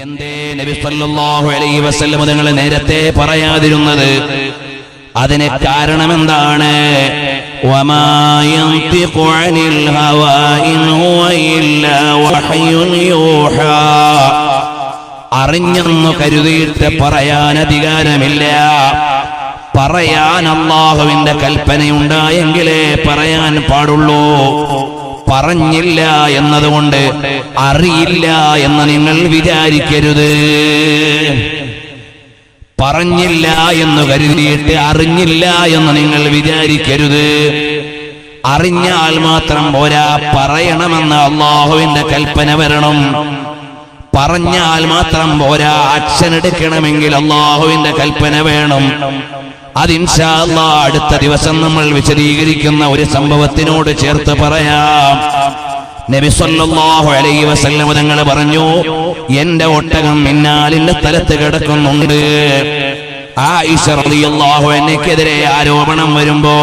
എന്തേ നബി സല്ലല്ലാഹു അലൈഹി വസല്ലം തങ്ങൾ നേരത്തെ പറയാതിരുന്നത്? അതിന് കാരണം എന്താണ്? വമാ യൻതിഖു അനിൽ ഹവാ ഇൻ ഹുവ ഇല്ലാ വഹ്യുൻ യൂഹാ. അറിഞ്ഞെന്ന് കരുതിയിട്ട് പറയാൻ അധികാരമില്ല. പറയാൻ അല്ലാഹുവിന്റെ കൽപ്പനയുണ്ടായെങ്കിലേ പറയാൻ പാടുള്ളൂ. പറഞ്ഞില്ല എന്നതുകൊണ്ട് അറിയില്ല എന്ന് നിങ്ങൾ വിചാരിക്കരുത്. പറഞ്ഞില്ല എന്ന് കരുതിയിട്ട് അറിഞ്ഞില്ല എന്ന് നിങ്ങൾ വിചാരിക്കരുത്. അറിഞ്ഞാൽ മാത്രം പോരാ, പറയണമെന്ന് അല്ലാഹുവിന്റെ കൽപ്പന വരണം. പറഞ്ഞാൽ മാത്രം പോരാ, ആക്ഷൻ എടുക്കണമെങ്കിൽ അല്ലാഹുവിന്റെ കൽപ്പന വേണം. അത് ഇൻഷാ അല്ലാഹ് അടുത്ത ദിവസം നമ്മൾ വിശദീകരിക്കുന്ന ഒരു സംഭവത്തിനോട് ചേർത്ത് പറയാം. നബി സല്ലല്ലാഹു അലൈഹി വസല്ലം തങ്ങൾ പറഞ്ഞു, എന്റെ ഒട്ടകം ഇന്നാലിന്റെ സ്ഥലത്ത് കിടക്കുന്നുണ്ട്. ആയിഷ റളിയല്ലാഹു അൻഹയ്ക്കെതിരെ ആരോപണം വരുമ്പോ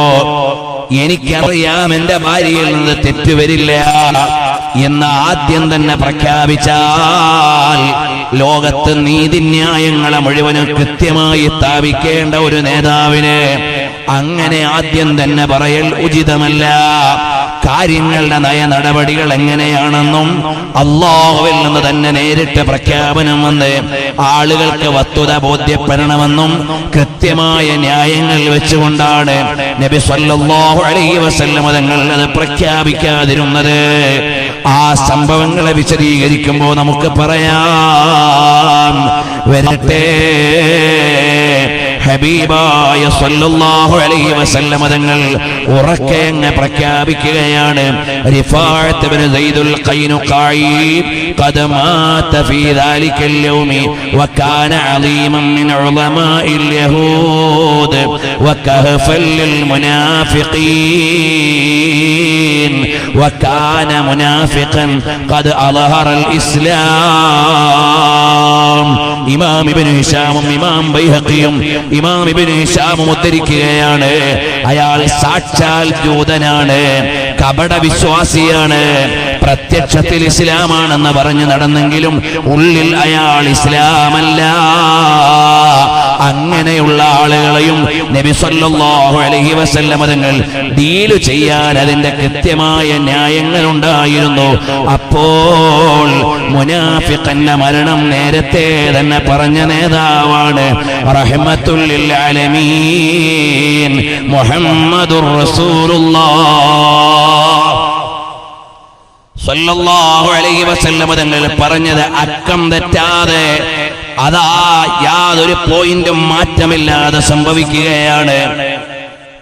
എനിക്കറിയാം എന്റെ ഭാര്യയിൽ നിന്ന് തെറ്റുവരില്ല എന്ന് ആദ്യം തന്നെ പ്രഖ്യാപിച്ചാൽ ലോകത്ത് നീതിന്യായങ്ങളെ മുഴുവനും കൃത്യമായി സ്ഥാപിക്കേണ്ട ഒരു നേതാവിന് അങ്ങനെ ആദ്യം തന്നെ പറയൽ ഉചിതമല്ല. കാര്യങ്ങളുടെ നയ നടപടികൾ എങ്ങനെയാണെന്നും അല്ലാഹുവിൽ നിന്ന് തന്നെ നേരിട്ട് പ്രഖ്യാപനം വന്ന് ആളുകൾക്ക് വസ്തുത ബോധ്യപ്പെടണമെന്നും കൃത്യമായ ന്യായങ്ങൾ വെച്ചുകൊണ്ടാണ് നബി സല്ലല്ലാഹു അലൈഹി വസല്ലം തങ്ങൾ അത് പ്രഖ്യാപിക്കാതിരുന്നത്. ആ സംഭവങ്ങളെ വിശദീകരിക്കുമ്പോൾ നമുക്ക് പറയാം. വരട്ടെ, ഹബീബായ സല്ലല്ലാഹു അലൈഹി വസല്ലം തങ്ങൾ ഉറക്കെ അങ്ങ് പ്രഖ്യാപിക്കുകയാണ്, റിഫാഅത്ത് ഇബ്നു സൈദുൽ ഖൈനുഖായി ഖദ് മാത ഫീ ദാലിക്കൽ യൗമി വകാന അളീമൻ മിൻ ഉലമാഇൽ യഹൂദ് വകഹഫൽ ലിൽ മുനാഫിഖീൻ വകാന മുനാഫിഖൻ ഖദ് അളഹറൽ ഇസ്ലാം. ഇമാം ഇബ്നു ഹിശാമും ഇമാം ബൈഹഖിയും ഇമാം ഇബ്നു ഹിശാമും ഉദ്ധരിക്കുകയാണ്, അയാൾ സാക്ഷാൽ ജൂതനാണ്, കപട വിശ്വാസിയാണ്. പ്രത്യക്ഷത്തിൽ ഇസ്ലാമാണെന്ന് പറഞ്ഞു നടന്നെങ്കിലും ഉള്ളിൽ അയാൾ ഇസ്ലാമല്ല. അങ്ങനെയുള്ള ആളുകളെയും നബി സല്ലല്ലാഹു അലൈഹി വസല്ലം തങ്ങൾ ഡീല് ചെയ്യാൻ അതിന്റെ കൃത്യമായ ന്യായങ്ങൾ ഉണ്ടായിരുന്നു. അപ്പോൾ മുനാഫിഖന്റെ മരണം നേരത്തെ തന്നെ പറഞ്ഞ നേതാവാണ് റഹ്മത്തുൽ ലിൽ ആലമീൻ മുഹമ്മദുർ റസൂലുള്ളാഹ് സല്ലല്ലാഹു അലൈഹി വസല്ലം തങ്ങൾ പറഞ്ഞത് അക്കം തെറ്റാതെ അതാ യാതൊരു പോയിന്റും മാറ്റമില്ലാതെ സംഭവിക്കുകയാണ്.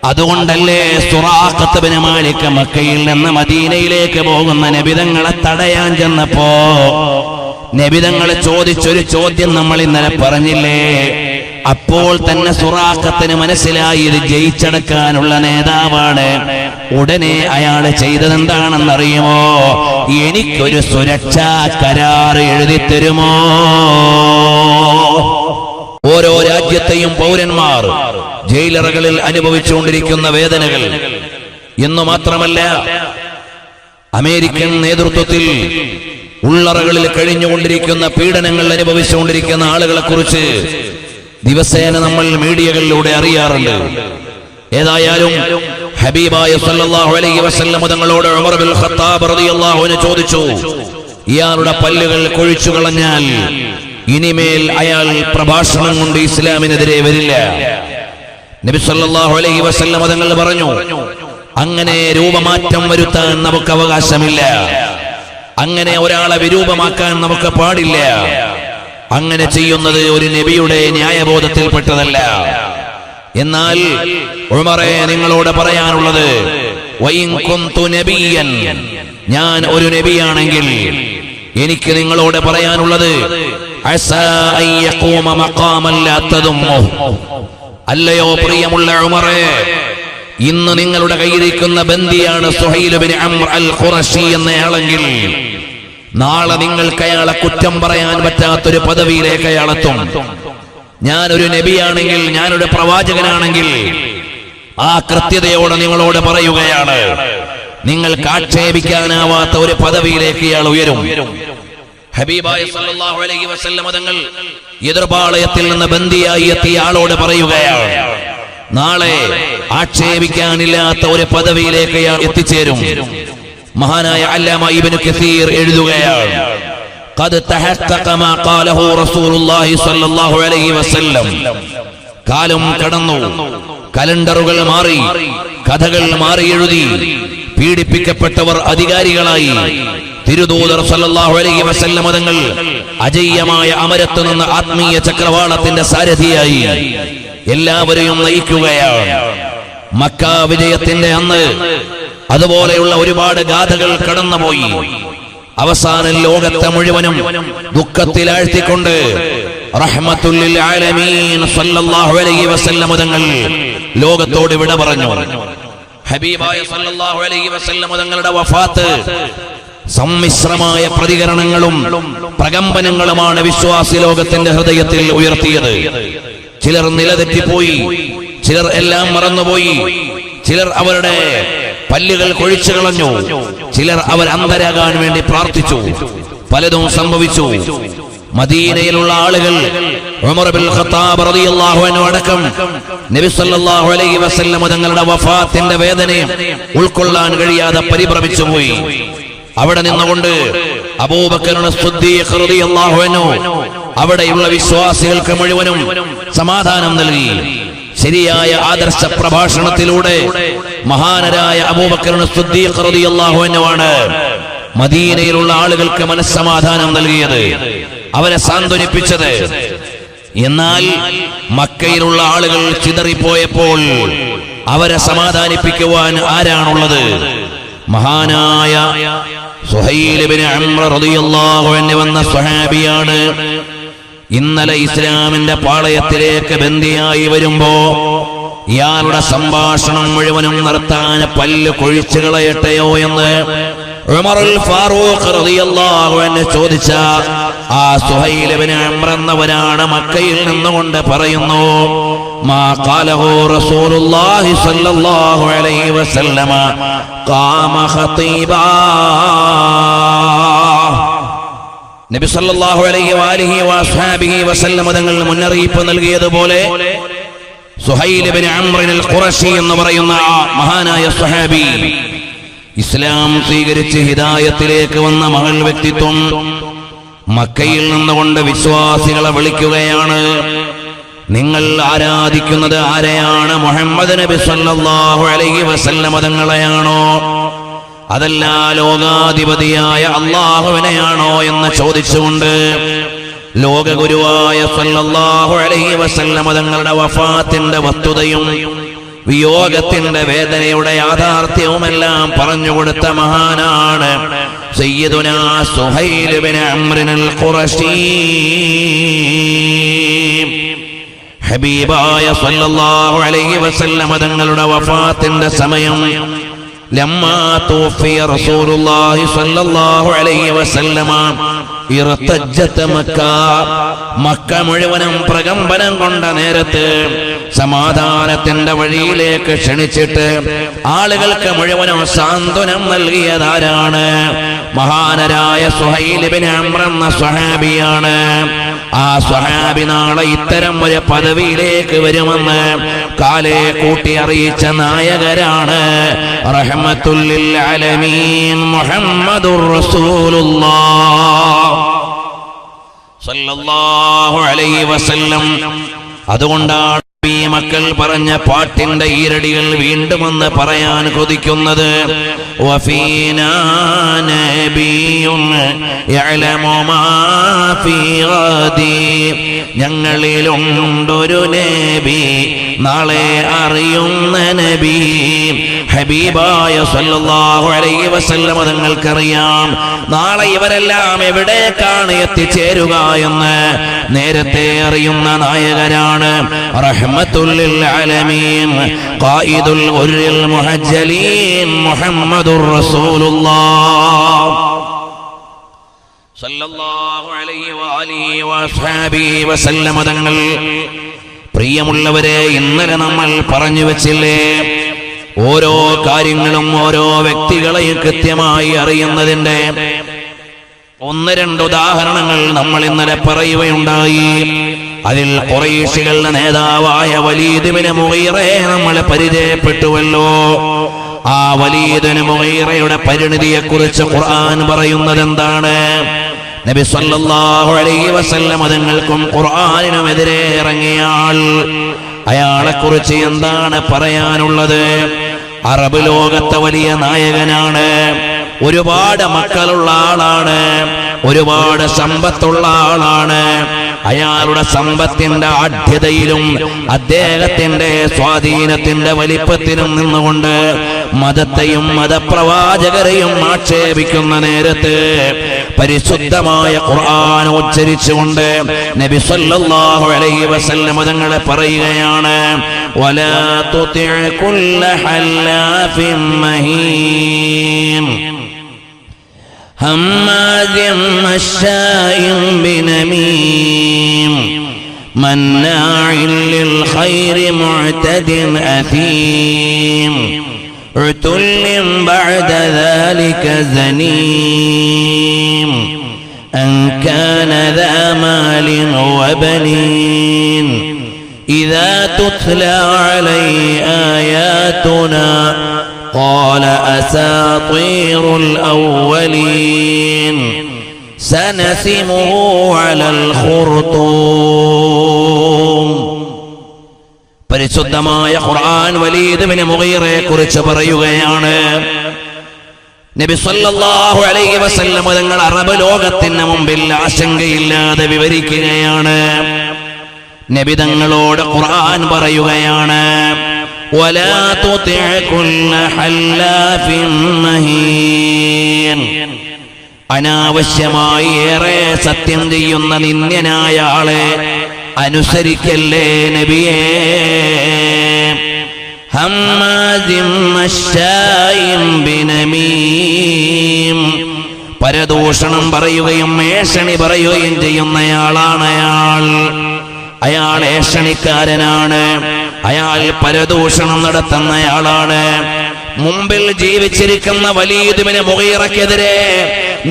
അതുകൊണ്ടല്ലേ സുറാഖത്ത് ഇബ്നു മാലിക് മക്കയിൽ നിന്ന് മദീനയിലേക്ക് പോകുന്ന നബിതങ്ങളെ തടയാൻ ചെന്നപ്പോ നബിതങ്ങളെ ചോദിച്ചൊരു ചോദ്യം നമ്മൾ ഇന്നലെ പറഞ്ഞില്ലേ? അപ്പോൾ തന്നെ സുറാഖത്തിന് മനസ്സിലായി ഇത് ജയിച്ചടക്കാനുള്ള നേതാവാണ്. ഉടനെ അയാൾ ചെയ്തതെന്താണെന്നറിയുമോ? എനിക്കൊരു സുരക്ഷാ കരാർ എഴുതി തരുമോ? ഓരോ രാജ്യത്തെയും പൗരന്മാർ ജയിലറകളിൽ അനുഭവിച്ചുകൊണ്ടിരിക്കുന്ന വേദനകൾ എന്നു മാത്രമല്ല, അമേരിക്കൻ നേതൃത്വത്തിൽ ഉള്ളറകളിൽ കഴിഞ്ഞുകൊണ്ടിരിക്കുന്ന പീഡനങ്ങൾ അനുഭവിച്ചുകൊണ്ടിരിക്കുന്ന ആളുകളെ കുറിച്ച് ദിവസേന നമ്മൾ മീഡിയകളിലൂടെ അറിയാറുണ്ട്. ഏതായാലും ഹബീബായ സല്ലല്ലാഹു അലൈഹി വസല്ലം തങ്ങളോട് ഉമർ ബിൻ ഖത്താബ് റളിയല്ലാഹു അൻഹു ചോദിച്ചു, ഇയാളുടെ പല്ലുകൾ കൊഴിച്ചു കളഞ്ഞാൽ ഇനിമേൽ അയാൾ പ്രഭാഷണം കൊണ്ട് ഇസ്ലാമിനെതിരെ വരില്ല. നബി സല്ലല്ലാഹു അലൈഹി വസല്ലം തങ്ങൾ പറഞ്ഞു, അങ്ങനെ രൂപമാറ്റം വരുത്താൻ നമുക്ക് അവകാശമില്ല. അങ്ങനെ ഒരാളെ വിരൂപമാക്കാൻ നമുക്ക് പാടില്ല. അങ്ങനെ ചെയ്യുന്നത് ഒരു നബിയുടെ ന്യായബോധത്തിൽപ്പെട്ടതല്ല. എന്നാൽ ഉമറേ, നിങ്ങളോട് പറയാനുള്ളത്, വഇൻ കുന്തു നബിയൻ, ഞാൻ ഒരു നബിയാണെങ്കിൽ എനിക്ക് നിങ്ങളോട് പറയാനുള്ളത്, അസാ അൻ യഖൂമ മഖാമൻ ലാ തദുമ്മുഹു. അല്ലയോ പ്രിയമുള്ള ഉമറേ, ഇന്ന് നിങ്ങളുടെ കയ്യിലിരിക്കുന്ന ബന്ദിയാണ് സുഹൈൽ ഇബ്നു അംർ അൽ ഖുറശി എന്നയാളെങ്കിൽ നാളെ നിങ്ങൾക്ക് അയാളെ കുറ്റം പറയാൻ പറ്റാത്തൊരു പദവിയിലേക്ക് അയാളെത്തും. ഞാനൊരു നബിയാണെങ്കിൽ, ഞാനൊരു പ്രവാചകനാണെങ്കിൽ ആ കൃത്യതയോടെ നിങ്ങളോട് പറയുകയാണ്, നിങ്ങൾക്ക് ആക്ഷേപിക്കാനാവാത്ത ഒരു പദവിയിലേക്ക് ഇയാൾ ഉയരും. ഹബീബായ സല്ലല്ലാഹു അലൈഹി വസല്ലം തങ്ങൾ എതിർപാളയത്തിൽ നിന്ന് ബന്ദിയായി എത്തിയ ആളോട് പറയുകയാണ്, നാളെ ആക്ഷേപിക്കാനില്ലാത്ത ഒരു പദവിയിലേക്ക് എത്തിച്ചേരും. മഹാനായ അല്ലാമ ഇബ്നു കസീർ എഴുതുകയാണ്, ഖദ് തഹഖഖ മാ ഖാലഹു റസൂലുള്ളാഹി സ്വല്ലല്ലാഹു അലൈഹി വസല്ലം. കാലം കടന്നു, കലണ്ടറുകൾ മാറി, കഥകൾ മാറി എഴുതി, പീഡിപ്പിക്കപ്പെട്ടവർ അധികാരികളായി. തിരുദൂതർ സല്ലല്ലാഹു അലൈഹി വസല്ലം തങ്ങൾ അജയ്യമായ അമരത്ത് നിന്ന് ആത്മീയ ചക്രവാളത്തിന്റെ സാരഥിയായി എല്ലാവരെയും നയിക്കുകയാണ്. മക്ക വിജയത്തിന്റെ അന്ന് അതുപോലെയുള്ള ഒരുപാട് ഗാഥകൾ കടന്നുപോയി. അവസാനം ലോകത്തെ മുഴുവനും ദുഃഖത്തിലാഴ്ത്തിക്കൊണ്ട് റഹ്മത്തുൽ ലിൽ ആലമീൻ സല്ലല്ലാഹു അലൈഹി വസല്ലം തങ്ങൾ ലോകത്തോട് വിട പറഞ്ഞു. ഹബീബായ സല്ലല്ലാഹു അലൈഹി വസല്ലം തങ്ങളുടെ വഫാത്ത് സമ്മിശ്രമായ പ്രതികരണങ്ങളും പ്രകമ്പനങ്ങളുമാണ് വിശ്വാസി ലോകത്തിന്റെ ഹൃദയത്തിൽ ഉയർത്തിയത്. ചിലർ നിലതെറ്റിപ്പോയി, ചിലർ എല്ലാം മറന്നുപോയി, ചിലർ അവരുടെ പല്ലുകൾ കൊഴിച്ചു കളഞ്ഞു, ചിലർ അവർ അന്ധരാകാൻ വേണ്ടി പ്രാർത്ഥിച്ചു. പലതും സംഭവിച്ചു. മദീനയിലുള്ള ആളുകൾ ഉമർ ബിൻ ഖത്താബ് റളിയല്ലാഹു അൻഹു അടക്കം നബി സല്ലല്ലാഹു അലൈഹി വസല്ലം തങ്ങളുടെ വഫാത്തിന്റെ വേദനയെ ഉൾക്കൊള്ളാൻ കഴിയാതെ പരിഭ്രമിച്ചു പോയി. അവിടെ നിന്നുകൊണ്ട് അബൂബക്കർ സിദ്ദീഖ് റളിയല്ലാഹു അൻഹു അവിടെയുള്ള വിശ്വാസികൾക്ക് മുഴുവനും സമാധാനം നൽകി. ശരിയായ ആദർശ പ്രഭാഷണത്തിലൂടെ മഹാനരായ അബൂബക്കർ സിദ്ദീഖ് റളിയല്ലാഹു അൻഹുവാണ് മദീനയിലുള്ള ആളുകൾക്ക് മനസ്സമാധാനം നൽകിയത്, അവരെ സാന്ത്വനിപ്പിച്ചത്. എന്നാൽ മക്കയിലുള്ള ആളുകൾ ചിതറിപ്പോയപ്പോൾ അവരെ സമാധാനിപ്പിക്കുവാൻ ആരാണുള്ളത്? മഹാനായ സുഹൈൽ ഇബ്നു അംർ റളിയല്ലാഹു അൻഹു എന്ന സ്വഹാബിയാണ്. ഇന്നലെ ഇസ്ലാമിന്റെ പാളയത്തിലേക്ക് ബന്ദിയായി വരുമ്പോ ഇയാളുടെ സംഭാഷണം മുഴുവനും നിർത്താൻ പല്ല് കൊഴിച്ചു കളയട്ടെയോ എന്ന് ഉമറുൽ ഫാറൂഖ് റളിയല്ലാഹു അൻഹു ചോദിച്ച ആ സുഹൈൽ ഇബ്നു അംർ എന്നവരാണ് മക്കയിൽ നിന്നുകൊണ്ട് പറയുന്നു, മാ ഖാലഹു റസൂലുള്ളാഹി സ്വല്ലല്ലാഹു അലൈഹി വസല്ലമ ഖാമ ഖതീബാ. നബി സല്ലല്ലാഹു അലൈഹി വഅലിഹി വഅസ്ഹാബിഹി വസല്ലം തങ്ങൾ മുന്നറിയിപ്പ് നൽകിയതുപോലെ സുഹൈൽ ഇബ്നു അംർ അൽ ഖുറശി എന്ന് പറയുന്ന ആ മഹാനായ സ്വഹാബി ഇസ്ലാം സ്വീകരിച്ച് ഹിദായത്തിലേക്ക് വന്ന മഹൽ വ്യക്തിത്വം മക്കയിൽ നിന്നുകൊണ്ട് വിശ്വാസികളെ വിളിക്കുകയാണ്, നിങ്ങൾ ആരാധിക്കുന്നത് ആരെയാണ്? മുഹമ്മദ് നബി സല്ലല്ലാഹു അലൈഹി വസല്ലം തങ്ങളെയാണോ അതല്ല ലോകാധിപതിയായ അല്ലാഹുവിനെയാണോ എന്ന് ചോദിച്ചുകൊണ്ട് ലോകഗുരുവായ സല്ലല്ലാഹു അലൈഹി വസല്ലം തങ്ങളുടെ വഫാത്തിന്റെ വസ്തുതയും വിയോഗത്തിന്റെ വേദനയുടെ യാഥാർത്ഥ്യവുമെല്ലാം പറഞ്ഞുകൊടുത്ത മഹാനാണ് സയ്യിദുനാ സുഹൈൽ ഇബ്നു അംർ അൽ ഖുറശി. ഹബീബായ സല്ലല്ലാഹു അലൈഹി വസല്ലം തങ്ങളുടെ വഫാത്തിന്റെ സമയം ലമ്മാ തൂഫിയ റസൂലുള്ളാഹി സ്വല്ലല്ലാഹു അലൈഹി വസല്ലമ ഇർതജ്ജത മക്ക. മക്ക മുഴുവനും പ്രകമ്പനം കൊണ്ട നേരത്ത് സമാധാനത്തിന്റെ വഴിയിലേക്ക് ക്ഷണിച്ചിട്ട് ആളുകൾക്ക് മുഴുവനും സാന്ത്വനം നൽകിയതാരാണ്? മഹാനരായ സുഹൈൽ ഇബ്നു അംർ എന്ന സ്വഹാബിയാണ്. ആ സ്വഹാബി നാളെ ഇത്തരം ഒരു പദവിയിലേക്ക് വരുമെന്ന് കാലേ കൂട്ടി അറിയിച്ച നായകരാണ് റഹ്മത്തുൽ ലിൽ ആലമീൻ മുഹമ്മദുർ റസൂലുള്ളാഹ് സല്ലല്ലാഹു അലൈഹി വസല്ലം. അതുകൊണ്ടാണ് ഈ മക്കൾ പറഞ്ഞ പാട്ടിന്റെ ഈരടികൾ വീണ്ടും ഒന്ന് പറയാൻ കൊതിക്കുന്നത്. വഫീനാ നബിയുൻ യഅലമു മാ ഫീ ഗദി. ഞങ്ങളിലുണ്ടൊരു നബി, നാളെ അറിയുന്ന നബി. ഹബീബായ സല്ലല്ലാഹു അലൈഹി വസല്ലം തങ്ങൾക്കറിയാം നാളെ ഇവരെല്ലാം എവിടേക്കാണ് എത്തിച്ചേരുക എന്ന് നേരത്തെ അറിയുന്ന നായകരാണ് റഹ്മത്തുൽ ലിൽ ആലമീൻ ഖായിദുൽ ഗുർരിൽ മുഹജ്ജലീൻ മുഹമ്മദുർ റസൂലുള്ളാഹ് സല്ലല്ലാഹു അലൈഹി വഅലിഹി വഅസ്ഹാബിഹി വസല്ലം തങ്ങൾ. പ്രിയമുള്ളവരെ, ഇന്നലെ നമ്മൾ പറഞ്ഞു വെച്ചില്ലേ, ഓരോ കാര്യങ്ങളും ഓരോ വ്യക്തികളെയും കൃത്യമായി അറിയുന്നതിന്റെ ഒന്ന് രണ്ട് ഉദാഹരണങ്ങൾ നമ്മൾ ഇന്നലെ പറയുകയുണ്ടായി. അതിൽ ഖുറൈശികളുടെ നേതാവായ വലീദ് ഇബ്നു മുഗീറയെ നമ്മൾ പരിചയപ്പെട്ടുവല്ലോ. ആ വലീദ് ഇബ്നു മുഗീറയുടെ പരിണിതിയെക്കുറിച്ച് ഖുർആൻ പറയുന്നത് എന്താണ്? നബി സല്ലല്ലാഹു അലൈഹി വസല്ലം തങ്ങൾക്കും ഖുർആനിനുമെതിരെ ഇറങ്ങിയാൽ അയാളെക്കുറിച്ച് എന്താണ് പറയാനുള്ളത്? അറബ് ലോകത്തെ വലിയ നായകനാണ്, ഒരുപാട് മക്കളുള്ള ആളാണ്, ഒരുപാട് സമ്പത്തുള്ള ആളാണ്. അയാളുടെ സമ്പത്തിന്റെ ആഢ്യതയിലും അദ്ദേഹത്തിന്റെ സ്വാധീനത്തിന്റെ വലിപ്പത്തിലും നിന്നുകൊണ്ട് മതത്തെയും മതപ്രവാചകരെയും ആക്ഷേപിക്കുന്ന നേരത്ത് പരിശുദ്ധമായ ഖുർആൻ ഉച്ചരിച്ചുകൊണ്ട് നബി സല്ലല്ലാഹു അലൈഹി വസല്ലം തങ്ങളെ പറയുകയാണ്, വലാ തുതിഅ കുല്ല ഹല്ലാഫിൻ മഹീൻ هماز مشاء بنميم مناع للخير معتد أثيم عتل بعد ذلك زنيم أن كان ذا مال وبنين إذا تتلى عليه آياتنا قال أساطير الأولين سنسمه على الخرطوم. പരിശുദ്ധമായ ഖുർആൻ വലീദ് ഇബ്നു മുഗീറയെ കുറിച്ച് പറയുകയാണ്. നബി സല്ലല്ലാഹു അലൈഹി വസല്ലം തങ്ങൾ അറബ് ലോകത്തിന് മുമ്പിൽ ആശങ്കയില്ലാതെ വിവരിക്കുകയാണ്. നബി തങ്ങളോട് ഖുർആൻ പറയുകയാണ്, ولا تطع كل حلاف مهين. അനാവശ്യമായി ഏറെ സത്യം ചെയ്യുന്ന നിന്ദ്യനായ ആളെ അനുസരിക്കല്ലേ നബിയേ. ഹമ്മാദിൻ മശ്ശായിൻ ബിനമീം. പരദൂഷണം പറയുകയും ഏഷണി പറയുകയും ചെയ്യുന്നയാളാണ് അയാൾ ഏഷണിക്കാരനാണ്, അയാൾ പരദൂഷണം നടത്തുന്നയാളാണ്. മുമ്പിൽ ജീവിച്ചിരിക്കുന്ന വലീദ് ഇബ്നു മുഗീറയ്ക്കെതിരെ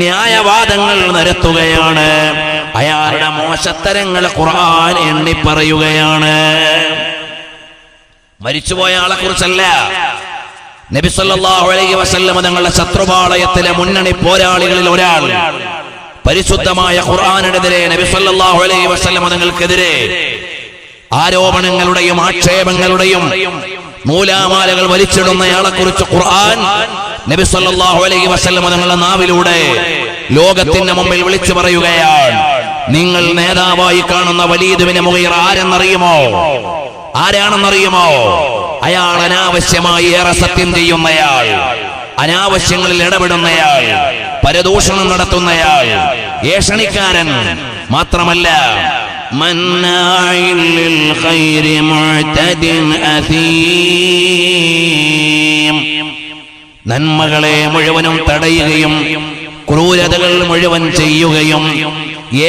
ന്യായവാദങ്ങൾ നിരത്തുകയാണ്. അയാളുടെ മോശത്തരങ്ങൾ ഖുർആൻ എണ്ണി പറയുകയാണ്. മരിച്ചുപോയ ആളെ കുറിച്ചല്ല, നബി സല്ലല്ലാഹു അലൈഹി വസല്ലം തങ്ങളുടെ ശത്രുപാളയത്തിലെ മുന്നണി പോരാളികളിൽ ഒരാൾ പരിശുദ്ധമായ ഖുർആനിനെതിരെ നബി സല്ലല്ലാഹു അലൈഹി വസല്ലം തങ്ങൾക്കെതിരെ ആരോപണങ്ങളുടെയും ആക്ഷേപങ്ങളുടെയും നൂലാമാലകൾ വലിച്ചിടുന്നയാളെ കുറിച്ച് ഖുർആൻ നബി സല്ലല്ലാഹു അലൈഹി വസല്ലം തങ്ങളുടെ നാവിലൂടെ ലോകത്തിന്റെ മുമ്പിൽ വിളിച്ചു പറയുകയാണ്. നിങ്ങൾ നേതാവായി കാണുന്ന വലീദ് ഇബ്നു മുഗീറ ആരാണെന്നറിയുമോ? അയാൾ അനാവശ്യമായി ഏറെ സത്യം ചെയ്യുന്നയാൾ, അനാവശ്യങ്ങളിൽ ഇടപെടുന്നയാൾ, പരദൂഷണം നടത്തുന്നയാൾ, ഏഷണിക്കാരൻ മാത്രമല്ല, മന്നാഇൻ ലിൽ ഖൈരി മുഅ്തദിൻ അസീം. നന്മകളെ മുഴുവനും തടയുകയും ക്രൂരതകൾ മുഴുവൻ ചെയ്യുകയും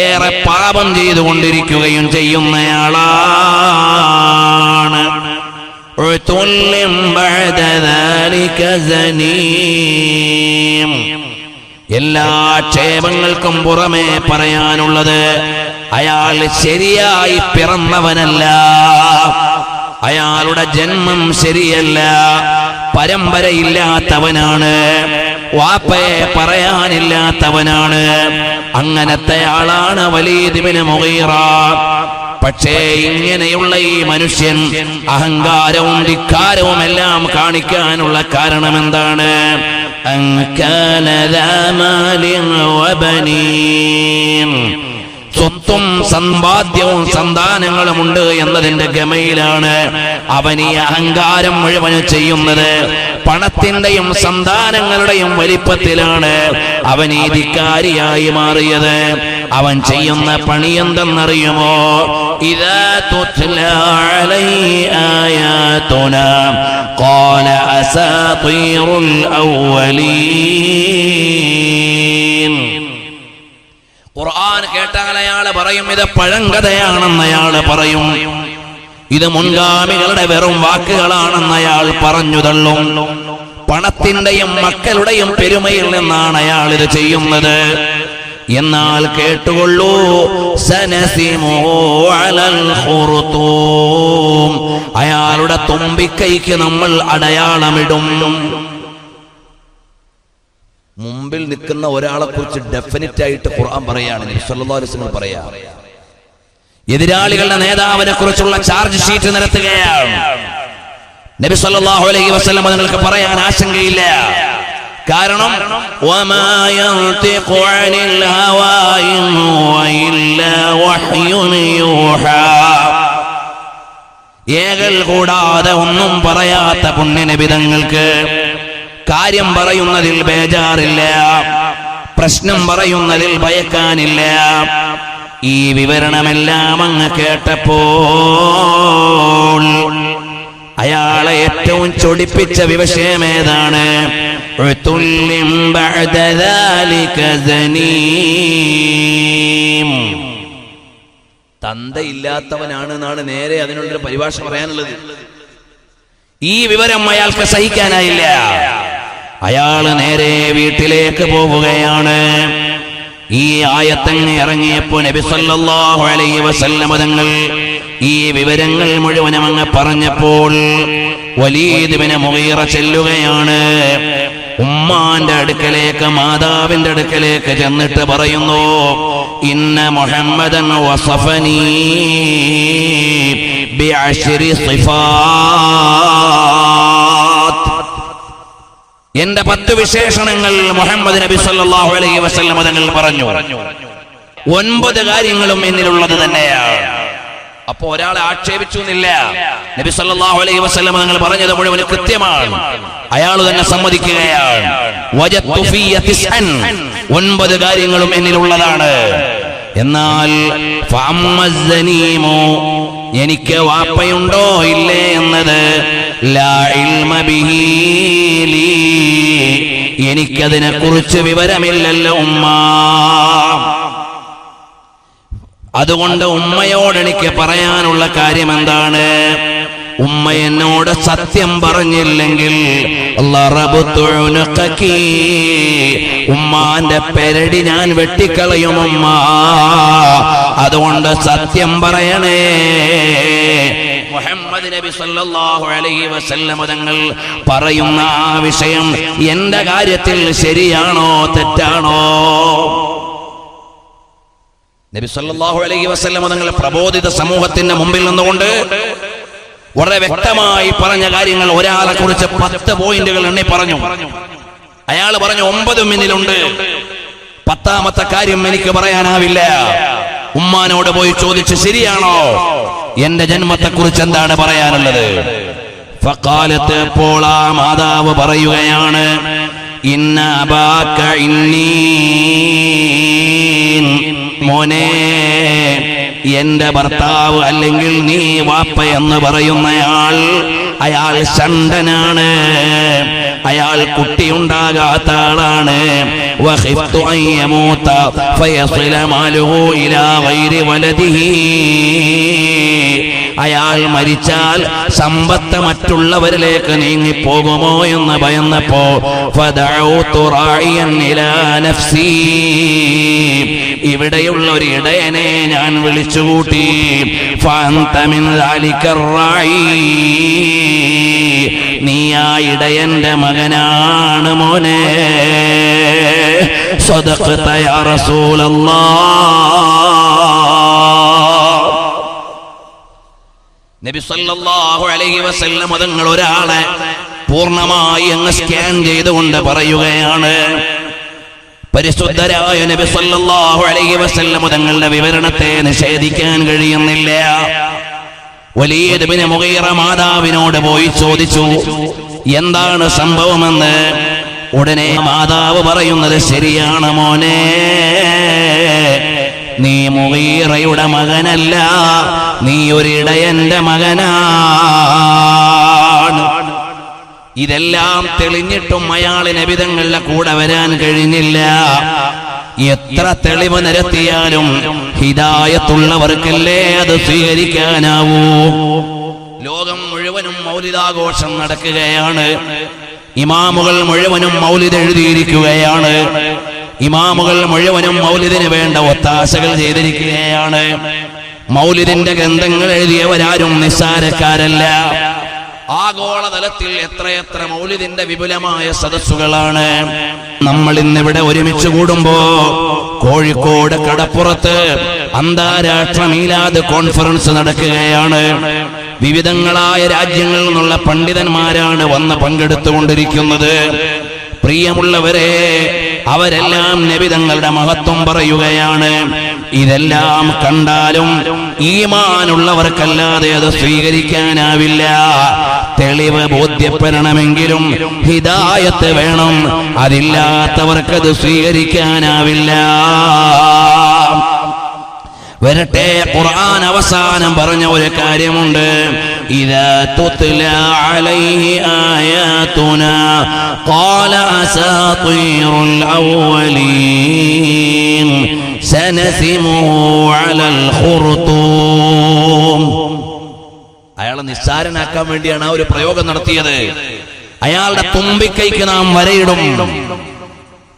ഏറെ പാപം ചെയ്തുകൊണ്ടിരിക്കുകയും ചെയ്യുന്നയാളാണ്. ഉതുല്ലിൻ ബഅദ ദാലിക സനീം. എല്ലാ ക്ഷേമങ്ങൾക്കും പുറമെ പറയാനുള്ളത്, അയാൾ ശരിയായി പിറന്നവനല്ല, അയാളുടെ ജന്മം ശരിയല്ല, പരമ്പരയില്ലാത്തവനാണ്, വാപ്പയെ പറയാനില്ലാത്തവനാണ്. അങ്ങനത്തെ ആളാണ് വലീദ് ഇബ്നു മുഗീറ. പക്ഷേ ഇങ്ങനെയുള്ള ഈ മനുഷ്യൻ അഹങ്കാരവും ധിക്കാരവും എല്ലാം കാണിക്കാനുള്ള കാരണം എന്താണ്? സ്വത്തും സമ്പാദ്യവും സന്താനങ്ങളും ഉണ്ട് എന്നതിന്റെ ഗമയിലാണ് അവൻ ഈ അഹങ്കാരം മുഴുവൻ ചെയ്യുന്നത്. പണത്തിന്റെയും സന്താനങ്ങളുടെയും വലിപ്പത്തിലാണ് അവൻ ഈ ധിക്കാരിയായി മാറിയത്. അവൻ ചെയ്യുന്ന പണി എന്തെന്നറിയുമോ? ഇദാ തുത്ലാ അലൈഹി ആയാതുനാ ഖാല അസാതീറുൽ അവ്വലീൻ. ഖുർആൻ കേട്ടാൽ അയാൾ പറയും ഇത് പഴങ്കഥയാണെന്ന് അയാൾ പറയും, ഇത് മുൻഗാമികളുടെ വെറും വാക്കുകളാണെന്ന് അയാൾ പറഞ്ഞു തള്ളും. പണത്തിന്റെയും മക്കളുടെയും പെരുമയിൽ നിന്നാണ് അയാൾ ഇത് ചെയ്യുന്നത്. എന്നാൽ കേട്ടുകൊള്ളൂ, സനസിമു അലൽ ഖുർതൂം, അയാളുടെ തുമ്പിക്കൈക്ക് നമ്മൾ അടയാളമിടും. മുമ്പിൽ നിൽക്കുന്ന ഒരാളെ കുറിച്ച് ഡെഫിനറ്റ് ആയിട്ട് ഖുർആൻ പറയാണ്, നബി സല്ലല്ലാഹു അലൈഹി വസല്ലം പറയാ. എതിരാളികളുടെ നേതാവിനെ കുറിച്ചുള്ള ചാർജ് ഷീറ്റ് നിരത്തുകയാണ്. നബി സല്ലല്ലാഹു അലൈഹി വസല്ലം നിങ്ങൾക്ക് പറയാൻ ആശങ്കയില്ല. കാരണം വമാ യൻതിഖു അനിൽ ഹവാ ഇൻ ഹുവ ഇല്ലാ വഹ്യുൻ യൂഹാ, ഏകൽ കൂടാതെ ഒന്നും പറയാത്ത പുണ്യനബി തങ്ങൾക്ക് കാര്യം പറയുന്നതിൽ ബേജാറില്ല, പ്രശ്നം പറയുന്നതിൽ ഭയക്കാനില്ല. ഈ വിവരണമെല്ലാം അങ്ങ് കേട്ടപ്പോൾ അയാളെ ഏറ്റവും ചൊടിപ്പിച്ച വിഷയം ഏതാണ്? തന്തയില്ലാത്തവനാണ് എന്നാണ് നേരെ അതിനുള്ളൊരു പരിഭാഷ പറയാനുള്ളത്. ഈ വിവരം അയാൾക്ക് സഹിക്കാനായില്ല. അയാള് നേരെ വീട്ടിലേക്ക് പോവുകയാണ്. ഈ ആയത്തങ്ങ് ഇറങ്ങിയപ്പോ നബി സല്ലല്ലാഹു അലൈഹി വസല്ലം തങ്ങൾ ഈ വിവരങ്ങൾ മുഴുവനും അങ്ങ് പറഞ്ഞപ്പോൾ വലീദ് ഇബ്നു മുഗീറ ചെല്ലുകയാണ്. ഉമ്മാന്റെ അടുക്കലേക്ക്, മാതാവിന്റെ അടുക്കലേക്ക് ചെന്നിട്ട് പറയുന്നു, ഇന്ന മുഹമ്മദൻ വസഫനീ ബിഅശ്രി സിഫാത്ത്, എന്റെ 10 വിശേഷണങ്ങൾ മുഹമ്മദ് നബി സല്ലല്ലാഹു അലൈഹി വസല്ലം തങ്ങൾ പറഞ്ഞു. 9 കാര്യങ്ങളും എന്നിലുള്ളത് തന്നെയാണ്. അപ്പൊ ഒരാളെ ആക്ഷേപിച്ചു എന്നില്ല. നബി സല്ലല്ലാഹു അലൈഹി വസല്ലം തങ്ങൾ പറഞ്ഞത് മുഴുവൻ കൃത്യമാണ്. അയാൾ തന്നെ സമ്മതിക്കുകയാണ്. വജത്തു ഫിയ 9 കാര്യങ്ങളും എന്നിലുള്ളതാണ്. എന്നാൽ ഫഅമ്മസ്സനീമു, എനിക്ക് വാപ്പയുണ്ടോ ഇല്ലേ എന്നത് ലാ ഇൽമ ബിഹി ലീ, എനിക്കതിനെ കുറിച്ച് വിവരമില്ലല്ലോ ഉമ്മ. അതുകൊണ്ട് ഉമ്മയോട് എനിക്ക് പറയാനുള്ള കാര്യം എന്താണ്? ഉമ്മ എന്നോട് സത്യം പറഞ്ഞില്ലെങ്കിൽ ഉമ്മാന്റെ പെരടി ഞാൻ വെട്ടിക്കളയും ഉമ്മ. അതുകൊണ്ട് സത്യം പറയണേ. മുഹമ്മദ് നബി സല്ലല്ലാഹു അലൈഹി വസല്ലം തങ്ങൾ പറയുന്ന ആ വിഷയം എന്റെ കാര്യത്തിൽ ശരിയാണോ തെറ്റാണോ? നബി സല്ലല്ലാഹു അലൈഹി വസല്ലം തങ്ങൾ പ്രബോധിത സമൂഹത്തിന്റെ മുമ്പിൽ നിന്നുകൊണ്ട് വളരെ വ്യക്തമായി പറഞ്ഞ കാര്യങ്ങൾ, ഒരാളെ കുറിച്ച് 10 പോയിന്റുകൾ എണ്ണി പറഞ്ഞു. അയാൾ പറഞ്ഞു 9 എന്നിലുണ്ട്, 10ാമത്തെ കാര്യം എനിക്ക് പറയാനാവില്ല. ഉമ്മാനോട് പോയി ചോദിച്ച്, ശരിയാണോ, എന്റെ ജന്മത്തെ കുറിച്ച് എന്താണ് പറയാനുള്ളത്? ഫഖാലത്ത്, അപ്പോൾ ആ മാതാവ് പറയുകയാണ്, ഇന്ന അബാക ഇന്നീൻ, മോനെ, എന്റെ ഭർത്താവ് അല്ലെങ്കിൽ നീ വാപ്പ എന്ന് പറയുന്നയാൾ, അയാൾ ഷണ്ടനാണ്, അയാൾ കുട്ടിയുണ്ടാകാത്ത ആളാണ്. വഖിഫ്തു അൻ യമൂത ഫയസില മാലുഹു ഇലാ ഗൈരി വലദിഹി, അയാൾ മരിച്ചാൽ സമ്പത്ത് മറ്റുള്ളവരിലേക്ക് നീങ്ങിപ്പോകുമോ എന്ന് ഭയന്നപ്പോ ഫദഉതു റായിയൻ ഇലാ നഫ്സി, ഇവിടെയുള്ള ഒരു ഇടയനെ ഞാൻ വിളിച്ചുകൂട്ടി. ഫഅൻത മിൻ ദാലിക റായി, നീ ആ ഇടയന്റെ മകനാണ് മോനെ. സദഖത യാ റസൂലല്ലാഹ്. നബി സല്ലല്ലാഹു അലൈഹി വസല്ലം തങ്ങൾ ഒരാളെ പൂർണ്ണമായി അങ്ങ് സ്കാൻ ചെയ്തുകൊണ്ട് പറയുകയാണ്, പരിശുദ്ധരായ നബി സല്ലല്ലാഹു അലൈഹി വസല്ലം തങ്ങളുടെ വിവരണത്തെ നിഷേധിക്കാൻ കഴിയുന്നില്ല. വലീദ് ഇബ്നു മുഗീറ മാതാവിനോട് പോയി ചോദിച്ചു, എന്താണ് സംഭവമെന്ന്. ഉടനെ മാതാവ് പറയുന്നത്, ശരിയാണ് മോനെ, നീ മുഗീറയുടെ മകനല്ല, നീ ഒരിടയന്റെ മകനാണ്. ഇതെല്ലാം തെളിഞ്ഞിട്ടും അയാൾ നബി തങ്ങളുടെ കൂടെ വരാൻ കഴിഞ്ഞില്ല. എത്ര തെളിവ് നിരത്തിയാലും ഹിദായത്തുള്ളവർക്കല്ലേ അത് സ്വീകരിക്കാനാവൂ. ലോകം മുഴുവനും മൗലിദാഘോഷം നടക്കുകയാണ്. ഇമാമുകൾ മുഴുവനും മൗലിദ് എഴുതിയിരിക്കുകയാണ്. ഇമാമുകൾ മുഴുവനും മൗലിദിന് വേണ്ട ഒത്താശകൾ ചെയ്തിരിക്കുകയാണ്. മൗലിദിന്റെ ഗ്രന്ഥങ്ങൾ എഴുതിയവരാരും നിസ്സാരക്കാരല്ല. ആഗോളതലത്തിൽ എത്രയെത്ര മൗലിദിന്റെ വിപുലമായ സദസ്സുകളാണ്. നമ്മൾ ഇന്നിവിടെ ഒരുമിച്ച് കൂടുമ്പോ കോഴിക്കോട് കടപ്പുറത്ത് അന്താരാഷ്ട്ര മീലാദ് കോൺഫറൻസ് നടക്കുകയാണ്. വിവിധങ്ങളായ രാജ്യങ്ങളിൽ നിന്നുള്ള പണ്ഡിതന്മാരാണ് വന്ന് പങ്കെടുത്തുകൊണ്ടിരിക്കുന്നത്. പ്രിയമുള്ളവരെ, അവരെല്ലാം നബി തങ്ങളുടെ മഹത്വം പറയുകയാണ്. ഇതെല്ലാം കണ്ടാലും ഈമാനുള്ളവർക്കല്ലാതെ അത് സ്വീകരിക്കാനാവില്ല. തെളിവ് ബോധ്യപ്പെടണമെങ്കിലും ഹിദായത്ത് വേണം. അതില്ലാത്തവർക്കത് സ്വീകരിക്കാനാവില്ല. വരട്ടെ, ഖുർആൻ അവസാനം പറഞ്ഞ ഒരു കാര്യമുണ്ട്. ഇദാ തുത്ലാ അലൈഹി ആയാതുനാ ഖാല അസാതീറുൽ അവ്വലീൻ സനസിമുഹു അലൽ ഖുർതൂം. അയാളെ നിസ്സാരനാക്കാൻ വേണ്ടിയാണ് ആ ഒരു പ്രയോഗം നടത്തിയത്. അയാളുടെ തുമ്പിക്കൈക്ക് നാം വരയിടും.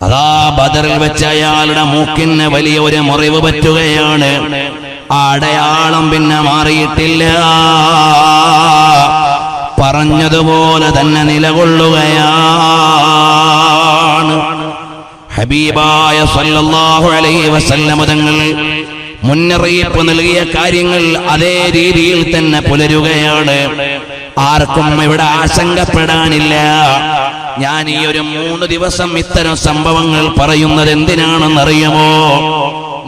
അതാ ബദറിൽ വെച്ച് അയാളുടെ മൂക്കിന് വലിയ ഒരു മുറിവ് പറ്റുകയാണ്. ആ അടയാളം പിന്നെ മാറിയിട്ടില്ല. പറഞ്ഞതുപോലെ തന്നെ നിലകൊള്ളുകയാണ്. ഹബീബായ സല്ലല്ലാഹു അലൈഹി വസല്ലം തങ്ങൾ മുന്നറിയിപ്പ് നൽകിയ കാര്യങ്ങൾ അതേ രീതിയിൽ തന്നെ പുലരുകയാണ്. ആർക്കും ഇവിടെ ആശങ്കപ്പെടാനില്ല. ഞാൻ ഈ ഒരു 3 ദിവസം ഇത്തരം സംഭവങ്ങൾ പറയുന്നത് എന്തിനാണെന്നറിയുമോ?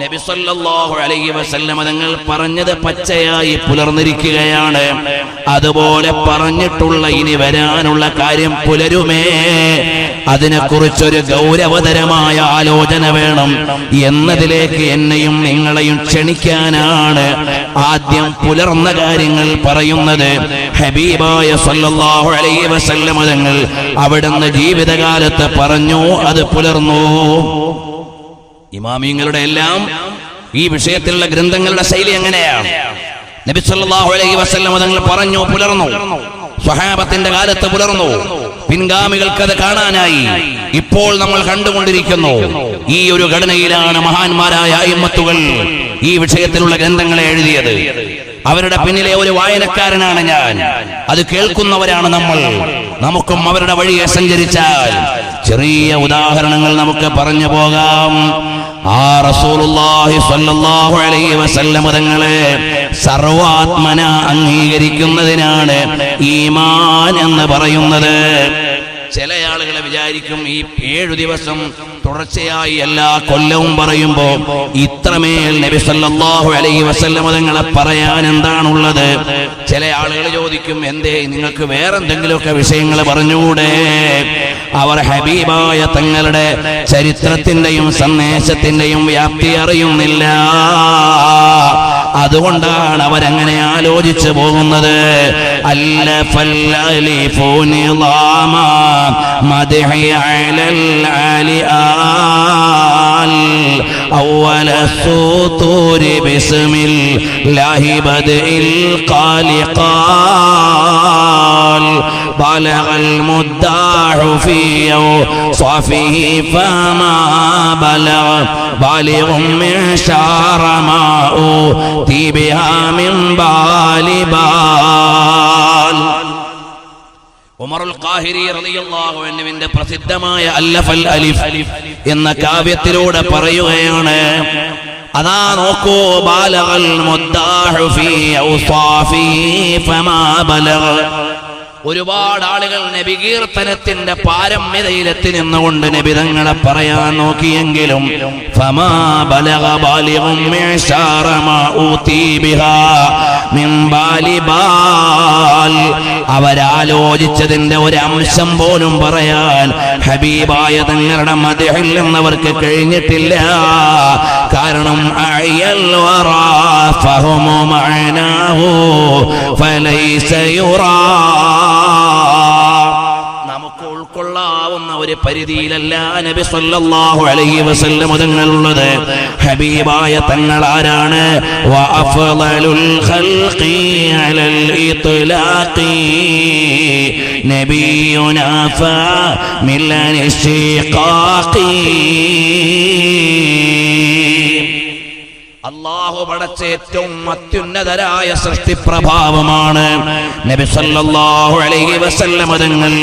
നബി സല്ലല്ലാഹു അലൈഹി വസല്ലം തങ്ങൾ പറഞ്ഞത് പച്ചയായി പുലർന്നിരിക്കുകയാണ്. അതുപോലെ പറഞ്ഞിട്ടുള്ള ഇനി വരാനുള്ള കാര്യം പുലരുമേ. അതിനെക്കുറിച്ചൊരു ഗൗരവതരമായ ആലോചന വേണം എന്നതിലേക്ക് എന്നെയും നിങ്ങളെയും ക്ഷണിക്കാനാണ് ആദ്യം പുലർന്ന കാര്യങ്ങൾ പറയുന്നത്. ഹബീബായ സല്ലല്ലാഹു അലൈഹി വസല്ലം തങ്ങൾ അവിടുന്ന് ജീവിതകാലത്ത് പറഞ്ഞു, അത് പുലർന്നു. ഇമാമിങ്ങളുടെ എല്ലാം ഈ വിഷയത്തിലുള്ള ഗ്രന്ഥങ്ങളുടെ ശൈലി എങ്ങനെയാണ്? നബി സല്ലല്ലാഹു അലൈഹി വസല്ലം തങ്ങൾ പറഞ്ഞു, പുലർന്നു. സ്വഹാബത്തിന്റെ കാലത്ത് പുലർന്നു. പിൻഗാമികൾക്ക് അത് കാണാനായി. ഇപ്പോൾ നമ്മൾ കണ്ടുകൊണ്ടിരിക്കുന്നു. ഈ ഒരു ഘടനയിലാണ് മഹാന്മാരായ അയിമ്മത്തുകൾ ഈ വിഷയത്തിലുള്ള ഗ്രന്ഥങ്ങളെ എഴുതിയത്. അവരുടെ പിന്നിലെ ഒരു വായനക്കാരനാണ് ഞാൻ. അത് കേൾക്കുന്നവരാണ് നമ്മൾ. നമുക്കും അവരുടെ വഴിയെ സഞ്ചരിച്ചാൽ ചെറിയ ഉദാഹരണങ്ങൾ നമുക്ക് പറഞ്ഞു പോകാം. ആ റസൂലുള്ളാഹി സ്വല്ലല്ലാഹു അലൈഹി വസല്ലം തങ്ങളെ സർവാത്മന അംഗീകരിക്കുന്നതിനാണ് ഈമാൻ എന്ന് പറയുന്നത്. ചില ആളുകളെ വിചാരിക്കും ഈ 7 ദിവസം തുടർച്ചയായി എല്ലാ കൊല്ലവും പറയുമ്പോ ഇത്രമേൽ നബി സല്ലല്ലാഹു അലൈഹി വസല്ലം തങ്ങളെ പറയാൻ എന്താണുള്ളത്? ചില ആളുകൾ ചോദിക്കും, എന്തേ നിങ്ങൾക്ക് വേറെന്തെങ്കിലുമൊക്കെ വിഷയങ്ങൾ പറഞ്ഞുകൂടെ? അവർ ഹബീബായ തങ്ങളുടെ ചരിത്രത്തിന്റെയും സന്ദേശത്തിന്റെയും വ്യാപ്തി അറിയുന്നില്ല. അതുകൊണ്ടാണ് അവരങ്ങനെ ആലോചിച്ചു പോകുന്നത്. أول السطور بسم الله بدء القال بلغ المداح في صفه فما بلغ بالغ من شار ما أوتي بها من بال بال. ഉമറുൽ ഖാഹിരി റളിയല്ലാഹു അൻഹുവിന്റെ പ്രസിദ്ധമായ അല്ലഫൽ അലിഫ് എന്ന കാവ്യത്തിലൂടെ പറയുകയാണ്, അതാ നോക്കൂ, ബാലഗൽ മുദ്ദാഹു ഫീ ഔസാഫിഹി ഫമാ ബലഗ. ഒരുപാട് ആളുകൾ നബി കീർത്തനത്തിന്റെ പാരമ്യതയിലെത്തി നിന്നുകൊണ്ട് നബി തങ്ങളെ പറയാൻ നോക്കിയെങ്കിലും ഫമാ ബലഗ ബാലിഗും മിഅ്ശാറ മാ ഊതി ബിഹാ മിൻ ബാലി ബാൽ. അവരാലോചിച്ചതിന്റെ ഒരു അംശം പോലും പറയാൻ ഹബീബായ തങ്ങളുടെ മദ്ഹിൽ എന്നവർക്ക് കഴിഞ്ഞിട്ടില്ല. കാരണം അയൽ വറാ ഫഹുമു മഅനാഹു ഫലൈസ യുറാ. നമുക്ക് ഉൾക്കൊള്ളാൻ ഉൾക്കൊള്ളാവുന്ന ഒരു പരിധിയിലല്ല നബി സല്ലല്ലാഹു അലൈഹി വസല്ലം തങ്ങളുള്ളത്. ഹബീബായ തങ്ങൾ ആരാണ്? വഅഫ്ളലുൽ ഖൽഖി അലൽ ഇത്ലാഖി നബിയുനാ ഫമിൽ ഇശ്തിഖാഖി. അല്ലാഹു പടച്ച ഏറ്റവും അത്യുന്നതരായ സൃഷ്ടിപ്രഭാവമാണ് നബി സല്ലല്ലാഹു അലൈഹി വസല്ലം തങ്ങൾ.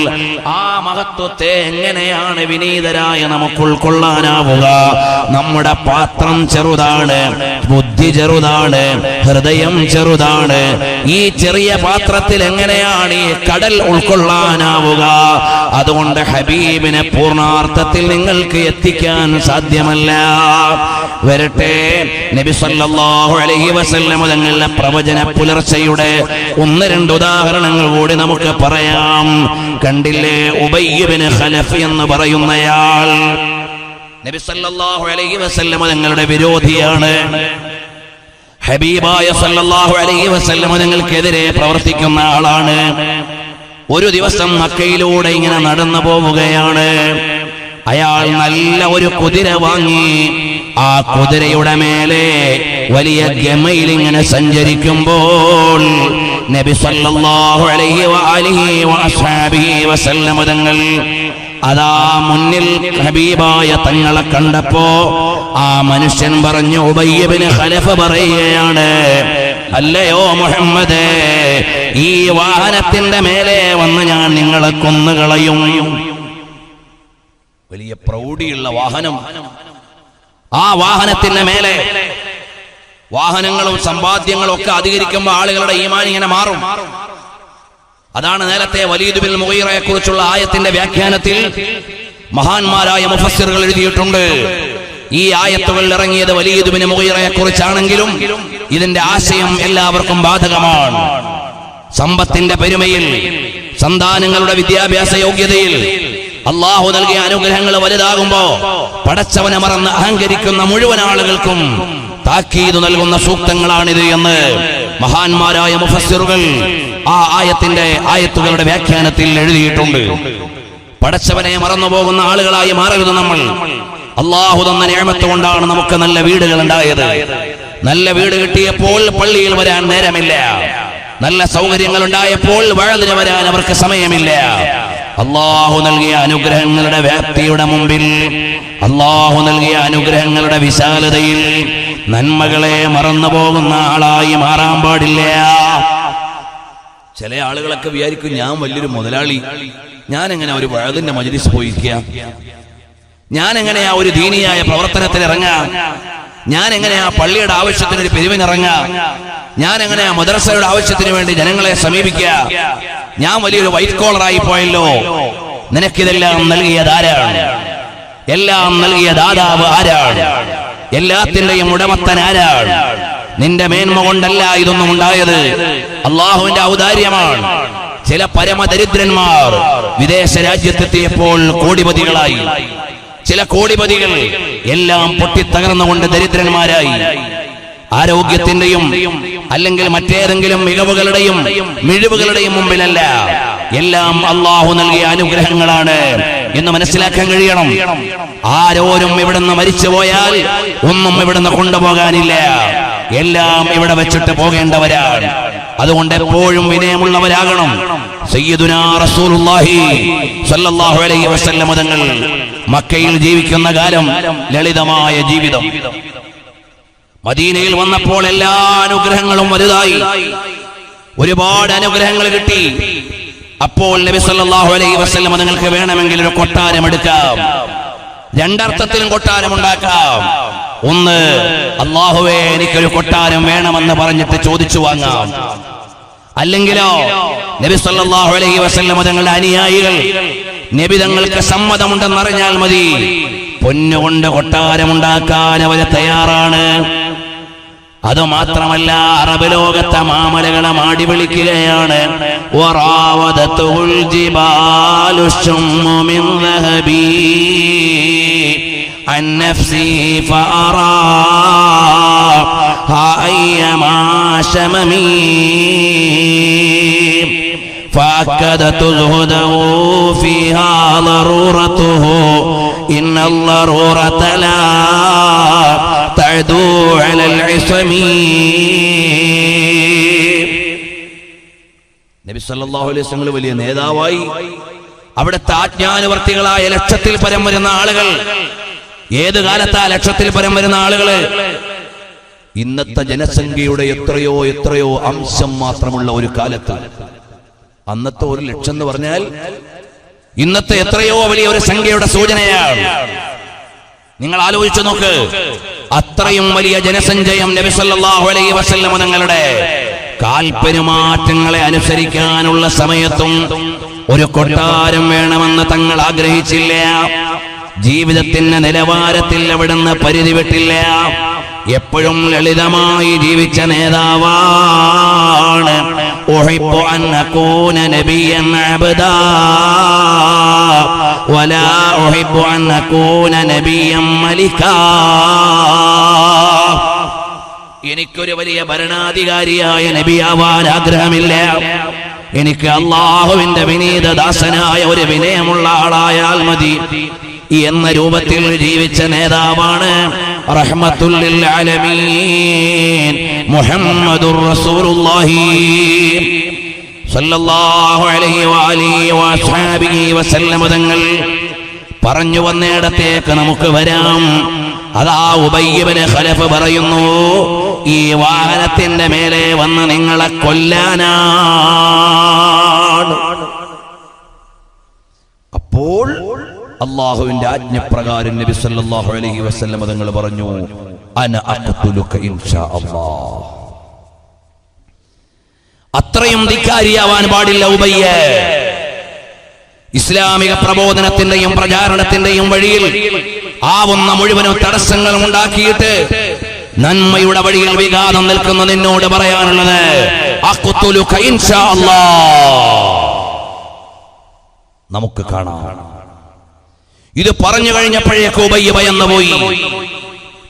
ആ മഹത്വത്തെ എങ്ങനെയാണ് വിനീതരായ നമുക്ക് ഉൾക്കൊള്ളാനാവുക? നമ്മുടെ പാത്രം ചെറുതാണ്, ബുദ്ധി ചെറുതാണ്, ഹൃദയം ചെറുതാണ്. ഈ ചെറിയ പാത്രത്തിൽ എങ്ങനെയാണ് ഈ കടൽ ഉൾക്കൊള്ളാനാവുക? അതുകൊണ്ട് ഹബീബിനെ പൂർണ്ണാർത്ഥത്തിൽ നിങ്ങൾക്ക് എത്തിക്കാൻ സാധ്യമല്ല. വരട്ടെ, നബി സല്ലല്ലാഹു അലൈഹി വസല്ലം തങ്ങളുടെ പ്രവചന പുലർച്ചയുടെ 1-2 ഉദാഹരണങ്ങൾ കൂടി നമുക്ക് പറയാം. കണ്ടില്ലേ, ഉബയ്യ് ഇബ്നു ഖലഫ് എന്ന് പറയുന്നയാൾ നബി സല്ലല്ലാഹു അലൈഹി വസല്ലം തങ്ങളുടെ വിരോധിയാണ്. ഹബീബായ സല്ലല്ലാഹു അലൈഹി വസല്ലം തങ്ങൾക്കെതിരെ പ്രവർത്തിക്കുന്ന ആളാണ്. ഒരു ദിവസം മക്കയിലൂടെ ഇങ്ങനെ നടന്നു പോവുകയാണ്. അയാൾ നല്ല ഒരു കുതിര വാങ്ങി. ആ കുതിരയുടെ മേലെ വലിയ ഗമയിൽ ഇങ്ങനെ സഞ്ചരിക്കുമ്പോൾ നബി സല്ലല്ലാഹു അലൈഹി വആലിഹി വഅസ്ഹാബിഹി വസല്ലം തങ്ങൾ അതാ മുന്നിൽ ഹബീബായ തങ്ങളെ കണ്ടപ്പോ ആ മനുഷ്യൻ പറഞ്ഞു, ഉബയ്യ് ഇബ്നു ഖലഫ് പറയുകയാണ്, അല്ലയോ മുഹമ്മദേ, ഈ വാഹനത്തിന്റെ മേലെ വന്ന് ഞാൻ നിങ്ങളെ കൊന്നുകളയും. വലിയ പ്രൗഢിയുള്ള വാഹനം. ആ വാഹനത്തിന്റെ മേലെ വാഹനങ്ങളും സമ്പാദ്യങ്ങളും ഒക്കെ അധികരിക്കുമ്പോൾ ആളുകളുടെ ഈമാൻ ഇങ്ങനെ മാറും. അതാണ് നേരത്തെ വലീദ് ബിൻ മുഗീറയെ കുറിച്ചുള്ള ആയത്തിന്റെ വ്യാഖ്യാനത്തിൽ മഹാന്മാരായ മുഫസ്സിറുകൾ എഴുതിയിട്ടുണ്ട്. ഈ ആയത്തുകൾ ഇറങ്ങിയത് വലീദ് ബിൻ മുഗീറയെ കുറിച്ചാണെങ്കിലും ഇതിന്റെ ആശയം എല്ലാവർക്കും ബാധകമാണ്. സമ്പത്തിന്റെ പെരുമയിൽ, സന്താനങ്ങളുടെ വിദ്യാഭ്യാസ യോഗ്യതയിൽ അള്ളാഹു നൽകിയ അനുഗ്രഹങ്ങൾ വലുതാകുമ്പോ പടച്ചവനെ മറന്ന് അഹങ്കരിക്കുന്ന മുഴുവൻ ആളുകൾക്കും താക്കീത് നൽകുന്ന സൂക്തങ്ങളാണിത് എന്ന് മഹാന്മാരായ മുഫസ്സിറുകൾ ആ ആയത്തുകളുടെ വ്യാഖ്യാനത്തിൽ എഴുതിയിട്ടുണ്ട്. പടച്ചവനെ മറന്നുപോകുന്ന ആളുകളായി മാറരുത് നമ്മൾ. അള്ളാഹു തന്ന നിഅമത്ത് കൊണ്ടാണ് നമുക്ക് നല്ല വീടുകൾ ഉണ്ടായത്. നല്ല വീട് കിട്ടിയപ്പോൾ പള്ളിയിൽ വരാൻ നേരമില്ല. നല്ല സൗകര്യങ്ങൾ ഉണ്ടായപ്പോൾ വഅദിന് വരാൻ അവർക്ക് സമയമില്ല. അള്ളാഹു നൽകിയ അനുഗ്രഹങ്ങളുടെ വ്യാപ്തിയുടെ മുമ്പിൽ, അള്ളാഹു നൽകിയ അനുഗ്രഹങ്ങളുടെ വിശാലതയിൽ നന്മകളെ മറന്നു പോകുന്ന ആളായി മാറാൻ പാടില്ല. ചില ആളുകളൊക്കെ വിചാരിക്കും, ഞാൻ വലിയൊരു മുതലാളി, ഞാൻ എങ്ങനെ ഒരു വഅദിന്റെ മജ്ലിസ് പോയിരിക്കുക, ഞാൻ എങ്ങനെയാ ഒരു ദീനിയായ പ്രവർത്തനത്തിൽ ഇറങ്ങാം, ഞാൻ എങ്ങനെയാ പള്ളിയുടെ ആവശ്യത്തിന് ഒരു പിരിവിനിറങ്ങാം, ഞാൻ എങ്ങനെയാ മദ്രസയുടെ ആവശ്യത്തിന് വേണ്ടി ജനങ്ങളെ സമീപിക്കുക, ഞാൻ വലിയൊരു വൈറ്റ് കോളറായി പോയല്ലോ. നിനക്കിതെല്ലാം നൽകിയത് ആരാണ്? എല്ലാം നൽകിയ ദാതാവ് ആരാണ്? എല്ലാത്തിന്റെയും ഉടമസ്ഥൻ ആരാണ്? നിന്റെ മേന്മ കൊണ്ടല്ല ഇതൊന്നും ഉണ്ടായത്, അള്ളാഹുവിന്റെ ഔദാര്യമാണ്. ചില പരമദരിദ്രന്മാർ വിദേശ രാജ്യത്തെത്തിയപ്പോൾ കോടിപതികളായി. ചില കോടിപതികൾ എല്ലാം പൊട്ടിത്തകർന്നുകൊണ്ട് ദരിദ്രന്മാരായി. ആരോഗ്യത്തിന്റെയും അല്ലെങ്കിൽ മറ്റേതെങ്കിലും മികവുകളുടെയും മിഴിവുകളുടെയും മുമ്പിലല്ല, എല്ലാം അള്ളാഹു നൽകിയ അനുഗ്രഹങ്ങളാണ് എന്ന് മനസ്സിലാക്കാൻ കഴിയണം. ആരോരും ഇവിടുന്ന് മരിച്ചു പോയാൽ ഒന്നും ഇവിടുന്ന് കൊണ്ടുപോകാനില്ല, എല്ലാം ഇവിടെ വെച്ചിട്ട് പോകേണ്ടവരാണ്. അതുകൊണ്ട് എപ്പോഴും വിനയമുള്ളവരാകണം. സയ്യിദുനാ റസൂലുള്ളാഹി സ്വല്ലല്ലാഹു അലൈഹി വസല്ലം തങ്ങൾ മക്കയിൽ ജീവിക്കുന്ന കാലം ലളിതമായ ജീവിതം. മദീനയിൽ വന്നപ്പോൾ എല്ലാ അനുഗ്രഹങ്ങളും വലുതായി, ഒരുപാട് അനുഗ്രഹങ്ങൾ കിട്ടി. അപ്പോൾ നബി സല്ലല്ലാഹു അലൈഹി വസല്ലം നിങ്ങൾക്ക് വേണമെങ്കിൽ ഒരു കൊട്ടാരം എടുക്കാം, രണ്ടർത്ഥത്തിലും കൊട്ടാരം ഉണ്ടാക്കാം. ഒന്ന്, അല്ലാഹുവേ എനിക്കൊരു കൊട്ടാരം വേണമെന്ന് പറഞ്ഞിട്ട് ചോദിച്ചു വാങ്ങാം. അല്ലെങ്കിലോ നബി സല്ലല്ലാഹു അലൈഹി വസല്ലം തങ്ങളുടെ അനുയായികൾ നബി തങ്ങൾക്ക് സമ്മതമുണ്ടെന്നറിഞ്ഞാൽ മതി, പൊന്നുകൊണ്ട് കൊട്ടാരമുണ്ടാക്കാൻ അവര് തയ്യാറാണ്. അതുമാത്രമല്ല, അറബ് ലോകത്തെ മാമലകളെ മാടി വിളിക്കുകയാണ്. വറാവദത്തുൽ ജിബാലു ശുമ്മു മിൻ ദഹബി അൻ നഫ്സി ഫഅറാ അയ്യമാ ശമമി فأكدت زهده فيها ضرورته إن الضرورة لا تعدو على العصم. നബി സല്ലല്ലാഹു അലൈഹി വസല്ലം വലിയ നേതാവായി അവിടുത്തെ ആജ്ഞാനുവർത്തികളായ ലക്ഷത്തിൽ പരം വരുന്ന ആളുകൾ, ഏത് കാലത്താ ലക്ഷത്തിൽ പരം വരുന്ന ആളുകള്? ഇന്നത്തെ ജനസംഖ്യയുടെ എത്രയോ അംശം മാത്രമുള്ള ഒരു കാലത്ത്. അന്നത്തെ 1 ലക്ഷം എന്ന് പറഞ്ഞാൽ ഇന്നത്തെ എത്രയോ വലിയ ഒരു സംഖ്യയുടെ സൂചനയാണ്. നിങ്ങൾ ആലോചിച്ചു നോക്ക്. അത്രയും വലിയ ജനസഞ്ചയം നബി സല്ലല്ലാഹു അലൈഹി വസല്ലം തങ്ങളുടെ കാൽപെരുമാറ്റങ്ങളെ അനുസരിക്കാനുള്ള സമയത്തും ഒരു കൊട്ടാരം വേണമെന്ന് തങ്ങൾ ആഗ്രഹിച്ചില്ല. ജീവിതത്തിന്റെ നിലവാരത്തിൽ അവിടുന്ന് പരിധി വിട്ടില്ല. എപ്പോഴും ലളിതമായി ജീവിച്ച നേതാവാണ്. ഉഹിബ്ബു അൻ അകൂന നബിയ്യൻ അബ്ദാ വലാ ഉഹിബ്ബു അൻ അകൂന നബിയ്യൻ മലികാ. എനിക്കൊരു വലിയ ഭരണാധികാരിയായ നബിയാവാൻ ആഗ്രഹമില്ല. എനിക്ക് അല്ലാഹുവിന്റെ വിനീത ദാസനായ ഒരു വിനയമുള്ള ആളായാൽ മതി എന്ന രൂപത്തിൽ ജീവിച്ച നേതാവാണ് റഹ്മത്തുൽ ലിൽ ആലമീൻ മുഹമ്മദുർ റസൂലുള്ളാഹി സല്ലല്ലാഹു അലൈഹി വഅലിഹി വഅസ്ഹാബിഹി വസല്ലം. തങ്ങൾ പറഞ്ഞു വന്നിടത്തേക്ക് നമുക്ക് വരാം. അതാ ഉബയ്യ് ഇബ്നു ഖലഫ് പറയുന്നു, ഈ വാഹനത്തിന്റെ മേലെ വന്ന് നിങ്ങളെ കൊല്ലാനാണ്. അപ്പോൾ അല്ലാഹുവിന്റെ ആജ്ഞപ്രകാരം നബി സല്ലല്ലാഹു അലൈഹി വസല്ലം തങ്ങൾ പറഞ്ഞു, അന അഖ്തുലുക ഇൻഷാ അല്ലാഹ്. അത്രയും ധിക്കാരിയാവാൻ പാടില്ല ഉബയ്യ്. ഇസ്ലാമിക പ്രബോധനത്തിന്റെയും പ്രചാരണത്തിന്റെയും വഴിയിൽ ആവുന്ന മുഴുവനും തടസ്സങ്ങളും ഉണ്ടാക്കിയിട്ട് നന്മയുടെ വഴിയിൽ വിഘാതം നിൽക്കുന്ന നിന്നോട് പറയാനുള്ളത്, അഖ്തുലുക ഇൻഷാ അല്ലാഹ്. നമുക്ക് കാണാം. ഇത് പറഞ്ഞു കഴിഞ്ഞപ്പോഴേക്ക് ഉബയ്യ് ഭയന്നു പോയി.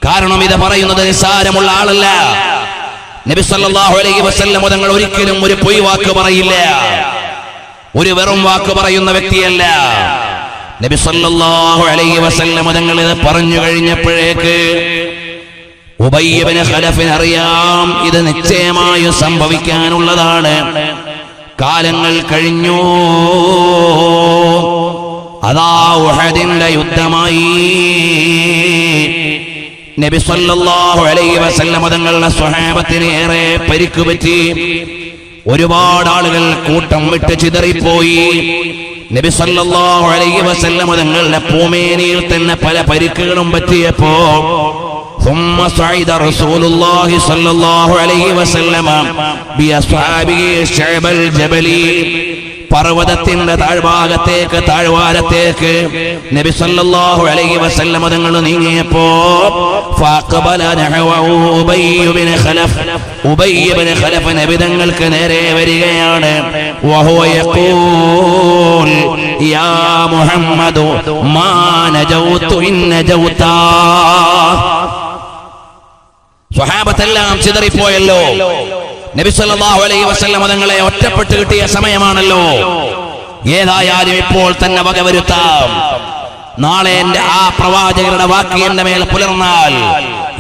കാരണം ഇത് പറയുന്നത് നിസ്സാരമുള്ള ആളല്ല. നബി സല്ലല്ലാഹു അലൈഹി വസല്ലം തങ്ങൾ ഒരിക്കലും ഒരു പൊയ് വാക്ക് പറയില്ല, ഒരു വെറും വാക്ക് പറയുന്ന വ്യക്തിയല്ല. നബി സല്ലല്ലാഹു അലൈഹി വസല്ലം തങ്ങൾ ഇത് പറഞ്ഞു കഴിഞ്ഞപ്പോഴേക്ക് ഉബയ്യ് ഇബ്നു ഖലഫിന് അറിയാം, ഇത് നിശ്ചയമായും സംഭവിക്കാനുള്ളതാണ്. കാലങ്ങൾ കഴിഞ്ഞു. അതാ ഉഹദിന്റെ യുദ്ധമായി. നബി സല്ലല്ലാഹു അലൈഹി വസല്ലം തങ്ങളുടെ സ്വഹാബത്തിന് ഏറെ പരിക്ക് പറ്റി. ഒരുപാട് ആളുകൾ കൂട്ടം വിട്ട് ചിതറിപ്പോയി. നബി സല്ലല്ലാഹു അലൈഹി വസല്ലം തങ്ങളുടെ പൂമേനിയിൽ തന്നെ പല പരിക്കുകളും പറ്റിയപ്പോ ثم صعد رسول الله صلى الله عليه وسلم بأصحابه شعب الجبل. പർവ്വതത്തിന്റെ താഴ്ഭാഗത്തേക്ക് താഴ്വാരത്തേക്ക് നബി സല്ലല്ലാഹു അലൈഹി വസല്ലം തങ്ങൾ നീങ്ങിയപ്പോ ഫഖബല നഹവഹു ഉബയ്യ് ഇബ്നു ഖലഫ്. ഉബയ്യ് ഇബ്നു ഖലഫ് നബി തങ്ങൾക്ക് നേരെ വരികയാണ്. വഹുവ യഖൂൽ യാ മുഹമ്മദു മാ നജൗതു ഇൻ നജൗതാ. സ്വഹാബത്തെല്ലാം ചിതറിപ്പോയല്ലോ. നബി സല്ലല്ലാഹു അലൈഹി വസല്ലം തങ്ങളെ ഒറ്റപ്പെട്ട് കിട്ടിയ സമയമാണല്ലോ. ഏതായാലും ഇപ്പോൾ തന്നെ വകവരുത്താം. നാളെ എന്റെ ആ പ്രവാചകരുടെ വാക്ക് എന്റെ മേൽ പുലർന്നാൽ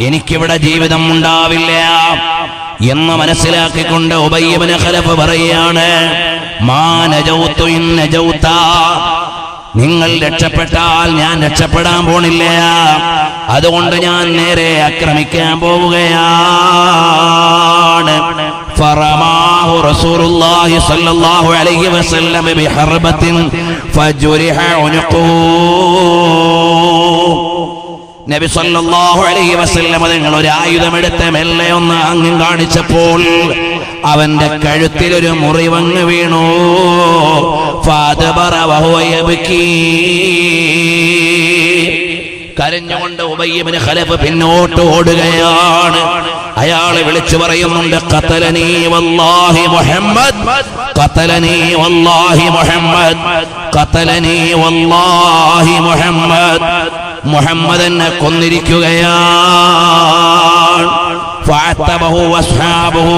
എനിക്കിവിടെ ജീവിതം ഉണ്ടാവില്ല എന്ന് മനസ്സിലാക്കിക്കൊണ്ട് ഉബയ്യ് ഇബ്നു ഖലഫ് പറയാണ്, മാ നജൗതു ഇൻ നജൗതാ. നിങ്ങൾ രക്ഷപ്പെട്ടാൽ ഞാൻ രക്ഷപ്പെടാൻ പോണില്ല. അതുകൊണ്ട് ഞാൻ നേരെ ആക്രമിക്കാൻ പോവുകയാണ്. ഫറമാഹു റസൂലുള്ളാഹി സ്വല്ലല്ലാഹു അലൈഹി വസല്ലം ബിഹർബത്തിൻ ഫജുരിഹ ഉനുഖുഹു. നബി സല്ലല്ലാഹു അലൈഹി വസല്ലം തങ്ങൾ ഒരു ആയുധമെടുത്ത് മെല്ലെ ഒന്ന് അങ്ങും കാണിച്ചപ്പോൾ അവന്റെ കഴുത്തിൽ ഒരു മുറിവങ്ങ് വീണു. ഫഅദ്ബറ വഹുവ യബ്കീ. കരഞ്ഞുകൊണ്ട് ഉബയ്യ് ഇബ്നു ഖലഫ് പിന്നോട്ട് ഓടുകയാണ്. അയാളെ വിളിച്ചു പറയുന്നുണ്ട്, ഖതലനീ വല്ലാഹി മുഹമ്മദ്, ഖതലനീ വല്ലാഹി മുഹമ്മദ്, ഖതലനീ വല്ലാഹി മുഹമ്മദ്. മുഹമ്മദ് എന്നെ കൊന്നിരിക്കുകയാണ്. ഫഅതബഹു വസ്ഹാബഹു.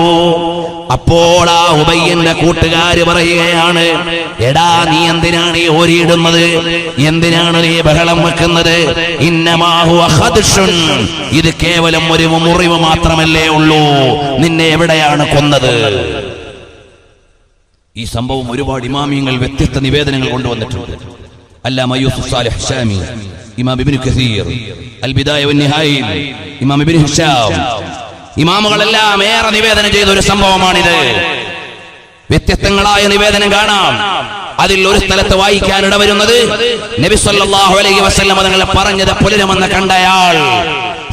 അപ്പോൾ ആ ഉബയ്യന്റെ കൂട്ടുകാര് പറയുകയാണ്, എടാ നീ എന്തിനാണ് ഈ ഓരിയിടുന്നത്, എന്തിനാണ് നീ ബഹളം വെക്കുന്നത്? ഇന്നമാ ഹുവ ഖദ്ശുൻ, ഇത് കേവലം ഒരു മുറിവ് മാത്രമല്ലേ ഉള്ളൂ, നിന്നെ എവിടെയാണ് കൊന്നത്? ഈ സംഭവം ഒരുപാട് ഇമാമിയങ്ങൾ വ്യത്യസ്ത നിവേദനങ്ങൾ കൊണ്ടുവന്നിട്ടുണ്ട്. അല്ലാമ യൂസുഫ് സാലിഹ് ഷാമി, ഇമാം ഇബ്നു കസീർ, അൽ ബിദായ വന്നിഹായ, ഇമാം ഇബ്നു ഹിശാം, ഇമാമുകളെല്ലാം ഏറെ നിവേദനം ചെയ്ത ഒരു സംഭവമാണിത്. വ്യത്യസ്തങ്ങളായ നിവേദനം കാണാം. അതിൽ ഒരു സ്ഥലത്ത് വായിക്കാൻ ഇടവരുന്നത്, നബി സല്ലല്ലാഹു അലൈഹി വസല്ലം തങ്ങളെ പറഞ്ഞത് പുലരുമെന്ന് കണ്ടയാൾ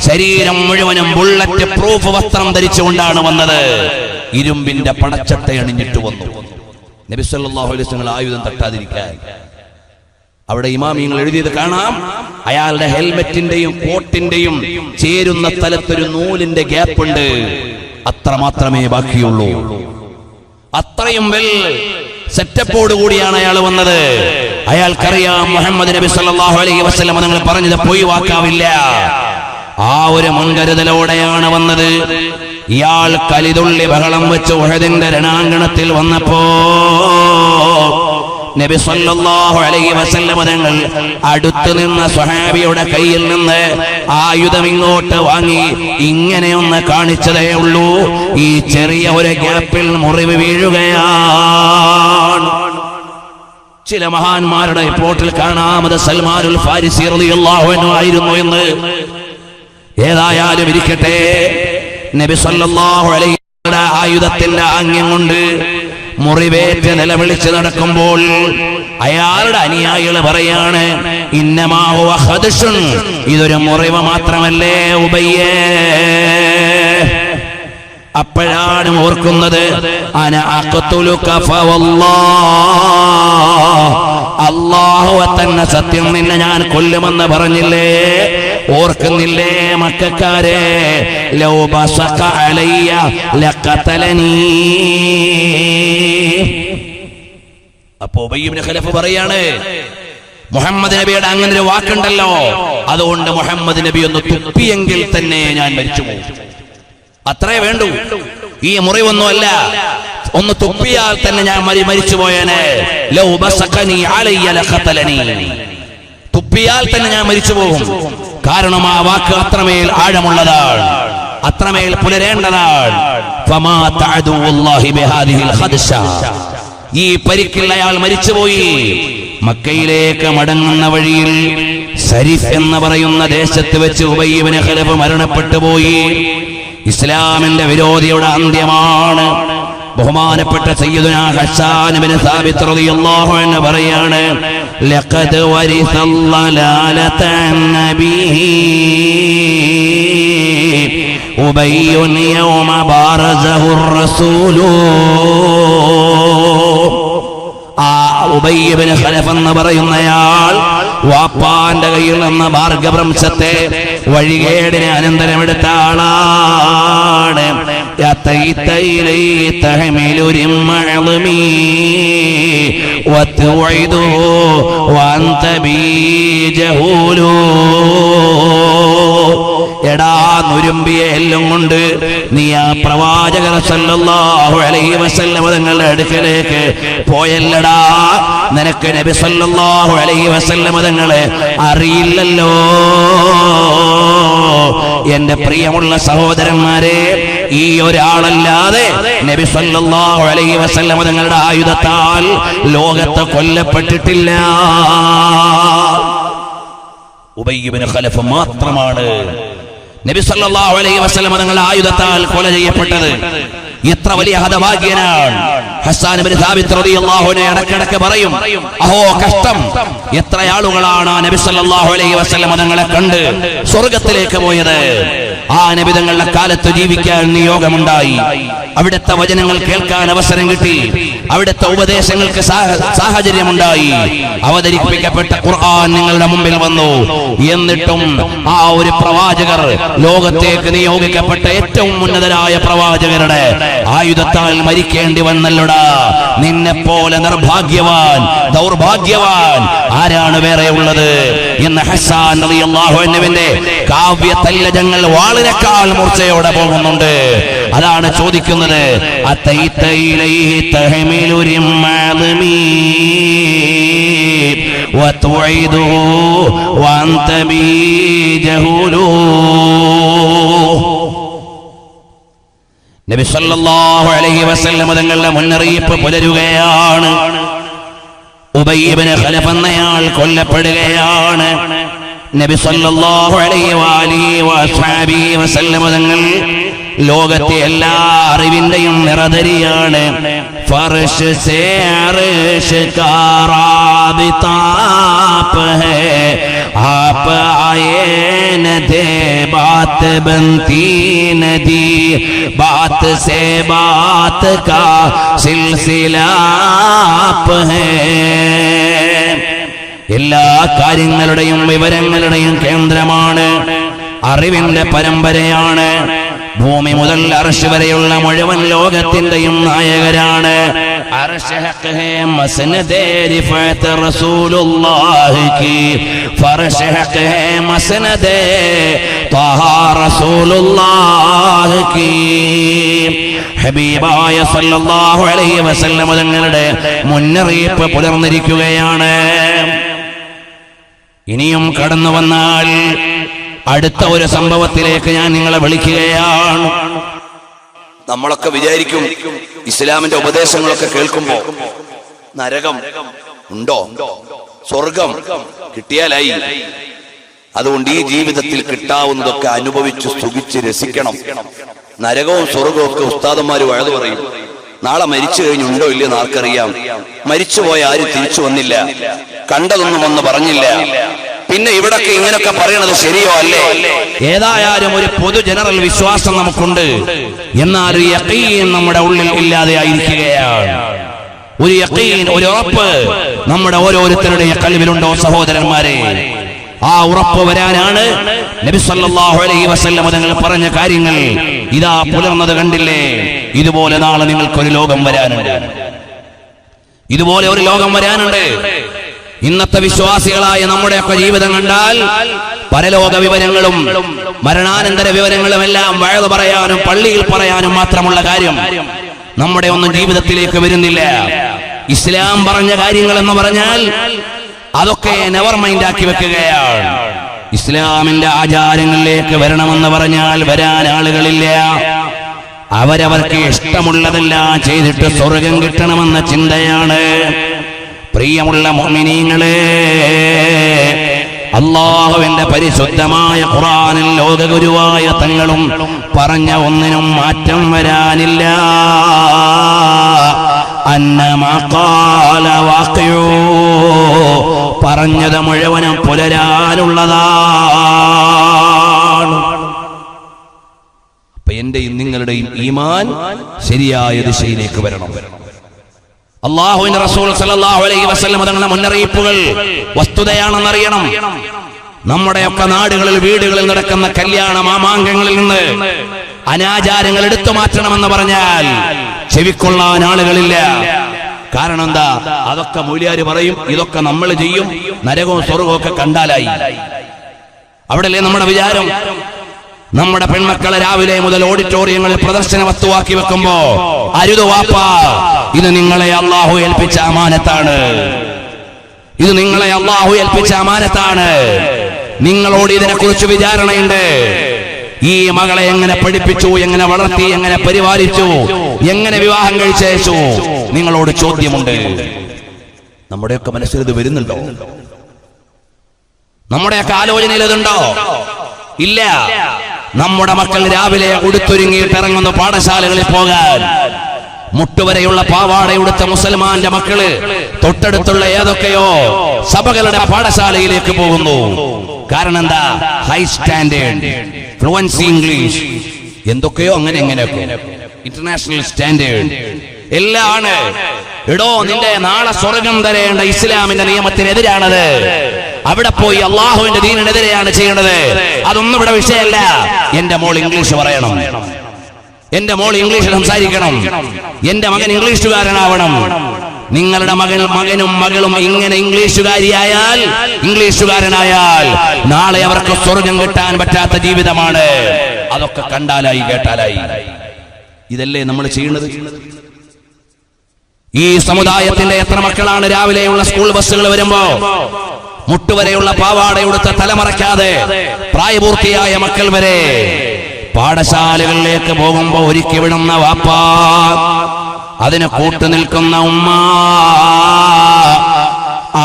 ശരീരം മുഴുവനും ബുള്ളറ്റ് പ്രൂഫ് വസ്ത്രം ധരിച്ചുകൊണ്ടാണ് വന്നത്. ഇരുമ്പിന്റെ പടച്ചട്ട അണിഞ്ഞിട്ട് വന്നു. നബി സല്ലല്ലാഹു അലൈഹി വസല്ലം ആയുധം തട്ടാതിരിക്കാൻ. അവിടെ ഇമാമിയങ്ങൾ എഴുതിയത് കാണാം, അയാളുടെ ഹെൽമെറ്റിന്റെയും കോട്ടിന്റെയും ചേരുന്ന സ്ഥലത്തൊരു നൂലിന്റെ ഗ്യാപ്പ് ഉണ്ട്, അത്ര മാത്രമേ ബാക്കിയുള്ളൂ. അത്രയും വെൽ സെറ്റപ്പോട് കൂടിയാണ് അയാൾ വന്നത്. അയാൾക്കറിയാം മുഹമ്മദ് നബി സല്ലല്ലാഹു അലൈഹി വസല്ലം തങ്ങൾ പറഞ്ഞത് പോയി വാക്കാവില്ല. ആ ഒരു മുൻകരുതലോടെയാണ് വന്നത്. ഇയാൾ കലിതുള്ളി ബഹളം വെച്ച് ഉഹദിന്റെ രണാങ്കണത്തിൽ വന്നപ്പോ നബി സല്ലല്ലാഹു അലൈഹി വസല്ലം തങ്ങൾ അടുത്തു നിന്ന സ്വഹാബിയുടെ കയ്യിൽ നിന്ന് ആയുധം ഇങ്ങോട്ട് വാങ്ങി ഇങ്ങനെയൊന്ന് കാണിച്ചതേ ഉള്ളൂ. ഈ ചെറിയ ഒരു ഗ്യാപ്പിൽ മുറിവ് വീഴുകയാണ്. ചില മഹാന്മാരുടെ റിപ്പോർട്ടിൽ കാണാം, അത് സൽമാനുൽ ഫാരിസി റളിയല്ലാഹു അൻഹു ആയിരുന്നു എന്ന്. ഏതായാലും ഇരിക്കട്ടെ, നബി സല്ലല്ലാഹു അലൈഹി വസല്ലം ആയുധത്തിന്റെ ആംഗ്യം കൊണ്ട് മുറിവേറ്റ് നിലവിളിച്ച് നടക്കുമ്പോൾ അയാളുടെ അനുയായികൾ പറയാണ്, ഇന്നമാ ഹുവ ഖദ്ശുൻ, ഇതൊരു മുറിവ് മാത്രമല്ലേ ഉബയ്യേ. അപ്പോഴാണ് ഓർക്കുന്നത്, അന അഖ്തുലുക ഫവല്ലാഹ്, അല്ലാഹുവെ തന്നെ സത്യം, നിന്നെ ഞാൻ കൊല്ലുമെന്ന് പറഞ്ഞില്ലേ, ഓർക്കുന്നില്ലേ മക്കക്കാരെ? ലൗ ബസഖ അലയ്യ ലഖതലനീ. അപ്പോ ഉബയ്യ് ഇബ്നു ഖലഫ് പറയാണ്, മുഹമ്മദ് നബിയുടെ അങ്ങനെ ഒരു വാക്കുണ്ടല്ലോ, അതുകൊണ്ട് മുഹമ്മദ് നബി ഒന്ന് തുപ്പിയെങ്കിൽ തന്നെ ഞാൻ മരിച്ചു പോകും. അത്രേ വേണ്ടൂ. ഈ മുറിവൊന്നുമല്ല, ഒന്ന് തുപ്പിയാൽ തന്നെ ഞാൻ മരിച്ചു പോയേനെ. ലൗ ബസഖനി അലയ്യ ലഖതലനീ, തുപ്പിയാൽ തന്നെ ഞാൻ മരിച്ചു പോകും. കാരണം ആ വാക്ക് അത്രമേൽ ആഴമുള്ളതാണ്, അത്രമേൽ പുലരേണ്ടതാണ്. ഫമാ തഅദുല്ലാഹി ബിഹാദിഹിൽ ഖദ്ശ, ഈ പരിക്കിൽ അയാൾ മരിച്ചുപോയി. മക്കയിലേക്ക് മടങ്ങുന്ന വഴിയിൽ സരിഫ് എന്ന് പറയുന്ന ദേശത്ത് വെച്ച് ഉബയ്യ് ഇബ്നു ഖലഫ് മരണപ്പെട്ടു പോയി. ഇസ്ലാമിന്റെ വിരോധിയുടെ അന്ത്യമാണ്. ബഹുമാനപ്പെട്ട സയ്യിദുനാ ഹസ്സാൻ ഇബ്നു സാബിത്ത് റളിയല്ലാഹു അൻഹു പറയാണ്, ലഖദ് വരിസല്ലലാലത നബിഹി ഉബയ്യുൻ യൗമ ബാറസഹു റസൂലു. ആ ഉബയ്യ് ഇബ്നു ഖലഫ് എന്ന് പറയുന്നയാൾ വാപ്പാന്റെ കയ്യിൽ നിന്ന് മാർഗഭ്രംശത്തെ വഴികേടിനെ അനന്തരമെടുത്ത ആളാണ്. എടാ നുരുമ്പിയ എല്ലും കൊണ്ട് നീ ആ പ്രവാചകർ സല്ലല്ലാഹു അലൈഹി വസല്ലം തങ്ങളുടെ അടുക്കലേക്ക് പോയല്ലടാ, നിനക്ക് നബി സല്ലല്ലാഹു അലൈഹി വസല്ലം തങ്ങളെ അറിയില്ലല്ലോ. എന്റെ പ്രിയമുള്ള സഹോദരന്മാരെ, ഈ ഒരാളല്ലാതെ നബി സല്ലല്ലാഹു അലൈഹി വസല്ലം തങ്ങളുടെ ആയുധത്താൽ ലോകത്ത് കൊല്ലപ്പെട്ടിട്ടില്ല. ഉബയ്യ് ഇബ്നു ഖലഫ് മാത്രമാണ് നബി സല്ലല്ലാഹു അലൈഹി വസല്ലം തങ്ങളുടെ ആയുധത്താൽ കൊല ചെയ്യപ്പെട്ടത്. എത്ര വലിയ ഹതഭാഗ്യനാണ്. ഹസ്സാൻ ഇബ്നു സാബിത്ത് റളിയല്ലാഹു അൻഹു ഇടയ്ക്കിടയ്ക്ക് പറയും, അഹോ കഷ്ടം, എത്ര ആളുകളാണ് നബി സല്ലല്ലാഹു അലൈഹി വസല്ലം തങ്ങളെ കണ്ട് സ്വർഗത്തിലേക്ക് പോയത്. ആ നബി തങ്ങളുടെ കാലത്ത് ജീവിക്കാൻ നിയോഗമുണ്ടായി, അവിടുത്തെ വചനങ്ങൾ കേൾക്കാൻ അവസരം കിട്ടി, അവിടുത്തെ ഉപദേശങ്ങൾക്ക് സാഹചര്യമുണ്ടായി, അവതരിപ്പിക്കപ്പെട്ട ഖുർആൻ നിങ്ങളുടെ മുമ്പിൽ വന്നു. എന്നിട്ടും ആ ഒരു പ്രവാചകർ, ലോകത്തേക്ക് നിയോഗിക്കപ്പെട്ട ഏറ്റവും ഉന്നതരായ പ്രവാചകരുടെ ആയുധത്താൽ മരിക്കേണ്ടി വന്നല്ലോടാ. നിന്നെ പോലെ നിർഭാഗ്യവാൻ, ദൗർഭാഗ്യവാൻ ആരാണ് വേറെ ഉള്ളത് എന്ന് ഹസ്സാൻ റളിയല്ലാഹു അൻഹുവിന്റെ കാവ്യ തല്ലജങ്ങൾ വാളിനേക്കാൾ മൂർച്ചയോടെ പോകുന്നുണ്ട്. അതാണ് ചോദിക്കുന്നത്, നബി സല്ലല്ലാഹു അലൈഹി വസല്ലം തങ്ങളുടെ മുന്നറിയിപ്പ് പുലരുകയാണ്. ഉബയ്യ് ഇബ്നു ഖലഫ് എന്നയാൾ കൊല്ലപ്പെടുകയാണ്. നബി സല്ലല്ലാഹു അലൈഹി വസല്ലം തങ്ങൾ ലോകത്തെ എല്ലാ അറിവിന്റെയും നിറധരിയാണ്. ഫർശ് സേ അർശ് കാ റാബിതാപ് ഹേ ആപ് ആയേ നദേ ബാത് ബൻതി നദി ബാത് സേ ബാത് കാ സിൽസിലാപ് ഹേ. എല്ലാ കാര്യങ്ങളുടെയും വിവരങ്ങളുടെയും കേന്ദ്രമാണ്, അറിവിന്റെ പരമ്പരയാണ്. ഭൂമി മുതൽ അർശ് വരെയുള്ള മുഴുവൻ ലോകത്തിന്റെയും നായകരാണ്. അർശ് ഹഖ് ഹേ മസ്നദേ റിഫഅത്ത് റസൂലുള്ളാഹി കി, ഫർശ് ഹഖ് ഹേ മസ്നദേ ത്വഹ റസൂലുള്ളാഹി കി. ഹബീബായ സല്ലല്ലാഹു അലൈഹി വസല്ലം തങ്ങളുടെ മുന്നറിയിപ്പ് പുലർന്നിരിക്കുകയാണ്. ഇനിയും കടന്നു വന്നാൽ അടുത്ത ഒരു സംഭവത്തിലേക്ക് ഞാൻ നിങ്ങളെ വിളിക്കുകയാണ്. നമ്മളൊക്കെ വിചാരിക്കും ഇസ്ലാമിന്റെ ഉപദേശങ്ങളൊക്കെ കേൾക്കുമ്പോ നരകം ഉണ്ടോ, സ്വർഗം കിട്ടിയാലായി, അതുകൊണ്ട് ഈ ജീവിതത്തിൽ കിട്ടാവുന്നതൊക്കെ അനുഭവിച്ച് സുഖിച്ച് രസിക്കണം. നരകവും സ്വർഗവും ഒക്കെ ഉസ്താദന്മാര് വഴുതു പറയും. നാളെ മരിച്ചു കഴിഞ്ഞുണ്ടോ ഇല്ലെന്ന് ആർക്കറിയാം. മരിച്ചുപോയ ആരും തിരിച്ചു വന്നില്ല, കണ്ടതൊന്നും ഒന്ന് പറഞ്ഞില്ല. പിന്നെ ഇവിടൊക്കെ ഇങ്ങനൊക്കെ പറയണത് ശരിയോ അല്ലേ? ഏതായാലും ഒരു പൊതു ജനറൽ വിശ്വാസം നമുക്കുണ്ട്, എന്നാൽ ഒരു യഖീൻ നമ്മുടെ ഉള്ളിൽ ഇല്ലാതെ ആയിരിക്കുകയാണ്. ഒരു യഖീൻ, ഒരു ഉറപ്പ് നമ്മുടെ ഓരോരുത്തരുടെയും ഖൽബിലുണ്ടോ സഹോദരന്മാരെ? ആ ഉറപ്പ് വരാനാണ് നബി സല്ലല്ലാഹു അലൈഹി വസല്ലം തങ്ങൾ പറഞ്ഞ കാര്യങ്ങൾ ഇതാ പുലർന്നത് കണ്ടില്ലേ. ഇതുപോലെ നാളെ നിങ്ങൾക്കൊരു ലോകം വരാനുണ്ട്, ഇതുപോലെ ഒരു ലോകം വരാനുണ്ട്. ഇന്നത്തെ വിശ്വാസികളായ നമ്മുടെയൊക്കെ ജീവിതം കണ്ടാൽ പരലോക വിവരങ്ങളും മരണാനന്തര വിവരങ്ങളും എല്ലാം വഴതു പറയാനും പള്ളിയിൽ പറയാനും മാത്രമുള്ള കാര്യം നമ്മുടെ ഒന്നും ജീവിതത്തിലേക്ക് വരുന്നില്ല. ഇസ്ലാം പറഞ്ഞ കാര്യങ്ങൾ എന്ന് പറഞ്ഞാൽ അതൊക്കെ നെവർ മൈൻഡ് ആക്കി വെക്കുകയാണ്. ഇസ്ലാമിന്റെ ആചാരങ്ങളിലേക്ക് വരണമെന്ന് പറഞ്ഞാൽ വരാൻ ആളുകളില്ല. അവരവർക്ക് ഇഷ്ടമുള്ളതെല്ലാം ചെയ്തിട്ട് സ്വർഗം കിട്ടണമെന്ന ചിന്തയാണ്. പ്രിയമുള്ള മുഅ്മിനീങ്ങളെ, അല്ലാഹുവിന്റെ പരിശുദ്ധമായ ഖുർആനിൽ ലോകഗുരുവായ തങ്ങളും പറഞ്ഞ ഒന്നിനും മാറ്റം വരാനില്ല. അന്നമാ ഖാല വാഖിഉ, പറഞ്ഞത് മുഴുവനും പുലരാനുള്ളതാണ്. അപ്പൊ എന്റെയും നിങ്ങളുടെയും ഈമാൻ ശരിയായ ദിശയിലേക്ക് വരണം. അല്ലാഹുവിന്റെ റസൂൽ സല്ലല്ലാഹു അലൈഹി വസല്ലം തങ്ങളുടെ മുന്നറിയിപ്പുകൾ വസ്തുതയാണെന്നറിയണം. നമ്മുടെയൊക്കെ നാടുകളിൽ വീടുകളിൽ നടക്കുന്ന കല്യാണ മാമാങ്കങ്ങളിൽ നിന്ന് അനാചാരങ്ങൾ എടുത്തു മാറ്റണമെന്ന് പറഞ്ഞാൽ ചെവിക്കൊള്ളാൻ ആളുകളില്ല. കാരണം എന്താ? അതൊക്കെ മൂല്യാര് പറയും, ഇതൊക്കെ നമ്മൾ ചെയ്യും, നരകവും സ്വർഗവും ഒക്കെ കണ്ടാലായി. അവിടെയല്ലേ നമ്മുടെ വിചാരം? നമ്മുടെ പെൺമക്കളെ രാവിലെ മുതൽ ഓഡിറ്റോറിയങ്ങളിൽ പ്രദർശന വസ്തുവാക്കി വെക്കുമ്പോ അരുത് വാപ്പാ, ഇത് നിങ്ങളെ അല്ലാഹു ഏൽപ്പിച്ച അമാനത്താണ്, ഇത് നിങ്ങളെ അല്ലാഹു ഏൽപ്പിച്ച അമാനത്താണ്. നിങ്ങളോട് ഇതിനെക്കുറിച്ച് വിചാരണയുണ്ട്. ഈ മകളെ എങ്ങനെ പഠിപ്പിച്ചു, എങ്ങനെ വളർത്തി, എങ്ങനെ പരിപാലിച്ചു, എങ്ങനെ വിവാഹം കഴിച്ചയച്ചു, നിങ്ങളോട് ചോദ്യമുണ്ട്. നമ്മുടെയൊക്കെ മനസ്സിൽ ഇത് വരുന്നുണ്ടോ? നമ്മുടെയൊക്കെ ആലോചനയിൽ ഇതുണ്ടോ? ഇല്ല. നമ്മുടെ മക്കൾ രാവിലെ ഉടുത്തൊരുങ്ങിയിട്ട് ഇറങ്ങുന്ന പാഠശാലകളിൽ പോകാൻ മുട്ടുവരെയുള്ള പാവാടയുടുത്ത മുസൽമാന്റെ മക്കള് തൊട്ടടുത്തുള്ള ഏതൊക്കെയോ സഭകളുടെ പാഠശാലയിലേക്ക് പോകുന്നു. കാരണം എന്താ? ഹൈ സ്റ്റാൻഡേർഡ്, ഫ്ലുവൻസി ഇംഗ്ലീഷ്, എന്തൊക്കെയോ അങ്ങനെ എങ്ങനെയൊക്കെ ഇന്റർനാഷണൽ സ്റ്റാൻഡേർഡ് എല്ലാം ആണ്. എടോ, നിന്റെ നാളെ സ്വർഗം തരേണ്ട ഇസ്ലാമിന്റെ നിയമത്തിനെതിരാണത്. അവിടെ പോയി അള്ളാഹുവിന്റെ ദീനിനെതിരെയാണ് ചെയ്യേണ്ടത്. അതൊന്നും ഇവിടെ വിഷയമല്ല. എന്റെ മോൾ ഇംഗ്ലീഷ് പറയണം, എന്റെ മോൾ ഇംഗ്ലീഷിൽ സംസാരിക്കണം, എന്റെ മകൻ ഇംഗ്ലീഷുകാരനാവണം. നിങ്ങളുടെ മകനും മകളും ഇങ്ങനെ ഇംഗ്ലീഷുകാരനായാൽ നാളെ അവർക്ക് സ്വർഗം കിട്ടാൻ പറ്റാത്ത ജീവിതമാണ്. അതൊക്കെ കണ്ടാലായി കേട്ടാലായി. ഇതല്ലേ നമ്മൾ ചെയ്യുന്നത്? ഈ സമുദായത്തിന്റെ എത്ര മക്കളാണ് രാവിലെയുള്ള സ്കൂൾ ബസ്സുകൾ വരുമ്പോ മുട്ടുവരെയുള്ള പാവാടയെടുത്ത് തലമറയ്ക്കാതെ പ്രായപൂർത്തിയായ മക്കൾ വരെ പാഠശാലകളിലേക്ക് പോകുമ്പോ ഒരുക്കി വിടുന്ന വാപ്പ, അതിന് കൂട്ടുനിൽക്കുന്ന ഉമ്മ,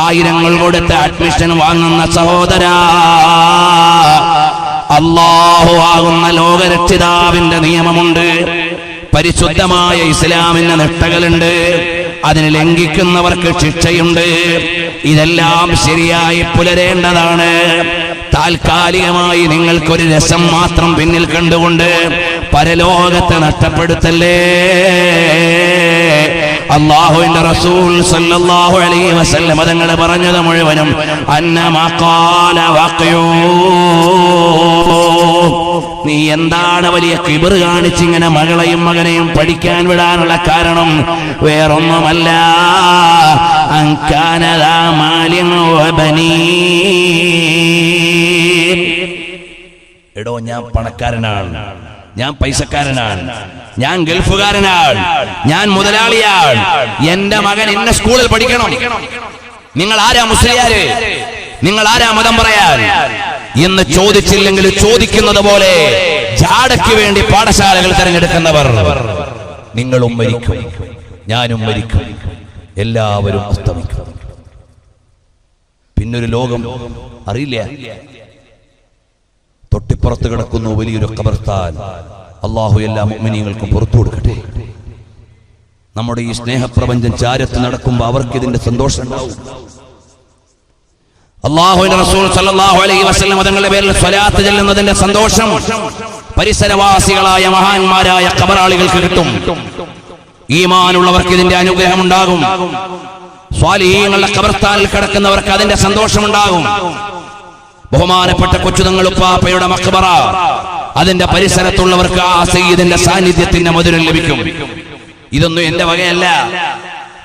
ആയിരങ്ങൾ കൊടുത്ത് അഡ്മിഷൻ വാങ്ങുന്ന സഹോദര, അല്ലാഹു ആകുന്ന ലോകരക്ഷിതാവിന്റെ നിയമമുണ്ട്, പരിശുദ്ധമായ ഇസ്ലാമിന്റെ നിഷ്ഠകളുണ്ട്, അതിന് ലംഘിക്കുന്നവർക്ക് ശിക്ഷയുണ്ട്. ഇതെല്ലാം ശരിയായി പുലരേണ്ടതാണ്. താൽക്കാലികമായി നിങ്ങൾക്കൊരു രസം മാത്രം പിന്നിൽ കണ്ടുകൊണ്ട് പരലോകത്തെ നഷ്ടപ്പെടുത്തല്ലേ. അല്ലാഹുവിന്റെ റസൂൽ സല്ലല്ലാഹു അലൈഹി വസല്ലം തങ്ങൾ പറഞ്ഞത് മുഴുവനും അന്നമാ ഖാല വഖയൂ. നീ എന്താണ് വലിയ കിബർ കാണിച്ചിങ്ങനെ മകളെയും മകനെയും പഠിക്കാൻ വിടാനുള്ള കാരണം? വേറൊന്നുമല്ല, അൻകാനദാ മാലിൻ വബനീൻ. എടോ, ഞാൻ പണക്കാരനാണ്, ഞാൻ പൈസക്കാരനാണ്, ഞാൻ ഗൾഫുകാരനാണ്, ഞാൻ മുതലാളിയാണ്, എന്റെ മകൻ ഇന്ന സ്കൂളിൽ പഠിക്കണം. നിങ്ങൾ ആരാ മുസ്ലിയാര്? നിങ്ങൾ ആരാ മതം പറയാൻ എന്ന് ചോദിച്ചില്ലെങ്കിൽ ചോദിക്കുന്നത് പോലെ ജാടയ്ക്ക് വേണ്ടി പാഠശാലകൾ തിരഞ്ഞെടുക്കുന്നവർ നിങ്ങളും മരിക്കും, ഞാനും മരിക്കും, എല്ലാവരും അസ്തമിക്കും. പിന്നൊരു ലോകം അറിയില്ല. തൊട്ടിപ്പുറത്ത് കിടക്കുന്നു വലിയൊരു ഖബർസ്ഥാൻ. അല്ലാഹു എല്ലാ മുഅ്മിനീങ്ങൾക്കും പുറത്തു കൊടുക്കട്ടെ. നമ്മുടെ ഈ സ്നേഹപ്രപഞ്ചം ചാരത്ത് നടക്കുമ്പോൾ അവർക്ക് ഇതിന്റെ സന്തോഷം ഉണ്ടാവും. അല്ലാഹുവിന്റെ റസൂൽ സല്ലല്ലാഹു അലൈഹി വസല്ലം തങ്ങളുടെ പേരിൽ സ്വലാത്ത് ചൊല്ലുന്നതിന്റെ സന്തോഷം പരിസരവാസികളായ മഹാന്മാരായ ഖബറാളികൾക്ക് കിട്ടും. ഈമാനുള്ളവർക്ക് ഇതിന്റെ അനുഗ്രഹം ഉണ്ടാകും. സ്വാലിഹീങ്ങളുടെ ഖബർസ്ഥാനിൽ കിടക്കുന്നവർക്ക് അതിന്റെ സന്തോഷമുണ്ടാകും. ബഹുമാനപ്പെട്ട കൊച്ചുതങ്ങളുപ്പാപ്പയുടെ മഖ്ബറ, അതിന്റെ പരിസരത്തുള്ളവർക്ക് ആ സയ്യിദിന്റെ സാന്നിധ്യത്തിന്റെ മധുരം ലഭിക്കും. ഇതൊന്നും എന്റെ വകയല്ല.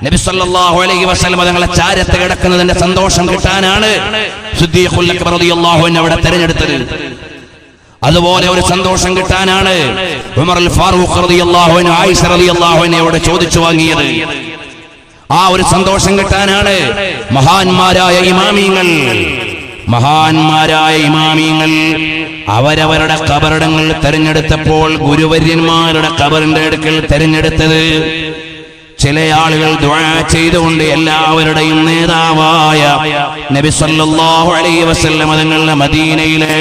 നബി സല്ലല്ലാഹു അലൈഹി വസല്ലം തങ്ങളെ ചാരത്ത് കിടക്കുന്നതിന്റെ സന്തോഷം കിട്ടാനാണ് സിദ്ദീഖുൽ അക്ബർ റളിയല്ലാഹു അൻഹു അവിടെ തിരഞ്ഞെടുത്തത്. അതുപോലെ ഒരു സന്തോഷം കിട്ടാനാണ് ഉമർ അൽ ഫാറൂഖ് റളിയല്ലാഹു അൻഹു ആയിഷ റളിയല്ലാഹു അൻഹയോട് ചോദിച്ചു വാങ്ങിയത്. ആ ഒരു സന്തോഷം കിട്ടാനാണ് മഹാന്മാരായ ഇമാമീങ്ങൾ അവരവരുടെ ഖബറിടങ്ങൾ തെരഞ്ഞെടുത്തപ്പോൾ ഗുരുവര്യന്മാരുടെ ഖബറിന്റെ അടുക്കൽ തെരഞ്ഞെടുത്തത് ചില ആളുകൾ ദുആ ചെയ്തുകൊണ്ട് എല്ലാവരുടെയും നേതാവായ നബി സല്ലല്ലാഹു അലൈഹി വസല്ലം തങ്ങളുടെ മദീനയിലെ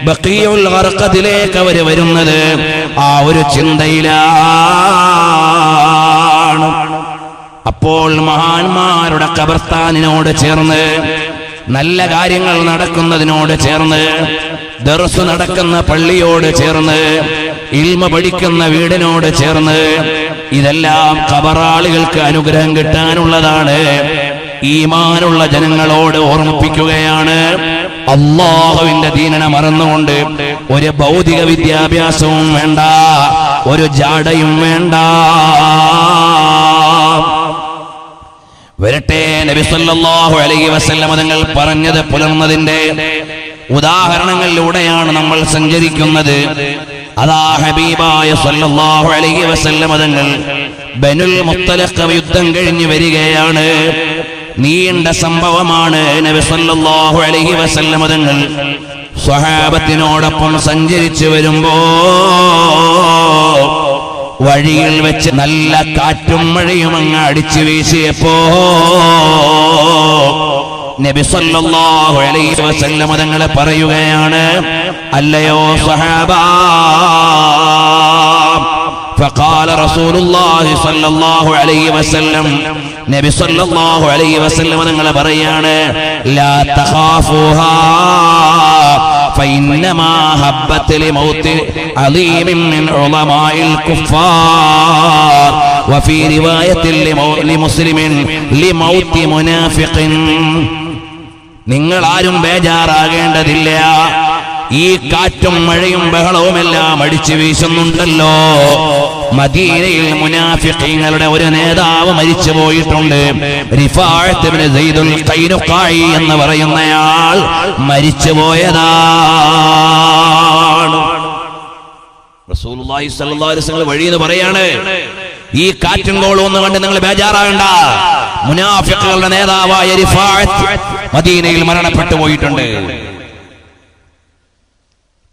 ബഖീഉൽ ഗർഖദിലേക്ക് അവർ വരുന്നത് ആ ഒരു ചിന്തയിലാണ്. അപ്പോൾ മഹാന്മാരുടെ ഖബർസ്ഥാനിനോട് ചേർന്ന്, നല്ല കാര്യങ്ങൾ നടക്കുന്നതിനോട് ചേർന്ന്, ദർസ് നടക്കുന്ന പള്ളിയോട് ചേർന്ന്, ഇൽമ പഠിക്കുന്ന വീടിനോട് ചേർന്ന്, ഇതെല്ലാം ഖബറാളികൾക്ക് അനുഗ്രഹം കിട്ടാനുള്ളതാണ്. ഈമാനുള്ള ജനങ്ങളോട് ഓർമ്മിപ്പിക്കുകയാണ്, അല്ലാഹുവിന്റെ ദീനിനെ മറന്നുകൊണ്ട് ഒരു ഭൗതിക വിദ്യാഭ്യാസവും വേണ്ട, ഒരു ജാടയും വേണ്ട. വരട്ടെ, നബി സല്ലല്ലാഹു അലൈഹി വസല്ലം തങ്ങൾ പറഞ്ഞത് പുലർന്നതിന്റെ ഉദാഹരണങ്ങളിലൂടെയാണ് നമ്മൾ സഞ്ചരിക്കുന്നത്. അതാ ഹബീബായ സല്ലല്ലാഹു അലൈഹി വസല്ലം തങ്ങൾ ബനുൽ മുത്തലഖ് യുദ്ധം കഴിഞ്ഞു വരികയാണ്. നീണ്ട സംഭവമാണ്. നബി സല്ലല്ലാഹു അലൈഹി വസല്ലം തങ്ങൾ സ്വഹാബത്തിനോടൊപ്പം സഞ്ചരിച്ചു വരുമ്പോ വഴിയിൽ വെച്ച് നല്ല കാറ്റും മഴയും അങ്ങ് അടിച്ചു വീശിയപ്പോ നബി സല്ലല്ലാഹു അലൈഹി വസല്ലം തങ്ങൾ പറയുകയാണ്, അല്ലയോ സ്വഹാബാ, فقال رسول الله صلى الله عليه وسلم, നബി സല്ലല്ലാഹു അലൈഹി വസല്ലം തങ്ങൾ പറയാണ്, ലാ തഖാഫൂഹാ فإنما هبت لموت عظيم من علماء الكفار وفي رواية لمسلم لموت منافق. നിങ്ങൾ ആരും ബേജാറാകേണ്ടതില്ല. ഈ കാറ്റും മഴയും ബഹളവുമെല്ലാം അടിച്ചു വീശുന്നുണ്ടല്ലോ, മദീനയിൽ മുനാഫിഖീങ്ങളുടെ ഒരു നേതാവ് മരിച്ചു പോയിട്ടുണ്ട്. റിഫാഅത്ത് ഇബ്നു സൈദുൽ ഖൈനുഖായി എന്ന് പറയുന്നയാൾ മരിച്ചുപോയതാണ്. റസൂലുള്ളാഹി സ്വല്ലല്ലാഹു അലൈഹി വസല്ലം വഴി എന്ന് പറയാണ്, ഈ കാറ്റും കോളും ഒന്നും കണ്ട് നിങ്ങൾ ബേജാറാകണ്ട. മുനാഫിഖുകളുടെ നേതാവായ റിഫാഅത്ത് മദീനയിൽ മരണപ്പെട്ടു പോയിട്ടുണ്ട്.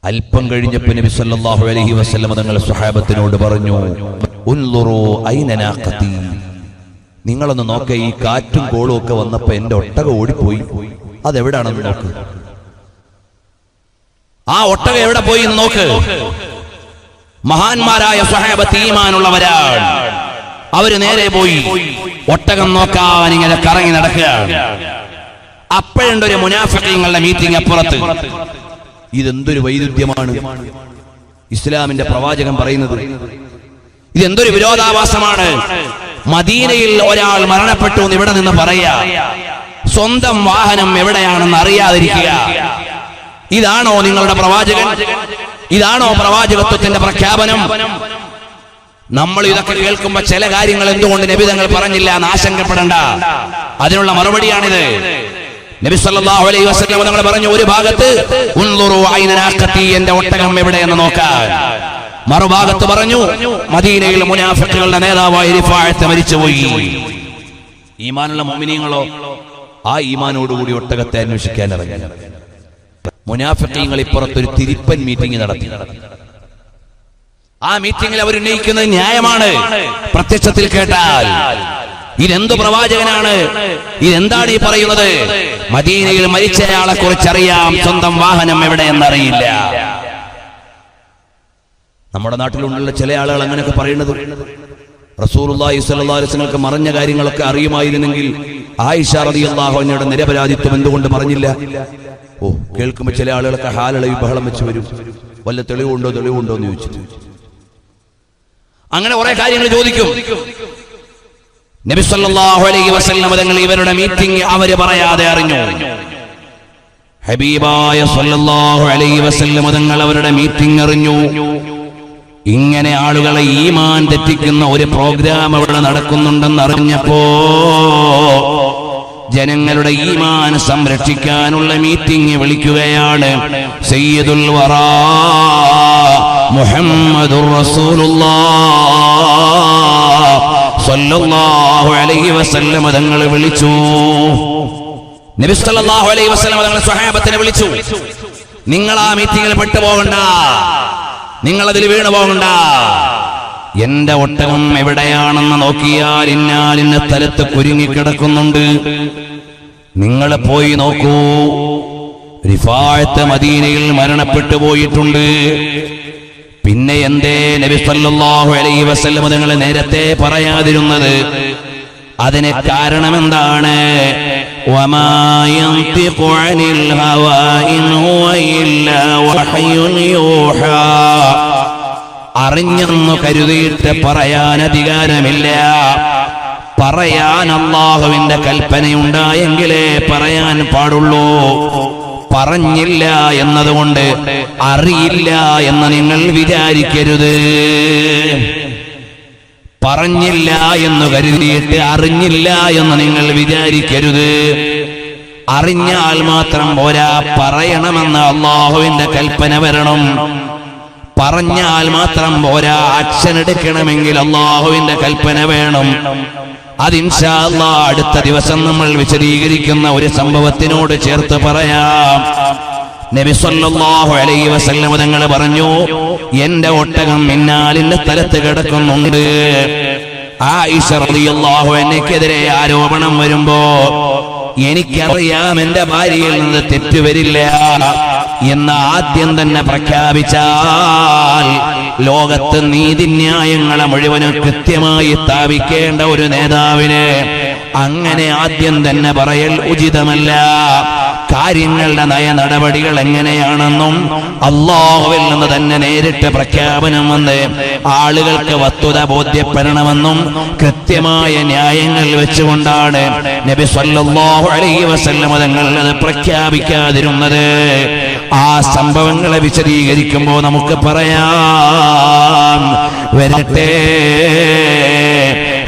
അല്പം കഴിഞ്ഞപ്പോൾ നബി സല്ലല്ലാഹു അലൈഹി വസല്ലം തങ്ങൾ സ്വഹാബത്തിനോട് പറഞ്ഞു, ഉൻളുറു ഐന നാഖതി, നിങ്ങളൊന്ന് നോക്കേ, ഈ കാറ്റും കോളും ഒക്കെ വന്നപ്പോ എന്റെ ഒട്ടകം ഓടിപ്പോയി, അതെവിടാണെന്ന് നോക്ക്. ആ ഒട്ടകം എവിടെ പോയി എന്ന് നോക്ക്. മഹാന്മാരായ സ്വഹാബത്ത് ഈമാനുള്ളവരാണ്. അവര് നേരെ പോയി ഒട്ടകം നോക്കാൻ ഇങ്ങനെ കറങ്ങി നടക്കുകയാണ്. അപ്പോഴുണ്ടൊരു മുനാഫിഖീങ്ങളുടെ മീറ്റിംഗ് അപ്പുറത്ത്. ഇതെന്തൊരു വൈരുദ്ധ്യമാണ് ഇസ്ലാമിന്റെ പ്രവാചകൻ പറയുന്നത്. ഇതെന്തൊരു വിരോധാഭാസമാണ്. മദീനയിൽ ഒരാൾ മരണപ്പെട്ടു എന്ന് ഇവിടെ നിന്ന് പറയാ, സ്വന്തം വാഹനം എവിടെയാണെന്ന് അറിയാതിരിക്കുക. ഇതാണോ നിങ്ങളുടെ പ്രവാചകൻ? ഇതാണോ പ്രവാചകത്വത്തിന്റെ പ്രഖ്യാപനം? നമ്മൾ ഇതൊക്കെ കേൾക്കുമ്പോ ചില കാര്യങ്ങൾ എന്തുകൊണ്ട് നബി തങ്ങൾ പറഞ്ഞില്ല എന്ന് ആശങ്കപ്പെടണ്ട. അതിനുള്ള മറുപടിയാണിത്. നബി സല്ലല്ലാഹു അലൈഹി വസല്ലം തങ്ങൾ പറഞ്ഞു, ഒരു ഭാഗത്ത് ഉൻളുറു ഐന നാഖതി, എന്റെ ഒട്ടകം എവിടെയെന്ന് നോക്കാൻ. മറുഭാഗത്ത് പറഞ്ഞു, മദീനയിൽ മുനാഫിഖുകളുടെ നേതാവായ റിഫാഅത്ത് മരിച്ചുപോയി. ഈമാനുള്ള മുഅ്മിനീങ്ങളോ ആ ഈമാനോടുകൂടി ഒട്ടകത്തെ അന്വേഷിക്കാൻ ഇറങ്ങി. മുനാഫിഖീങ്ങൾ ഇപ്പുറത്തൊരു തിരിപ്പൻ മീറ്റിംഗ് നടത്തി. ആ മീറ്റിംഗിൽ അവർ ഉന്നയിക്കുന്നത് ന്യായമാണ്. പ്രത്യക്ഷത്തിൽ കേട്ടാൽ ഇതെന്തു പ്രവാചകനാണ്, ഇതെന്താണ് ഈ പറയുന്നത്? മദീനയിൽ മരിച്ചയാളെ കുറിച്ചറിയാം, സ്വന്തം വാഹനം എവിടെയെന്നറിയില്ല. നമ്മുടെ നാട്ടിലുള്ള ചില ആളുകൾ അങ്ങനെയൊക്കെ പറയുന്നത്. റസൂലുള്ളാഹി സ്വല്ലല്ലാഹു അലൈഹി വസല്ലം മറഞ്ഞ കാര്യങ്ങളൊക്കെ അറിയുമായിരുന്നെങ്കിൽ ആയിഷ റളിയല്ലാഹു അൻഹയുടെ നിരപരാധിത്വം എന്തുകൊണ്ട് പറഞ്ഞില്ല? ഓ, കേൾക്കുമ്പോൾ ചില ആളുകളൊക്കെ ഹാലളവി ബഹളം വെച്ച് വരും, വല്ല തെളിവുണ്ടോ എന്ന് ചോദിച്ചിട്ട് അങ്ങനെ കുറെ കാര്യങ്ങൾ ചോദിക്കും. നബി സല്ലല്ലാഹു അലൈഹി വസല്ലം തങ്ങൾ ഇവരുടെ മീറ്റിംഗ് അവര് പറയാതെ അറിഞ്ഞു. ഹബീബായ സല്ലല്ലാഹു അലൈഹി വസല്ലം തങ്ങൾ അവരുടെ മീറ്റിംഗ് അറിഞ്ഞു. ഇങ്ങനെ ആളുകളെ ഈമാൻ തെറ്റിക്കുന്ന ഒരു പ്രോഗ്രാം അവിടെ നടക്കുന്നുണ്ടെന്ന് അറിഞ്ഞപ്പോ ജനങ്ങളുടെ ഈമാൻ സംരക്ഷിക്കാനുള്ള മീറ്റിംഗ് വിളിക്കുകയാണ്. സയ്യിദുൽ വറാ മുഹമ്മദുർ റസൂലുള്ളാഹ് സല്ലല്ലാഹു അലൈഹി വസല്ലം തങ്ങൾ വിളിച്ചു. നബി സല്ലല്ലാഹു അലൈഹി വസല്ലം തങ്ങൾ സ്വഹാബത്തിനെ വിളിച്ചു. നിങ്ങൾ ആ മീറ്റിംഗിൽ പെട്ടുപോകണ്ട, നിങ്ങൾ അതിൽ വീണു പോകണ്ട. എന്റെ ഒട്ടകം എവിടെയാണെന്ന് നോക്കിയാൽ ഇന്ന സ്ഥലത്ത് കുരുങ്ങിക്കിടക്കുന്നുണ്ട്. നിങ്ങൾ പോയി നോക്കൂ. റിഫാഅത്ത് മദീനയിൽ മരണപ്പെട്ടു പോയിട്ടുണ്ട്. പിന്നെ എന്തേ നബി സല്ലല്ലാഹു അലൈഹി വസല്ലം നിങ്ങൾ നേരത്തെ പറയാതിരുന്നത്? അതിന് കാരണം എന്താണ്? വമാ യൻതിഖു അനിൽ ഹവാ ഇൻ ഹുവ ഇല്ലാ വഹ്യുൻ യൂഹാ. അറിഞ്ഞെന്നു കരുതിയിട്ട് പറയാൻ അധികാരമില്ല. പറയാൻ അല്ലാഹുവിന്റെ കൽപ്പനയുണ്ടായെങ്കിലേ പറയാൻ പാടുള്ളൂ. പറഞ്ഞില്ല എന്നതുകൊണ്ട് അറിയില്ല എന്ന് നിങ്ങൾ വിചാരിക്കരുത്. പറഞ്ഞില്ല എന്ന് കരുതിയിട്ട് അറിഞ്ഞില്ല എന്ന് നിങ്ങൾ വിചാരിക്കരുത്. അറിഞ്ഞാൽ മാത്രം പോരാ, പറയണമെന്ന് അല്ലാഹുവിന്റെ കൽപ്പന വരണം. പറഞ്ഞാൽ മാത്രം പോരാ, ആക്ഷൻ എടുക്കണമെങ്കിൽ അല്ലാഹുവിന്റെ കൽപ്പന വേണം. അത് ഇൻഷാ അല്ലാഹ് അടുത്ത ദിവസം നമ്മൾ വിശദീകരിക്കുന്ന ഒരു സംഭവത്തിനോട് ചേർത്ത് പറയാം. നബി സല്ലല്ലാഹു അലൈഹി വസല്ലം തങ്ങൾ പറഞ്ഞു, എന്റെ ഒട്ടകം ഇന്നാലിന്റെ സ്ഥലത്ത് കിടക്കുന്നുണ്ട്. ആയിഷ റളിയല്ലാഹു അൻഹയ്ക്കെതിരെ ആരോപണം വരുമ്പോ എനിക്കറിയാം എന്റെ ഭാര്യയിൽ നിന്ന് തെറ്റുവരില്ല എന്ന് ആദ്യം തന്നെ പ്രഖ്യാപിച്ചാൽ ലോകത്ത് നീതിന്യായങ്ങളെ മുഴുവനും കൃത്യമായി സ്ഥാപിക്കേണ്ട ഒരു നേതാവിന് അങ്ങനെ ആദ്യം തന്നെ പറയൽ ഉചിതമല്ല. കാര്യങ്ങളുടെ നയ നടപടികൾ എങ്ങനെയാണെന്നും അല്ലാഹുവിൽ നിന്ന് തന്നെ നേരിട്ട് പ്രഖ്യാപനം വന്ന് ആളുകൾക്ക് വസ്തുത ബോധ്യപ്പെടണമെന്നും കൃത്യമായ ന്യായങ്ങൾ വെച്ചുകൊണ്ടാണ് നബി സല്ലല്ലാഹു അലൈഹി വസല്ലം തങ്ങൾ അത് പ്രഖ്യാപിക്കാതിരുന്നത്. ആ സംഭവങ്ങളെ വിശദീകരിക്കുമ്പോൾ നമുക്ക് പറയാം വരട്ടെ.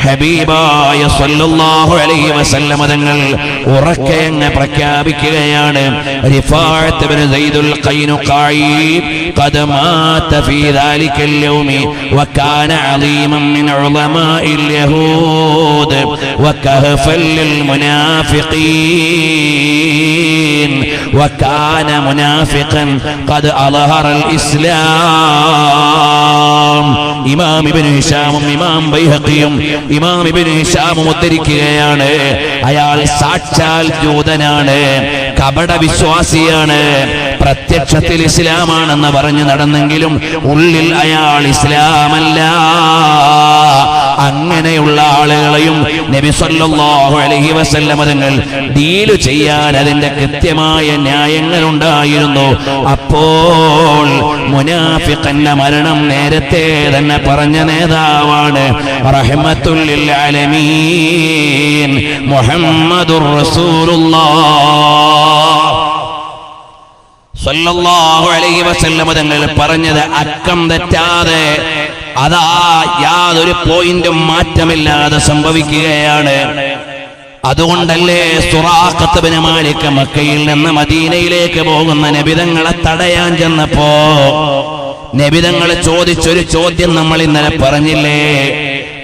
ഹബീബായ സല്ലല്ലാഹു അലൈഹി വസല്ലം തങ്ങൾ ഉറക്കെ അങ്ങ് പ്രഖ്യാപിക്കുകയാണ്, റിഫാഅത്ത് ഇബ്നു സൈദുൽ ഖൈനുഖായി ഖദ് മാത ഫീ ദാലിക്കൽ യൗമി വകാന അളീമൻ മിൻ ഉലമാഇൽ യഹൂദ് വകഹഫൽ ലിൽ മുനാഫിഖീൻ വകാന മുനാഫിഖൻ ഖദ് അളഹറൽ ഇസ്ലാം. ഇമാം ഇബ്നു ഹിശാമും ഇമാം ബൈഹഖിയും ഇമാം ഇബ്നു ഹിശാമും ഉദ്ധരിക്കുകയാണ്, അയാൾ സാക്ഷാൽ ജൂതനാണ്, കപട വിശ്വാസിയാണ്, പ്രത്യക്ഷത്തിൽ ഇസ്ലാമാണെന്ന് പറഞ്ഞു നടന്നെങ്കിലും ഉള്ളിൽ അയാൾ ഇസ്ലാമല്ല. അങ്ങനെയുള്ള ആളുകളെയും നബി സല്ലല്ലാഹു അലൈഹി വസല്ലം തങ്ങൾ ഡീല് ചെയ്യാൻ അതിന്റെ കൃത്യമായ ന്യായങ്ങൾ ഉണ്ടായിരുന്നു. അപ്പോൾ മുനാഫിഖന്റെ മരണം നേരത്തെ തന്നെ പറഞ്ഞ നേതാവാണ് റഹ്മത്തുൽ ലിൽ ആലമീൻ മുഹമ്മദുർ റസൂലുള്ളാഹ് സല്ലല്ലാഹു അലൈഹി വസല്ലം തങ്ങൾ പറഞ്ഞത് അക്കം തെറ്റാതെ അതാ യാതൊരു പോയിന്റും മാറ്റമില്ലാതെ സംഭവിക്കുകയാണ്. അതുകൊണ്ടല്ലേ സുറാഖത്ത് ഇബ്നു മാലിക് മക്കയിൽ നിന്ന് മദീനയിലേക്ക് പോകുന്ന നബിതങ്ങളെ തടയാൻ ചെന്നപ്പോ നബിതങ്ങൾ ചോദിച്ചൊരു ചോദ്യം നമ്മൾ ഇന്നലെ പറഞ്ഞില്ലേ?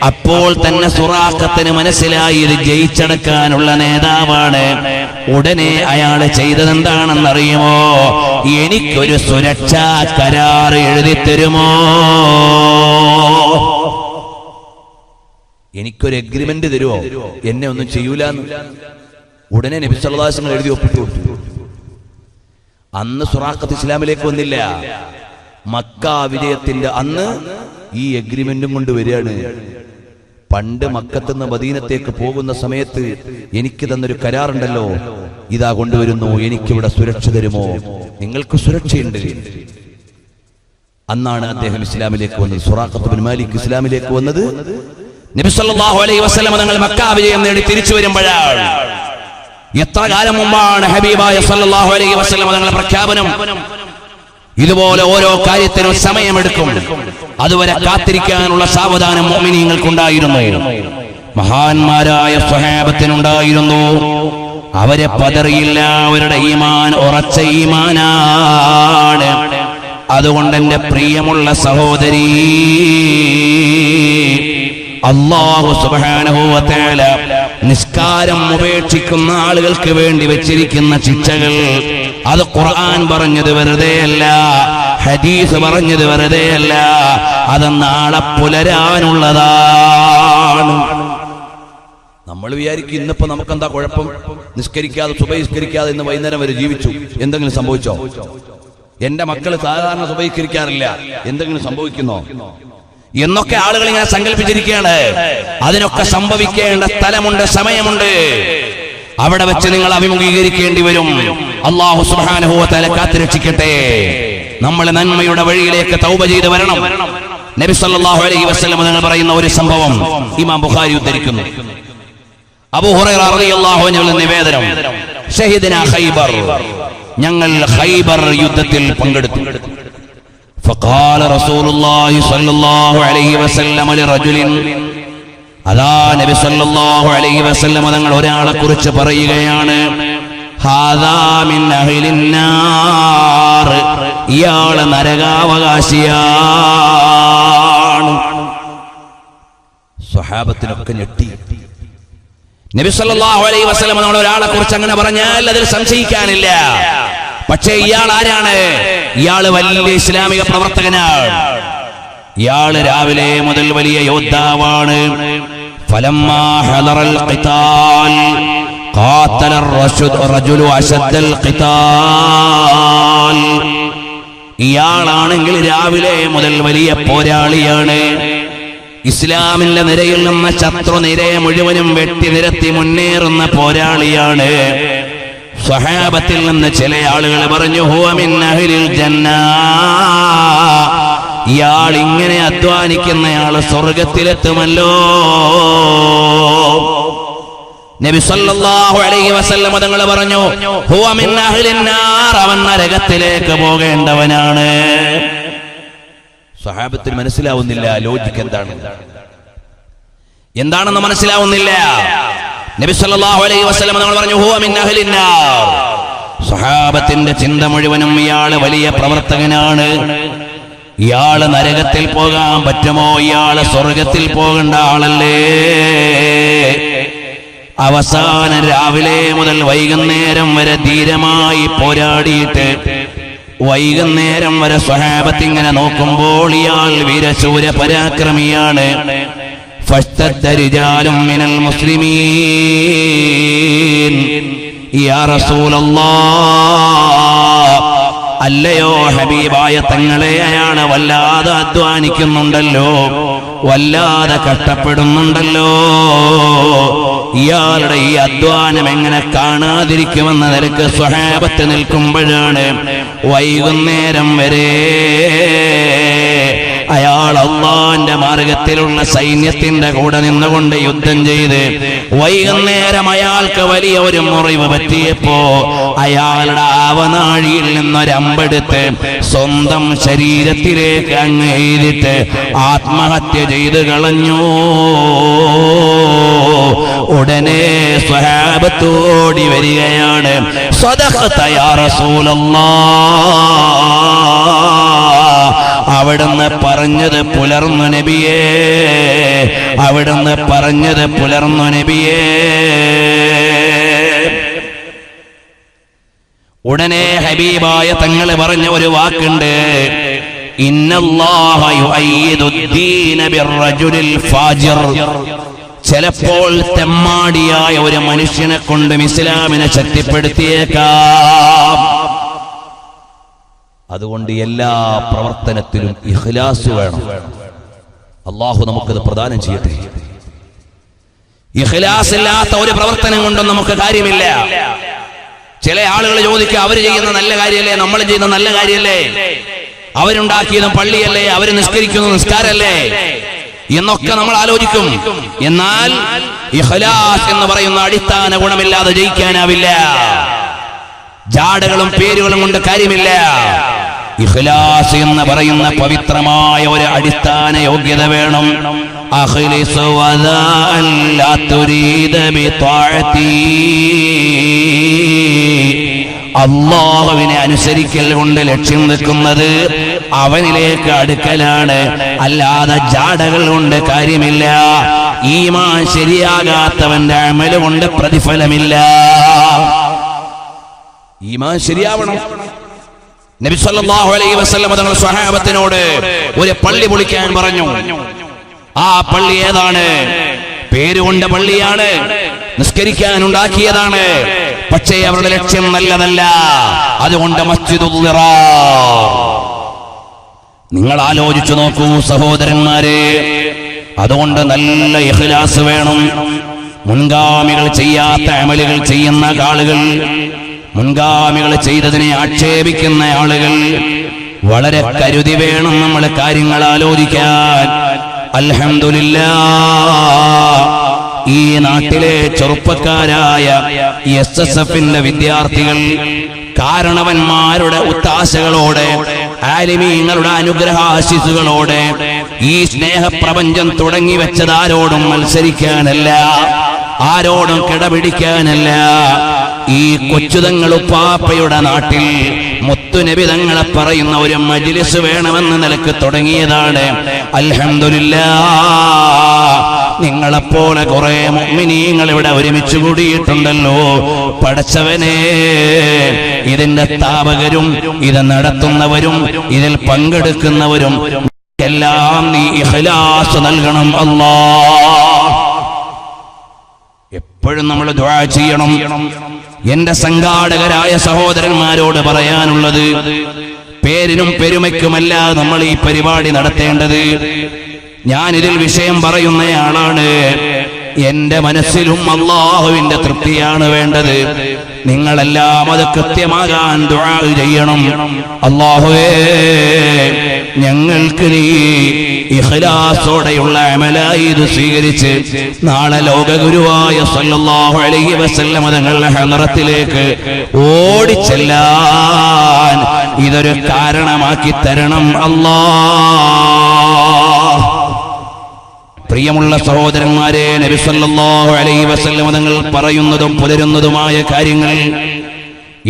അപ്പോൾ തന്നെ സുറാഖത്തിന് മനസ്സിലായി ഇത് ജയിച്ചടക്കാനുള്ള നേതാവാണ്. ഉടനെ അയാൾ ചെയ്തതെന്താണെന്നറിയുമോ? എനിക്കൊരു സുരക്ഷാ കരാർ എഴുതിത്തരുമോ, എനിക്കൊരു എഗ്രിമെന്റ് തരുമോ, എന്നെ ഒന്നും ചെയ്യൂലെന്ന് ഉടനെ നബി സല്ലല്ലാഹു അലൈഹി വസല്ലം എഴുതി ഒപ്പിട്ടു. അന്ന് സുറാഖത്ത് ഇസ്ലാമിലേക്ക് വന്നില്ല. മക്ക വിജയത്തിന്റെ അന്ന് ഈ എഗ്രിമെന്റും കൊണ്ട് വരികയാണ്. പണ്ട് മക്കത്തുനിന്ന് മദീനത്തേക്ക് പോകുന്ന സമയത്ത് എനിക്ക് തന്നൊരു കരാറുണ്ടല്ലോ, ഇതാ കൊണ്ടുവരുന്നു, എനിക്കിവിടെ സുരക്ഷ തരുമോ, നിങ്ങൾക്ക് സുരക്ഷയുണ്ട്. അന്നാണ് അദ്ദേഹം ഇസ്ലാമിലേക്ക് വന്നത്. സുറാഖത്ത് ഇബ്നു മാലിക് ഇസ്ലാമിലേക്ക് വന്നത് നബി സല്ലല്ലാഹു അലൈഹി വസല്ലം തങ്ങൾ മക്ക വിജയം നേടി തിരിച്ചു വരുമ്പോഴാണ്. എത്ര കാലം മുമ്പാണ് ഹബീബായ സല്ലല്ലാഹു അലൈഹി വസല്ലം തങ്ങളുടെ പ്രഖ്യാപനം? ഇതുപോലെ ഓരോ കാര്യത്തിനും സമയമെടുക്കും. അതുവരെ കാത്തിരിക്കാനുള്ള സാവധാനം മുഅ്മിനീങ്ങൾക്കുണ്ടായിരുന്നു, മഹാന്മാരായ സ്വഹാബത്തിനുണ്ടായിരുന്നു. അവരെ പതറിയില്ല. അവരുടെ ഈമാൻ ഉറച്ച ഈമാനാണ്. അതുകൊണ്ട് എന്റെ പ്രിയമുള്ള സഹോദരി, അല്ലാഹു സുബ്ഹാനഹു വ തആല നിസ്കാരം ഉപേക്ഷിക്കുന്ന ആളുകൾക്ക് വേണ്ടി വെച്ചിരിക്കുന്ന ശിക്ഷകൾ, അത് ഖുർആൻ പറഞ്ഞത് വെറുതെയല്ല, ഹദീസ് പറഞ്ഞത് വെറുതെയല്ല, അത് നാളെ പുലരാനുള്ളതാണ്. നമ്മൾ വിചാരിക്കും ഇന്നിപ്പോ നമുക്കെന്താ കുഴപ്പം, നിസ്കരിക്കാതെ സുബഹി നിസ്കരിക്കാതെ ഇന്ന് വൈകുന്നേരം വരെ ജീവിച്ചു, എന്തെങ്കിലും സംഭവിച്ചോ? എന്റെ മക്കള് സാധാരണ സുബഹി നിസ്കരിക്കാറില്ല, എന്തെങ്കിലും സംഭവിക്കുന്നോ എന്നൊക്കെ ആളുകൾ ഇങ്ങനെ സങ്കല്പിച്ചിരിക്കുകയാണ്. അതിനൊക്കെ സംഭവിക്കേണ്ട സ്ഥലമുണ്ട്, സമയമുണ്ട്. അവിടെ വെച്ച് നിങ്ങൾ അഭിമുഖീകരിക്കേണ്ടി വരും. അല്ലാഹു സുബ്ഹാനഹു വ തആല കാത്തുരക്ഷിക്കട്ടെ. നമ്മൾ നന്മയുടെ വഴിയിലേക്ക് തൗബ ചെയ്ത് വരണം. നബി സല്ലല്ലാഹു അലൈഹി വസല്ലം നിങ്ങൾ പറയുന്ന ഒരു സംഭവം ഇമാം ബുഖാരി ഉദ്ധരിക്കുന്നു. അബൂ ഹുറൈറ റളിയല്ലാഹു അൻഹു നിവേദനം, ഷഹീദനാ ഖൈബർ, ഞങ്ങൾ ഖൈബർ യുദ്ധത്തിൽ പങ്കെടുത്തു. فقال رسول الله صلى الله عليه وسلم لرجل, അതാ നബി സല്ലല്ലാഹു അലൈഹി വസല്ലം തങ്ങൾ ഒരാളെ കുറിച്ച് പറയുകയാണ്, ഹാദാ മിൻ അഹ്ലിൻ നാർ, ഇയാൾ നരകാവകാശിയാണ്. സ്വഹാബത്തിനൊക്കെ ഞെട്ടി. നബി സല്ലല്ലാഹു അലൈഹി വസല്ലം തങ്ങൾ ഒരാളെ കുറിച്ച് അങ്ങനെ പറഞ്ഞാൽ അതിൽ സംശയിക്കാനില്ല. പക്ഷേ ഇയാൾ ആരാണ്? ഇയാള് വലിയ ഇസ്ലാമിക പ്രവർത്തകനാണ്. ഇയാള് രാവിലെ മുതൽ വലിയ യോദ്ധാവാണ്. ഫലമ്മാ ഹദറൽ ഖിതാൽ ഖാതല റജുലു അശദ്ദൽ ഖിതാൽ, ഇയാളാണെങ്കിൽ രാവിലെ മുതൽ വലിയ പോരാളിയാണ്. ഇസ്ലാമിന്റെ നിരയിൽ നിന്ന് ശത്രു നിരയെ മുഴുവനും വെട്ടി നിരത്തി മുന്നേറുന്ന പോരാളിയാണ്. സ്വഹാബത്തിൽ നിന്ന് ചില ആളുകൾ പറഞ്ഞു, ഹുവ മിൻ അഹ്ലിൽ ജന്ന, ഇയാൾ ഇങ്ങനെ അധ്വാനിക്കുന്നയാൾ സ്വർഗത്തിലെത്തുമല്ലോ. നബി സല്ലല്ലാഹു അലൈഹി വസല്ലം തങ്ങൾ പറഞ്ഞു, ഹുവ മിൻ അഹ്ലിൻ നാർ, അവൻ നരകത്തിലേക്ക് പോകേണ്ടവനാണ്. സ്വഹാബത്തിന് മനസ്സിലാവുന്നില്ല ലോജിക്ക് എന്താണെന്ന് മനസ്സിലാവുന്നില്ല. നബി സല്ലല്ലാഹു അലൈഹി വസല്ലം തങ്ങൾ പറഞ്ഞു, ഹുവ മിൻ അഹ്ലിൻ നാർ. സ്വഹാബത്തിന്റെ ചിന്ത മുഴുവനും ഇയാള് വലിയ പ്രവർത്തകനാണ്, ഇയാള് നരകത്തിൽ പോകാൻ പറ്റുമോ, ഇയാള് സ്വർഗത്തിൽ പോകേണ്ട ആളല്ലേ. അവസാനം രാവിലെ മുതൽ വൈകുന്നേരം വരെ ധീരമായി പോരാടിയിട്ട് വൈകുന്നേരം വരെ സ്വഹാബത്ത് ഇങ്ങനെ നോക്കുമ്പോൾ ഇയാൾ വീരശൂര പരാക്രമിയാണ്. ഫഷ്തദ്ദ റിജാലും മിനൽ മുസ്ലിമീൻ യാ റസൂലല്ലാഹ്, അല്ലയോ ഹബീബായ തങ്ങളെ, അയാളെ വല്ലാതെ അധ്വാനിക്കുന്നുണ്ടല്ലോ, വല്ലാതെ കഷ്ടപ്പെടുന്നുണ്ടല്ലോ, ഇയാളുടെ ഈ അധ്വാനം എങ്ങനെ കാണാതിരിക്കുമെന്ന നിലക്ക് സ്വഹാബത്ത് നിൽക്കുമ്പോഴാണ് വൈകുന്നേരം വരെ അയാൾ അള്ളാന്റെ മാർഗത്തിലുള്ള സൈന്യത്തിന്റെ കൂടെ നിന്നുകൊണ്ട് യുദ്ധം ചെയ്ത് വൈകുന്നേരം അയാൾക്ക് വലിയ ഒരു മുറിവ് പറ്റിയപ്പോ അയാളുടെ ആവനാഴിയിൽ നിന്നൊരമ്പെടുത്ത് സ്വന്തം ശരീരത്തിലേക്ക് അങ്ങ് എഴുതിട്ട് ആത്മഹത്യ ചെയ്ത് കളഞ്ഞു. ഉടനെ സ്വഹാബത്തോടി വരികയാണ്, സദഖത യാ റസൂലല്ലാഹ്, അവിടുന്ന് പറഞ്ഞത് പുലർന്നു നബിയേ, അവിടുന്ന് പറഞ്ഞത് പുലർന്നു നബിയേ. ഉടനെ ഹബീബായ തങ്ങൾ പറഞ്ഞ ഒരു വാക്കുണ്ട്, ഇന്നല്ലാഹ യുഅയ്യിദുദ്ദീന ബിർറജുലിൽ ഫാജിർ. ചിലപ്പോൾ തെമ്മാടിയായ ഒരു മനുഷ്യനെ കൊണ്ട് ഇസ്ലാമിനെ ശക്തിപ്പെടുത്തിയേക്കാം. അതുകൊണ്ട് എല്ലാ പ്രവർത്തനത്തിലും ഇഖ്ലാസ് വേണം. അല്ലാഹു നമുക്കത് പ്രദാനം ചെയ്യട്ടെ. ഇഖ്ലാസ് ഇല്ലാത്ത ഒരു പ്രവർത്തനം കൊണ്ടും നമുക്ക് കാര്യമില്ല. ചില ആളുകൾ ചോദിക്കുക, അവർ ചെയ്യുന്ന നല്ല കാര്യമല്ലേ, നമ്മൾ ചെയ്യുന്ന നല്ല കാര്യമല്ലേ, അവരുണ്ടാക്കിയതും പള്ളിയല്ലേ, അവർ നിസ്കരിക്കുന്ന നിസ്കാരല്ലേ എന്നൊക്കെ നമ്മൾ ആലോചിക്കും. എന്നാൽ ഇഖ്ലാസ് എന്ന് പറയുന്ന അടിസ്ഥാന ഗുണമില്ലാതെ ജയിക്കാനാവില്ല. ജാടകളും പേരുകളും കൊണ്ട് കാര്യമില്ല. ഇഖ്ലാസ് എന്ന് പറയുന്ന പവിത്രമായ ഒരു അടിസ്ഥാന യോഗ്യത വേണം. അഖ്ലിസ് വദാ ലാ തുരീദ ബിതാഅതി, അല്ലാഹുവിനെ അനുസരിക്കൽ കൊണ്ട് ലക്ഷ്യം വെക്കുന്നത് അവനിലേക്ക് അടുക്കലാണ്, അല്ലാതെ ജാടകൾ കൊണ്ട് കാര്യമില്ല. ഈമാൻ ശരിയാകാത്തവന്റെ അമല് കൊണ്ട് പ്രതിഫലമില്ല. ഈമാൻ ശരിയാവണം. നബി സല്ലല്ലാഹു അലൈഹി വസല്ലം തങ്ങൾ സ്വഹാബത്തിനോട് ഒരു പള്ളി പൊളിക്കാൻ പറഞ്ഞു. ആ പള്ളി ഏതാണ്? പേരുകൊണ്ട പള്ളിയാണ്, നിസ്കരിക്കാൻ ഉണ്ടാക്കിയതാണ്. പക്ഷേ അവരുടെ ലക്ഷ്യം നല്ലതല്ല. അതുകൊണ്ട് മസ്ജിദുൽ ദിറാർ. നിങ്ങൾ ആലോചിച്ചു നോക്കൂ സഹോദരന്മാരെ. അതുകൊണ്ട് നല്ല ഇഖ്ലാസ് വേണം. മുൻഗാമികൾ ചെയ്യാത്ത അമലുകൾ ചെയ്യുന്ന ആളുകൾ, മുൻഗാമികൾ ചെയ്തതിനെ ആക്ഷേപിക്കുന്ന ആളുകൾ, വളരെ കരുതി വേണം നമ്മൾ കാര്യങ്ങൾ ആലോചിക്കാൻ. അൽഹംദുലില്ലാഹ്, ഈ നാട്ടിലെ ചെറുപ്പക്കാരായ SSFന്റെ വിദ്യാർത്ഥികൾ കാരണവന്മാരുടെ ഉത്താശകളോടെ, ആലിമീങ്ങളുടെ അനുഗ്രഹാശിസുകളോടെ ഈ സ്നേഹപ്രപഞ്ചം തുടങ്ങി വെച്ചതാരോടും മത്സരിക്കാനല്ല, ആരോടും കിടപിടിക്കാനല്ല. ഈ കൊച്ചുതങ്ങളുപ്പാപ്പയുടെ നാട്ടിൽ മുത്തുനബി തങ്ങളെ പറയുന്ന ഒരു മജ്ലിസ് വേണമെന്ന നിലക്ക് തുടങ്ങിയതാണ്. അൽഹംദുലില്ലാഹ്, നിങ്ങളെപ്പോലെ കുറെ മുഅ്മിനീങ്ങൾ ഇവിടെ ഒരുമിച്ച് കൂടിയിട്ടുണ്ടല്ലോ. പടച്ചവനെ, ഇതിന്റെ സ്ഥാപകരും ഇത് നടത്തുന്നവരും ഇതിൽ പങ്കെടുക്കുന്നവരും എല്ലാം നീ ഇഖ്ലാസ് നൽകണം അല്ലാഹ്. എപ്പോഴും നമ്മൾ ദുആ ചെയ്യണം. എന്റെ സംഘാടകരായ സഹോദരന്മാരോട് പറയാനുള്ളത്, പേരിനും പെരുമയ്ക്കുമല്ല നമ്മൾ ഈ പരിപാടി നടത്തേണ്ടത്. ഞാൻ ഇതിൽ വിഷയം പറയുന്നയാളാണ്. എന്റെ മനസ്സിലും അല്ലാഹുവിന്റെ തൃപ്തിയാണ് വേണ്ടത്. നിങ്ങളെല്ലാം അത് കൃത്യമാകാൻ ദുആ ചെയ്യണം. അല്ലാഹുവേ, ഞങ്ങൾക്ക് നീ ഇഖ്ലാസോടെയുള്ള അമലായി ഇത് സ്വീകരിച്ച് നാളെ ലോകഗുരുവായ സല്ലല്ലാഹു അലൈഹി വസല്ലം തങ്ങളുടെ ഹളറത്തിലേക്ക് ഓടിച്ചെല്ലാൻ ഇതൊരു കാരണമാക്കി തരണം അല്ലാഹ്. പ്രിയമുള്ള സഹോദരന്മാരെ, നബി സല്ലല്ലാഹു അലൈഹി വസല്ലം തങ്ങൾ പറയുന്നതും പുലരുന്നതുമായ കാര്യങ്ങൾ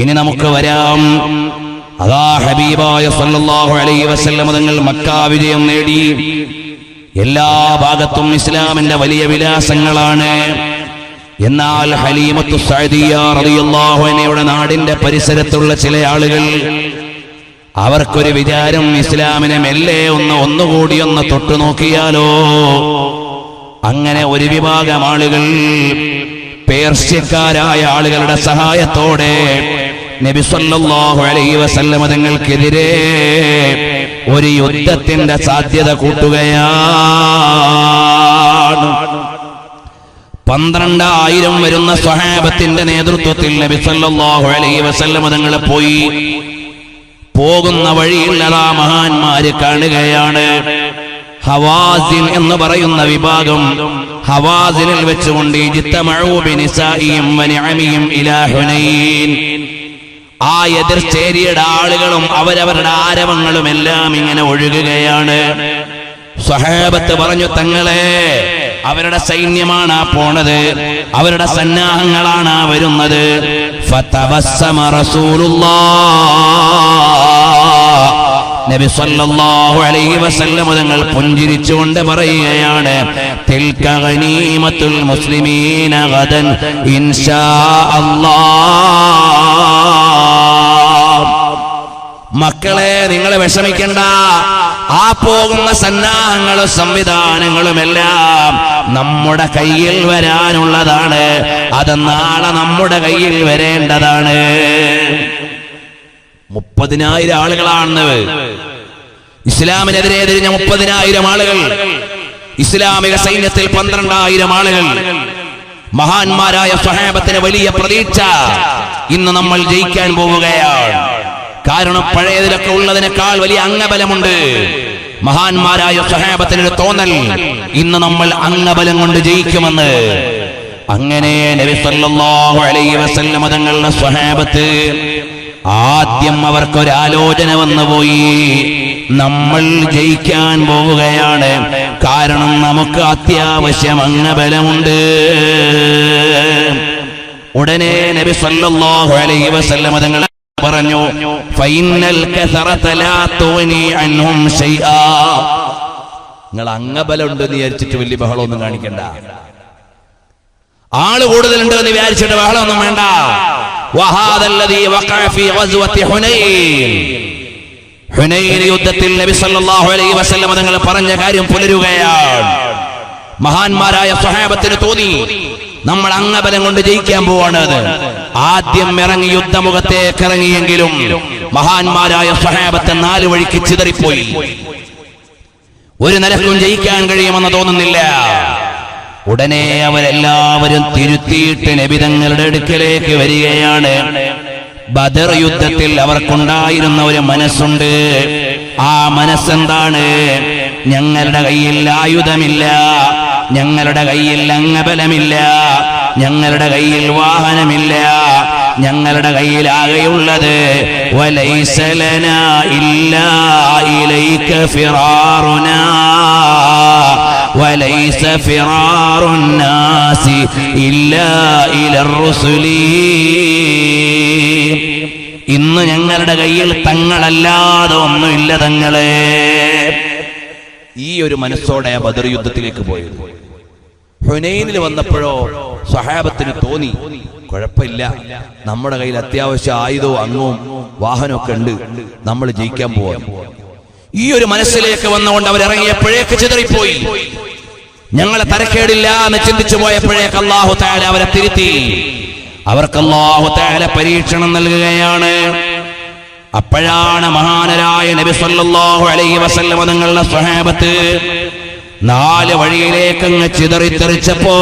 ഇനി നമുക്ക് വരാം. അതാ ഹബീബായ സല്ലല്ലാഹു അലൈഹി വസല്ലം തങ്ങൾ മക്ക വിജയം നേടി. എല്ലാ ഭാഗത്തും ഇസ്ലാമിന്റെ വലിയ വിലാസങ്ങളാണ്. എന്നാൽ ഹലീമത്തു സഅദിയ്യ റളിയല്ലാഹു അൻഹയുടെ നാടിന്റെ പരിസരത്തുള്ള ചില ആളുകൾ, അവർക്കൊരു വിചാരം, ഇസ്ലാമിനെ മെല്ലെ ഒന്നുകൂടി തൊട്ടു നോക്കിയാലോ. അങ്ങനെ ഒരു വിഭാഗം ആളുകൾ പേർഷ്യക്കാരായ ആളുകളുടെ സഹായത്തോടെ നബി സല്ലല്ലാഹു അലൈഹി വസല്ലം തങ്ങൾക്കെതിരെ ഒരു യുദ്ധത്തിന്റെ സാധ്യത കൂട്ടുകയാണ്. 12,000 വരുന്ന സ്വഹാബത്തിന്റെ നേതൃത്വത്തിൽ നബി സല്ലല്ലാഹു അലൈഹി വസല്ലം തങ്ങൾ പോയി. പോകുന്ന വഴിയിൽ അതാ മഹാന്മാര് കാണുകയാണ്. ഹവാസിൻ എന്ന് പറയുന്ന വിഭാഗം ഹവാസിനിൽ വെച്ചുകൊണ്ട് ഇജ്തമഉ ബിനിസാഇഹിം വനിഅമിഹിം ഇലാ ഹുനൈൻ. ആ എതിർചേരിയുടെ ആളുകളും അവരവരുടെ ആരവങ്ങളും എല്ലാം ഇങ്ങനെ ഒഴുകുകയാണ്. സ്വഹാബത്ത് പറഞ്ഞു, തങ്ങളെ, അവരുടെ സൈന്യമാണ് ആ പോണത്, അവരുടെ സന്നാഹങ്ങളാണ് ആ വരുന്നത്. ഫതബസ്സമ റസൂലുള്ളാഹ്, നബി സല്ലല്ലാഹു അലൈഹി വസല്ലം തങ്ങൾ പുഞ്ചിരിച്ചുകൊണ്ട് പറയുകയാണ്, തിൽക ഗനീമത്തുൽ മുസ്ലിമീന ഗദൻ ഇൻഷാ അല്ലാഹ്. മക്കളെ, നിങ്ങൾ വിഷമിക്കണ്ട. ആ പോകുന്ന സന്നാഹങ്ങളും സംവിധാനങ്ങളും എല്ലാം നമ്മുടെ കയ്യിൽ വരാനുള്ളതാണ്. അത് നാളെ നമ്മുടെ കയ്യിൽ വരേണ്ടതാണ്. 30,000 ആളുകളാണ് ഇസ്ലാമിനെതിരെ തിരിഞ്ഞ 30,000 ആളുകൾ. ഇസ്ലാമിക സൈന്യത്തിൽ 12,000 ആളുകൾ. മഹാന്മാരായ സ്വഹാബത്തിന് വലിയ പ്രതീക്ഷ. ഇന്ന് നമ്മൾ ജയിക്കാൻ പോവുകയാണ്. കാരണം പഴയതിലൊക്കെ ഉള്ളതിനേക്കാൾ വലിയ അംഗബലമുണ്ട്. മഹാന്മാരായ സ്വഹാബത്തിനൊരു തോന്നൽ, ഇന്ന് നമ്മൾ അംഗബലം കൊണ്ട് ജയിക്കുമെന്ന്. അങ്ങനെ നബി സല്ലല്ലാഹു അലൈഹി വസല്ലം തങ്ങളുടെ സ്വഹാബത്ത് ആദ്യം അവർക്കൊരാലോചന വന്നുപോയി. നമ്മൾ ജയിക്കാൻ പോവുകയാണ്, കാരണം നമുക്ക് അത്യാവശ്യം അംഗബലമുണ്ട്. ഉടനെ നബി സല്ലല്ലാഹു അലൈഹി വസല്ലം തങ്ങൾ പറഞ്ഞു, ഫൈനൽ കസറത ലാ തുഗ്നി അൻഹും ശൈആ. നിങ്ങൾ അംഗബലം ഉണ്ടെന്ന് വിചാരിച്ചിട്ട് വലിയ ബഹളമൊന്നും കാണിക്കണ്ട. ആള് കൂടുതലുണ്ട് എന്ന് വിചാരിച്ചിട്ട് ബഹളമൊന്നും വേണ്ട. വഹാദല്ലദീ വഖഅ ഫീ ഗസ്വതി ഹുനൈൻ. ഹുനൈൻ യുദ്ധത്തിൽ നബി സല്ലല്ലാഹു അലൈഹി വസല്ലം തങ്ങൾ പറഞ്ഞ കാര്യം പുലരുകയാണ്. മഹാന്മാരായ സ്വഹാബത്തിന് തോന്നി, നമ്മൾ അംഗബലം കൊണ്ട് ജയിക്കാൻ പോവാണ്. ആദ്യം ഇറങ്ങി യുദ്ധമുഖത്തേക്ക് ഇറങ്ങിയെങ്കിലും മഹാന്മാരായ സ്വഹാബത്ത് 4 വഴിക്ക് ചിതറിപ്പോയി. ഒരു നിലക്കും ജയിക്കാൻ കഴിയുമെന്ന് തോന്നുന്നില്ല. ഉടനെ അവരെല്ലാവരും തിരുത്തിയിട്ട് നബി തങ്ങളുടെ അടുക്കലേക്ക് വരികയാണ്. ബദർ യുദ്ധത്തിൽ അവർക്കുണ്ടായിരുന്ന ഒരു മനസ്സുണ്ട്. ആ മനസ്സെന്താണ്? ഞങ്ങളുടെ കയ്യിൽ ആയുധമില്ല, ഞങ്ങളുടെ കയ്യിൽ അംഗബലമില്ല, ഞങ്ങളുടെ കയ്യിൽ വാഹനമില്ല, ഞങ്ങളുടെ കയ്യിൽ ആകെയുള്ളത് വലൈസ ലനാ ഇല്ലാ ഇലൈക ഫിറാറുനാ വലൈസ ഫിറാറുൻ നാസി ഇല്ലാ ഇലർ റുസുലി. ഇന്ന് ഞങ്ങളുടെ കയ്യിൽ തങ്ങളല്ലാതെ ഒന്നുമില്ല തങ്ങളെ. ഈ ഒരു മനസ്സോടെ ബദർ യുദ്ധത്തിലേക്ക് പോയത്. ഹുനൈനിൽ വന്നപ്പോഴോ സ്വഹാബത്തിന് തോന്നി, കുഴപ്പമില്ല, നമ്മുടെ കയ്യിൽ അത്യാവശ്യം ആയുധവും അംഗവും വാഹനമൊക്കെ ഉണ്ട്, നമ്മൾ ജയിക്കാൻ പോവാം. ഈ ഒരു മനസ്സിലേക്ക് വന്നുകൊണ്ട് അവരിറങ്ങിയപ്പോഴേക്ക് ചിതറിപ്പോയി. ഞങ്ങളെ തരക്കേടില്ല എന്ന് ചിന്തിച്ചു പോയപ്പോഴേക്ക് അല്ലാഹു തആല അവരെ തിരുത്തി. അവർക്ക് അല്ലാഹു തആല പരീക്ഷണം നൽകുകയാണ്. അപ്പോഴാണ് മഹാനരായ നബി സല്ലല്ലാഹു അലൈഹി വസല്ലം തങ്ങളുടെ സ്വഹാബത്ത് നാല് വഴിയിലേക്ക് അങ്ങ് ചിതറിത്തെറിച്ചപ്പോ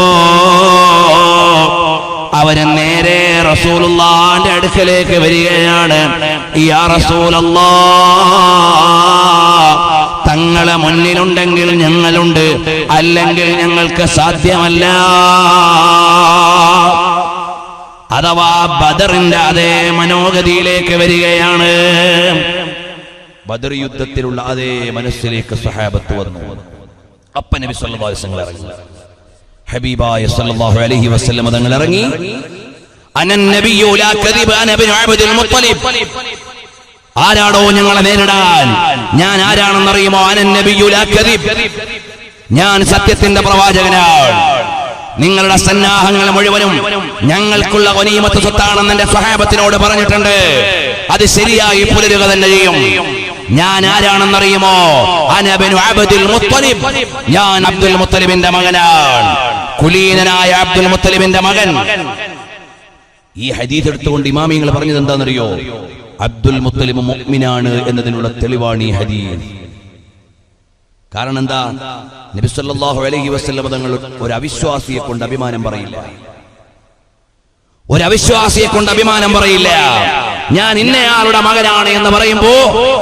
അവര് നേരെ റസൂലുള്ളാഹിന്റെ അടുക്കലേക്ക് വരികയാണ്. യാ റസൂലല്ലാഹ്, തങ്ങളെ മുന്നിലുണ്ടെങ്കിൽ ഞങ്ങളുണ്ട്, അല്ലെങ്കിൽ ഞങ്ങൾക്ക് സാധ്യമല്ല. അഥവാ ബദറിന്റെ അതേ മനോഗതിയിലേക്ക് വരികയാണ്. ബദർ യുദ്ധത്തിലുള്ള അതേ മനസ്സിലേക്ക് സ്വഹാബത്ത് വന്നു. അപ്പ നബി സല്ലല്ലാഹു അലൈഹി വസല്ലം ഇറങ്ങി. ഹബീബായ സല്ലല്ലാഹു അലൈഹി വസല്ലം തങ്ങൾ ഇറങ്ങി. അനൻ നബിയു ലാ കദിബ അന ഇബ്നു അബ്ദുൽ മുത്തലിബ്. ആരാടോ ഞങ്ങളെ നേരിടാൻ? ഞാൻ ആരാണെന്നറിയുമോ? അനൻ നബിയു ലാ കദിബ്, ഞാൻ സത്യത്തിന്റെ പ്രവാചകനാണ്. നിങ്ങളുടെ സന്നാഹങ്ങൾ മുഴുവനും ഞങ്ങൾക്കുള്ള ഗനീമത്ത് സ്വത്താണെന്ന് എന്റെ സ്വഹാബത്തിനോട് പറഞ്ഞിട്ടുണ്ട്. അത് ശരിയായി പുലരുക തന്നെ ചെയ്യും. ഞാൻ ആരാണെന്നറിയുമോ? അന ഇബ്നു അബ്ദുൽ മുത്തലിബ്, ഞാൻ അബ്ദുൽ മുത്തലിബിന്റെ മകനാണ്. കുലീനനായ അബ്ദുൽ മുത്തലിബിന്റെ മകൻ. ഈ ഹദീസ് എടുത്തുകൊണ്ട് ഇമാമിങ്ങൾ പറഞ്ഞത് എന്താണെന്നറിയോ? അബ്ദുൽ മുത്തലിബ് മുഅ്മിനാണ് എന്നതിനുള്ള തെളിവാണ് ഈ ഹദീസ്. കാരണം എന്താ? നബി സല്ലല്ലാഹു അലൈഹി വസല്ലം തങ്ങൾ ഒരു അവിശ്വാസിയെ കൊണ്ട് അഭിമാനം പറയില്ല. ഒരു അവിശ്വാസിയെ കൊണ്ട് അഭിമാനം പറയില്ല. ഞാൻ ഇന്നയാളുടെ മകനാണ് എന്ന് പറയുമ്പോ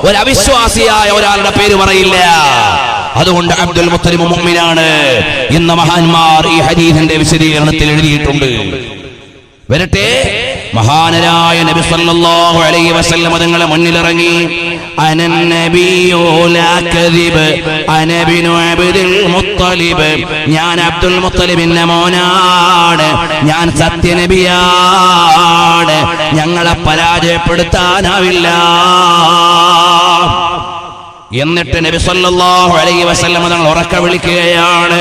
ഒരു അവിശ്വാസിയായ ഒരാളുടെ പേര് പറയില്ല. അതുകൊണ്ട് അബ്ദുൽ മുത്തലിബ് മുഅ്മിനാണ് എന്ന് മഹാന്മാർ ഈ ഹദീസിന്റെ വിശദീകരണത്തിൽ എഴുതിയിട്ടുണ്ട്. വരട്ടെ, മഹാനരായ നബി സല്ലല്ലാഹു അലൈഹി വസല്ലം തങ്ങളെ മുന്നിലിറങ്ങി. അനൻ നബിയു ലാ കദിബ് അന ഇബ്നു അബ്ദുൽ മുത്തലിബ്, ഞാൻ അബ്ദുൽ മുത്തലിബിന്റെ മോനാണ്, ഞാൻ സത്യനബിയാണ്, ഞങ്ങളെ പരാജയപ്പെടുത്താനാവില്ല. എന്നിട്ട് നബി സല്ലല്ലാഹു അലൈഹി വസല്ലം തങ്ങൾ ഉറക്കെ വിളിക്കുകയാണ്.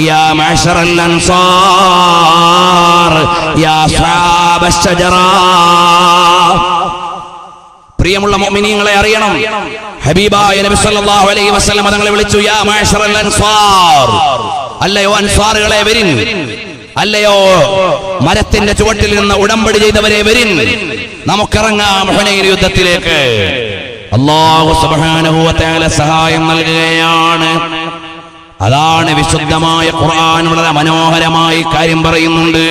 യാ മഅ്ശറൽ അൻസാർ, യാ അസ്ഹാബശ് ശജറ. പ്രിയമുള്ള മുഅ്മിനീങ്ങളെ അറിയണം, ഹബീബായ നബി സല്ലല്ലാഹു അലൈഹി വസല്ലം തങ്ങളെ വിളിച്ചു. യാ മഅ്ശറൽ അൻസാർ, അല്ലയോ അൻസാറുകളെ വരിൻ, അല്ലയോ മരത്തിന്റെ ചുവട്ടിൽ നിന്ന് ഉടമ്പടി ചെയ്തവരെ വരിൻ, നമുക്കിറങ്ങാം ഹുനൈൻ യുദ്ധത്തിലേക്ക്. അല്ലാഹു സുബ്ഹാനഹു വ തആല സഹായം നൽകുകയാണ്. അതാണ് വിശുദ്ധമായ ഖുർആൻ വളരെ മനോഹരമായി കാര്യം പറയുന്നുണ്ട്.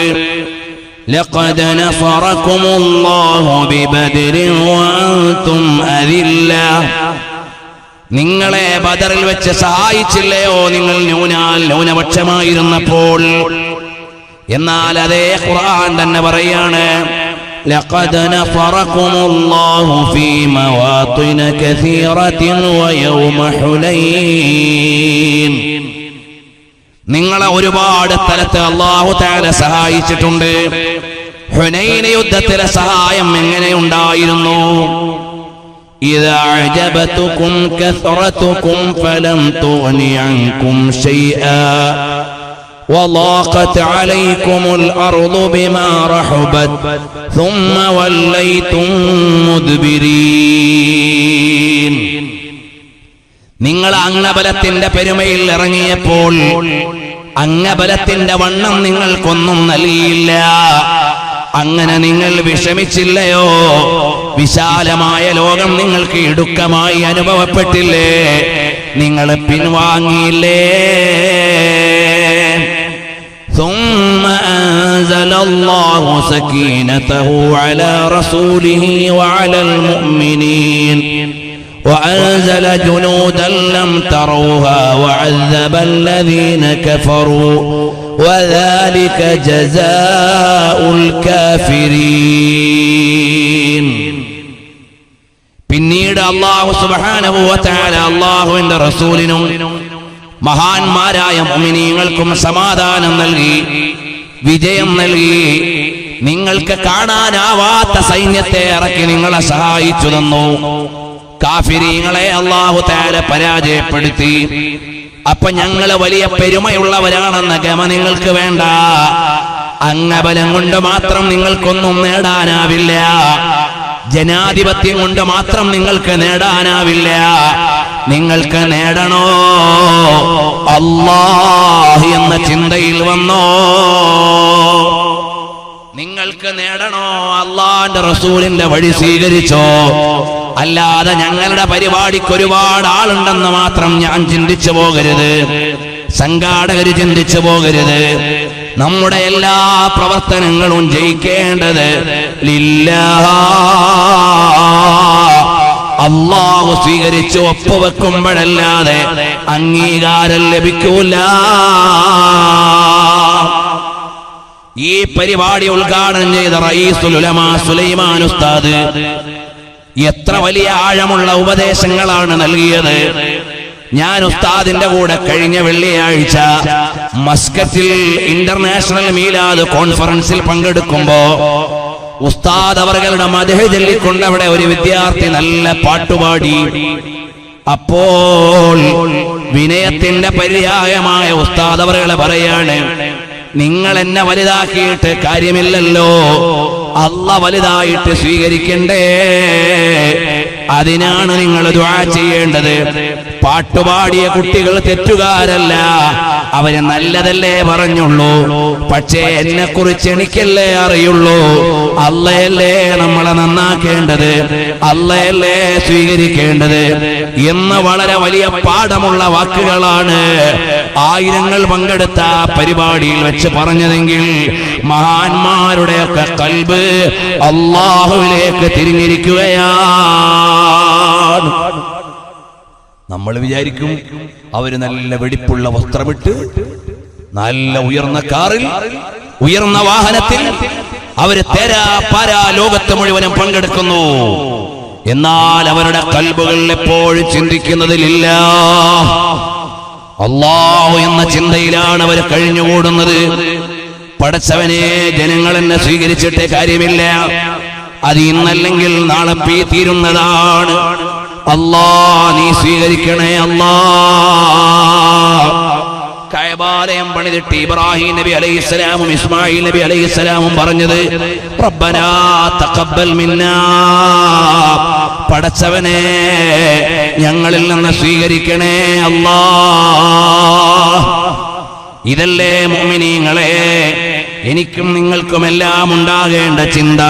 ലഖദ് നസറകുമുല്ലാഹു ബിബദരിൻ വഅൻതും അദില്ല, നിങ്ങളെ ബദറിൽ വെച്ച് സഹായിച്ചില്ലയോ നിങ്ങൾ ന്യൂനപക്ഷമായിരുന്നപ്പോൾ. എന്നാൽ അതേ ഖുർആൻ തന്നെ പറയാണ്, لقد نصركم الله في مواطن كثيرة ويوم حنين, നിങ്ങളെ ഒരുപാട് സ്ഥലത്ത് അല്ലാഹു തആല സഹായിച്ചിട്ടുണ്ട്. ഹുനൈൻ യുദ്ധത്തിലെ സഹായം എങ്ങനെയുണ്ടായിരുന്നു? إذا أعجبتكم كثرتكم فلم تغن عنكم شيئا وضاقت عليكم الأرض بما رحبت ثم وليتم مدبرين. നിങ്ങൾ അംഗബലത്തിന്റെ പെരുമയിൽ ഇറങ്ങിയപ്പോൾ അംഗബലത്തിന്റെ വണ്ണം നിങ്ങൾക്കൊന്നും നൽകിയില്ല. അങ്ങനെ നിങ്ങൾ വിഷമിച്ചില്ലയോ? വിശാലമായ ലോകം നിങ്ങൾക്ക് ഇടുക്കമായി അനുഭവപ്പെട്ടില്ലേ? നിങ്ങൾ പിൻവാങ്ങിയില്ലേ? ثم أنزل الله سكينته على رسوله وعلى المؤمنين وأنزل جنودا لم تروها وعذب الذين كفروا وذلك جزاء الكافرين. പിന്നീട് അല്ലാഹു സുബ്ഹാനഹു വ തആല അല്ലാഹുവിന്റെ റസൂലിനും മഹാന്മാരായ മുഅ്മിനീങ്ങൾക്കും സമാധാനം നൽകി, വിജയം നൽകി. നിങ്ങൾക്ക് കാണാനാവാത്ത സൈന്യത്തെ ഇറക്കി നിങ്ങളെ സഹായിച്ചു തന്നു. കാഫിരീങ്ങളെ അല്ലാഹു തആല പരാജയപ്പെടുത്തി. അപ്പൊ ഞങ്ങൾ വലിയ പെരുമയുള്ളവരാണെന്ന ഗമ നിങ്ങൾക്ക് വേണ്ട. അംഗബലം കൊണ്ട് മാത്രം നിങ്ങൾക്കൊന്നും നേടാനാവില്ല. ജനാധിപത്യം കൊണ്ട് മാത്രം നിങ്ങൾക്ക് നേടാനാവില്ല. നിങ്ങൾക്ക് നേടണോ അല്ലാഹ് എന്ന ചിന്തയിൽ വന്നോ? നിങ്ങൾക്ക് നേടണോ അല്ലാഹുവിന്റെ റസൂലിന്റെ വഴി സ്വീകരിച്ചോ? അല്ലാതെ ഞങ്ങളുടെ പരിപാടിക്ക് ഒരുപാട് ആളുണ്ടെന്ന് മാത്രം ഞാൻ ചിന്തിച്ചു പോകരുത്. സംഘാടകര് ചിന്തിച്ചു പോകരുത്. നമ്മുടെ എല്ലാ പ്രവർത്തനങ്ങളും ജയിക്കേണ്ടത് ലില്ലാഹ്, അല്ലാഹു സ്വീകരിച്ച് ഒപ്പുവെക്കുമ്പോഴല്ലാതെ അംഗീകാരം ലഭിക്കൂല. ഈ പരിപാടി ഉദ്ഘാടനം ചെയ്ത റഈസുൽ ഉലമാ സുലൈമാൻ ഉസ്താദ് എത്ര വലിയ ആഴമുള്ള ഉപദേശങ്ങളാണ് നൽകിയത്. ഞാൻ ഉസ്താദിന്റെ കൂടെ കഴിഞ്ഞ വെള്ളിയാഴ്ച മസ്കറ്റിൽ ഇന്റർനാഷണൽ മീലാദ് കോൺഫറൻസിൽ പങ്കെടുക്കുമ്പോ ഉസ്താദ് അവരുടെ മദ്ഹ് ചൊല്ലിക്കൊണ്ട് അവിടെ ഒരു വിദ്യാർത്ഥി നല്ല പാട്ടുപാടി. അപ്പോൾ വിനയത്തിന്റെ പര്യായമായ ഉസ്താദ് അവരെ പറയാണ്, നിങ്ങൾ എന്നെ വലുതാക്കിയിട്ട് കാര്യമില്ലല്ലോ, അല്ലാഹ് വലുതായിട്ട് സ്വീകരിക്കണ്ടേ, അതിനാണ് നിങ്ങൾ ദുആ ചെയ്യേണ്ടത്. പാട്ടുപാടിയ കുട്ടികൾ തെറ്റുകാരല്ല, അവര് നല്ലതല്ലേ പറഞ്ഞുള്ളൂ, പക്ഷേ എന്നെ കുറിച്ച് എനിക്കല്ലേ അറിയുള്ളൂ. അല്ലാഹയല്ലേ നമ്മളെ നന്നാക്കേണ്ടത്, അല്ലാഹയല്ലേ സ്വീകരിക്കേണ്ടത് എന്ന് വളരെ വലിയ പാഠമുള്ള വാക്കുകളാണ് ആയിരങ്ങൾ പങ്കെടുത്ത പരിപാടിയിൽ വെച്ച് പറഞ്ഞതെങ്കിൽ മഹാന്മാരുടെയൊക്കെ ഖൽബ് അല്ലാഹുവിലേക്ക് തിരിഞ്ഞിരിക്കുകയാണ്. നമ്മൾ വിചാരിക്കും അവര് നല്ല വെടിപ്പുള്ള വസ്ത്രമിട്ട് നല്ല ഉയർന്ന കാറിൽ ഉയർന്ന വാഹനത്തിൽ അവര് തേരാ പാരാ ലോകത്ത് മുഴുവനും പങ്കെടുക്കുന്നു. എന്നാൽ അവരുടെ ഖൽബുകൾ എപ്പോഴും ചിന്തിക്കുന്നതിലില്ല, അല്ലാഹു എന്ന ചിന്തയിലാണ് അവർ കഴിഞ്ഞുകൂടുന്നത്. പടച്ചവനെ, ജനങ്ങൾ എന്നെ സ്വീകരിച്ചിട്ടേ കാര്യമില്ല, അത് ഇന്നല്ലെങ്കിൽ നാളെ തീരുന്നതാണ്. അല്ലാ നീ സ്വീകരിക്കണേ അല്ലാ. കഅബാലയം പണിതിട്ട് ഇബ്രാഹിം നബി അലൈഹിസ്സലാമും ഇസ്മായിൽ നബി അലൈഹിസ്സലാമും പറഞ്ഞത് റബ്ബനാ തഖബ്ബൽ മിന്നാ, പടച്ചവനെ ഞങ്ങളിൽ നിന്ന് സ്വീകരിക്കണേ അല്ലാ. ഇതല്ലേ മുഅ്മിനീങ്ങളെ എനിക്കും നിങ്ങൾക്കുമെല്ലാം ഉണ്ടാകേണ്ട ചിന്ത.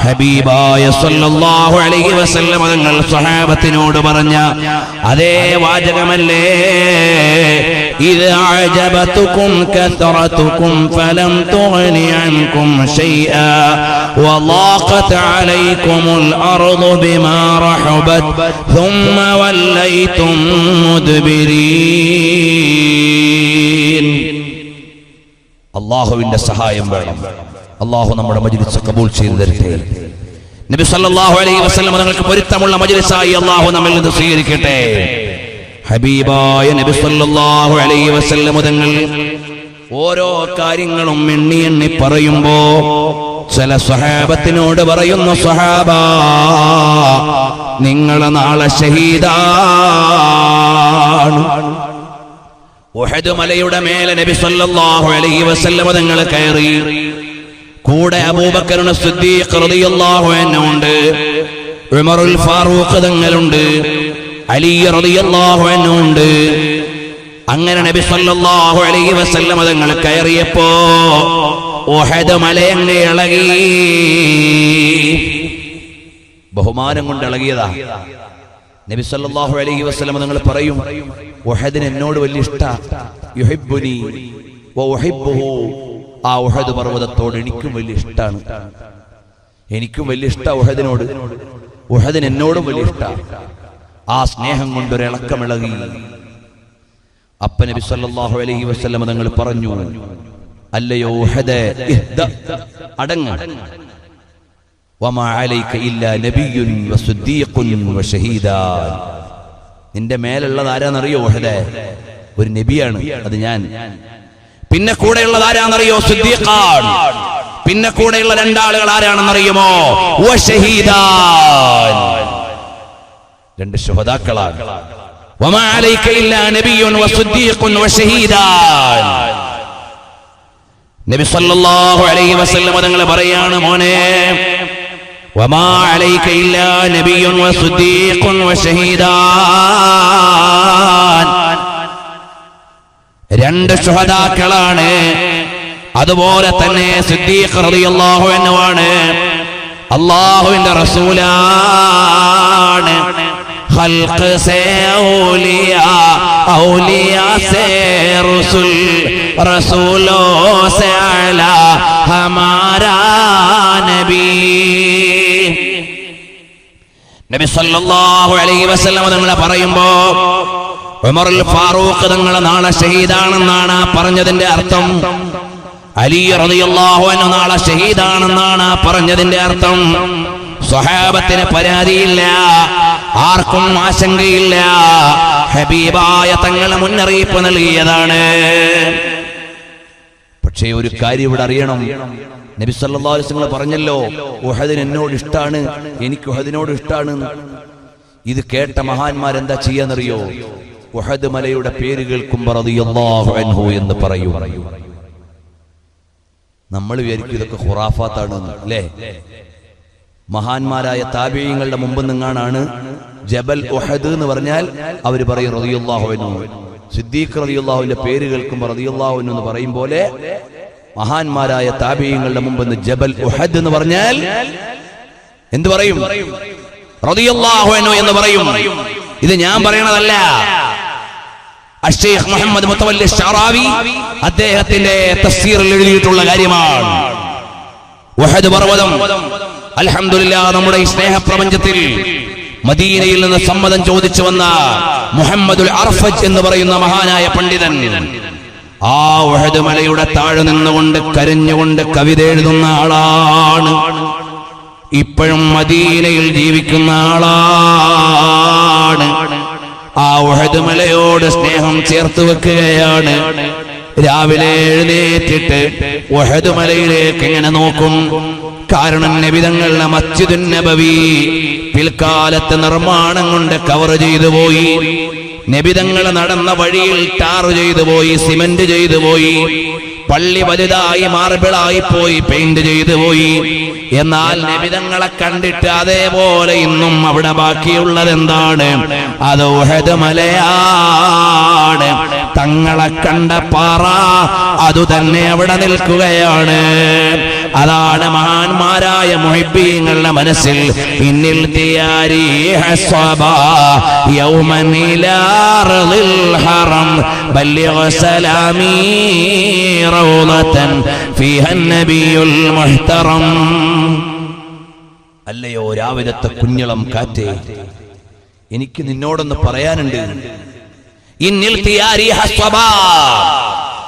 ഹബീബായ സല്ലല്ലാഹു അലൈഹി വസല്ലം തങ്ങൾ സ്വഹാബത്തിനോട് പറഞ്ഞ അതേ വാചകമല്ലേ, ഇദാ അഅജബതുകും കസറതുകും ഫലം തുഗ്നി അൻകും ശൈആ വളാഖത് അലൈകുമുൽ അർദു ബിമാ റഹബത് ثم വല്ലൈതും മുദ്ബിരീൻ. അല്ലാഹുവിന്റെ സഹായം വേണം. അല്ലാഹു നമ്മുടെ മജ്ലിസ് കബൂൽ ചെയ്തു തരട്ടെ. നബി സല്ലല്ലാഹു അലൈഹി വസല്ലം തങ്ങൾക്ക് പൊരുത്തമുള്ള മജ്ലിസായി അല്ലാഹു നമ്മിൽ നിന്ന് സ്വീകരിക്കട്ടെ. ഹബീബായ നബി സല്ലല്ലാഹു അലൈഹി വസല്ലം തങ്ങൾ ഓരോ കാര്യങ്ങളും എണ്ണി എണ്ണി പറയുമ്പോ ചില സ്വഹാബത്തിനോട് പറയുന്നു, സ്വഹാബാ നിങ്ങൾ നാളെ ഷഹീദാണ്. ഉഹദ് മലയുടെ മേലെ നബി സല്ലല്ലാഹു അലൈഹി വസല്ലം തങ്ങൾ കയറി. കൂടെ അബൂബക്കർ സിദ്ദീഖ് റളിയല്ലാഹു അൻഹു ഉണ്ട്, ഉമറുൽ ഫാറൂഖ് തങ്ങളുണ്ട്, അലി റളിയല്ലാഹു അൻഹു ഉണ്ട്. അങ്ങനെ നബി സല്ലല്ലാഹു അലൈഹി വസല്ലം തങ്ങൾ കയറിയപ്പോ ഉഹദ് മലയങ്ങ് ഇളകി. ബഹുമാനം കൊണ്ട് ഇളകിയതാ. നബി സല്ലല്ലാഹു അലൈഹി വസല്ലം തങ്ങൾ പറയും, ഉഹദിന് എന്നോട് വലിയ ഇഷ്ടാ, യുഹിബ്ബുനി വ ഉഹിബ്ബുഹു. ആ ഉഹദ് പർവ്വതത്തോട് എനിക്കും വലിയ ഇഷ്ടാണ്, എനിക്കും വലിയ ഇഷ്ടാ ഉഹദിനോട്, ഉഹദിന് എന്നോടും വലിയ ഇഷ്ടാ. ആ സ്നേഹം കൊണ്ടൊരു ഇളക്കമിളകി. അപ്പ നബി സല്ലല്ലാഹു അലൈഹി വസല്ലം തങ്ങൾ പറഞ്ഞു, അല്ലയോ ഉഹദേ, അടങ്ങ്, വമാ അലൈക ഇല്ലാ നബിയ്യുൻ വസിദ്ദീഖുൻ വശഹീദാൻ. നിന്റെ മേലുള്ളത് ആരാന്നറിയോ ഉഹദേ? ഒരു നബിയാണ്, അത് ഞാൻ. പിന്നെ കൂടെയുള്ളത് ആരാന്നറിയോ? സിദ്ദീഖാൻ. പിന്നെ കൂടെയുള്ള രണ്ടാളുകൾ ആരാണെന്നറിയുമോ? വശഹീദാൻ, രണ്ട് ശുഹദാക്കളാണ്. വമാ അലൈക ഇല്ലാ നബിയ്യുൻ വസിദ്ദീഖുൻ വശഹീദാൻ. നബി സല്ലല്ലാഹു അലൈഹി വസല്ലം തങ്ങൾ പറയാണ്, മോനെ, വമാ അലൈക ഇല്ലാ നബിയ്യുൻ വസിദ്ദീഖുൻ വശഹീദാൻ. രണ്ട് ശുഹദാക്കളാണ്. അതുപോലെ തന്നെ സിദ്ദീഖ് റളിയല്ലാഹു അൻഹു ആണ്, അല്ലാഹുവിന്റെ റസൂലാണ്. ഖൽഖ് സേ ഔലിയാ औलिया से रसूल रसूलों से आला हमारा नबी. നബി സല്ലല്ലാഹു അലൈഹി വസല്ലം തങ്ങളെ പറയുമ്പോ ഉമറുൽ ഫാറൂഖ് തങ്ങളെ നാളെ ഷഹീദാണെന്നാണ് പറഞ്ഞതിന്റെ അർത്ഥം. അലി റളിയല്ലാഹു അൻഹു നാളെ ഷഹീദാണെന്നാണ് പറഞ്ഞതിന്റെ അർത്ഥം. സ്വഹാബത്തിന് പരാതിയില്ല, ആർക്കും ആശങ്കയില്ല. ഹബീബായ തങ്ങളെ മുന്നറിയിപ്പ് നൽകിയതാണ്. പക്ഷേ ഒരു കാര്യം ഇവിടെ അറിയണം. നബി സല്ലല്ലാഹു അലൈഹി വസല്ലം പറഞ്ഞല്ലോ, ഉഹദിന് എന്നോട് ഇഷ്ടാണ്, എനിക്ക് ഉഹദിനോട് ഇഷ്ടാണ്. ഇത് കേട്ട മഹാന്മാരെന്താ ചെയ്യാന്നറിയോ? ഉഹദ് മലയുടെ പേര് കേൾക്കുമ്പോൾ റളിയല്ലാഹു അൻഹു എന്ന് പറയൂ. നമ്മൾ വിചാരിക്കും ഇതൊക്കെ ഖുറാഫാത്താണ് അല്ലേ? മഹാന്മാരായ താബിഈങ്ങളുടെ മുമ്പ് നിന്നാണ് ജബൽ ഉഹദ് എന്ന് പറഞ്ഞാൽ അവർ പറയും റളിയല്ലാഹു അൻഹു. സിദ്ദീഖ് റളിയല്ലാഹുവിന്റെ പേര് കേൾക്കുമ്പോൾ റളിയല്ലാഹു അൻഹു എന്ന് പറയും പോലെ മഹാന്മാരായ താബിഈങ്ങളുടെ മുമ്പ് ജബൽ ഉഹദ് എന്ന് പറഞ്ഞാൽ എന്ത് പറയും? റളിയല്ലാഹു അൻഹു എന്ന് പറയും. ഇത് ഞാൻ പറയണതല്ല, അഷ്ശൈഖ് മുഹമ്മദ് മുതവല്ലി ശഅറാവി അദ്ദേഹത്തിന്റെ തഫ്സീറിൽ എഴുതിയിട്ടുള്ള കാര്യമാണ്. ഉഹദ് പർവ്വതം അൽഹംദുലില്ലാഹ് നമ്മുടെ ഈ സ്നേഹപ്രപഞ്ചത്തിൽ മദീനയിൽ നിന്ന് സമ്മതം ചോദിച്ചു വന്ന മുഹമ്മദുൽ അർഫജ് എന്ന് പറയുന്ന മഹാനായ പണ്ഡിതൻ ആ ഉഹദ് മലയുടെ താഴെ നിന്നുകൊണ്ട് കരഞ്ഞുകൊണ്ട് കവിത എഴുതുന്ന ആളാണ്. ഇപ്പോഴും മദീനയിൽ ജീവിക്കുന്ന ആളാണ്. ആ ഉഹദ് മലയോട് സ്നേഹം ചേർത്ത് വെക്കുകയാണ്. രാവിലെ എഴുന്നേറ്റിട്ട് ഉഹദ് മലയിലേക്ക് എങ്ങനെ നോക്കും? കാരണം നബി തങ്ങളുടെ മസ്ജിദുൻ നബവി പിൽക്കാലത്ത് നിർമ്മാണം കൊണ്ട് കവർ ചെയ്തു പോയി. നബി തങ്ങൾ നടന്ന വഴിയിൽ ടാർ ചെയ്തു പോയി, സിമന്റ് ചെയ്തു പോയി. പള്ളി വലുതായി മാർബിളായി പോയി, പെയിന്റ് ചെയ്തു പോയി. എന്നാൽ നബി തങ്ങളെ കണ്ടിട്ട് അതേപോലെ ഇന്നും അവിടെ ബാക്കിയുള്ളത് എന്താണ്? അത് ഉഹദ് മലയാണ്. തങ്ങളെ കണ്ട പാറ അതുതന്നെ അവിടെ നിൽക്കുകയാണ്. അതാണ് മഹാന്മാരായ മുഹിബ്ബീങ്ങളുടെ മനസ്സിൽ ഇന്നിൽ തിയാരി ഹസ്വബാ യൗമൻ ഇലാ റളിൽ ഹറം ബല്ലിഗ സലാമി റൗളതൻ ഫീഹാ നബിയുൽ മുഹ്തറം. അല്ലയോ രാവിലത്തെ കുഞ്ഞളം കാറ്റേ, എനിക്ക് നിന്നോടൊന്ന് പറയാനുണ്ട്. ഇന്നിൽ തിയാരി ഹസ്വബാ,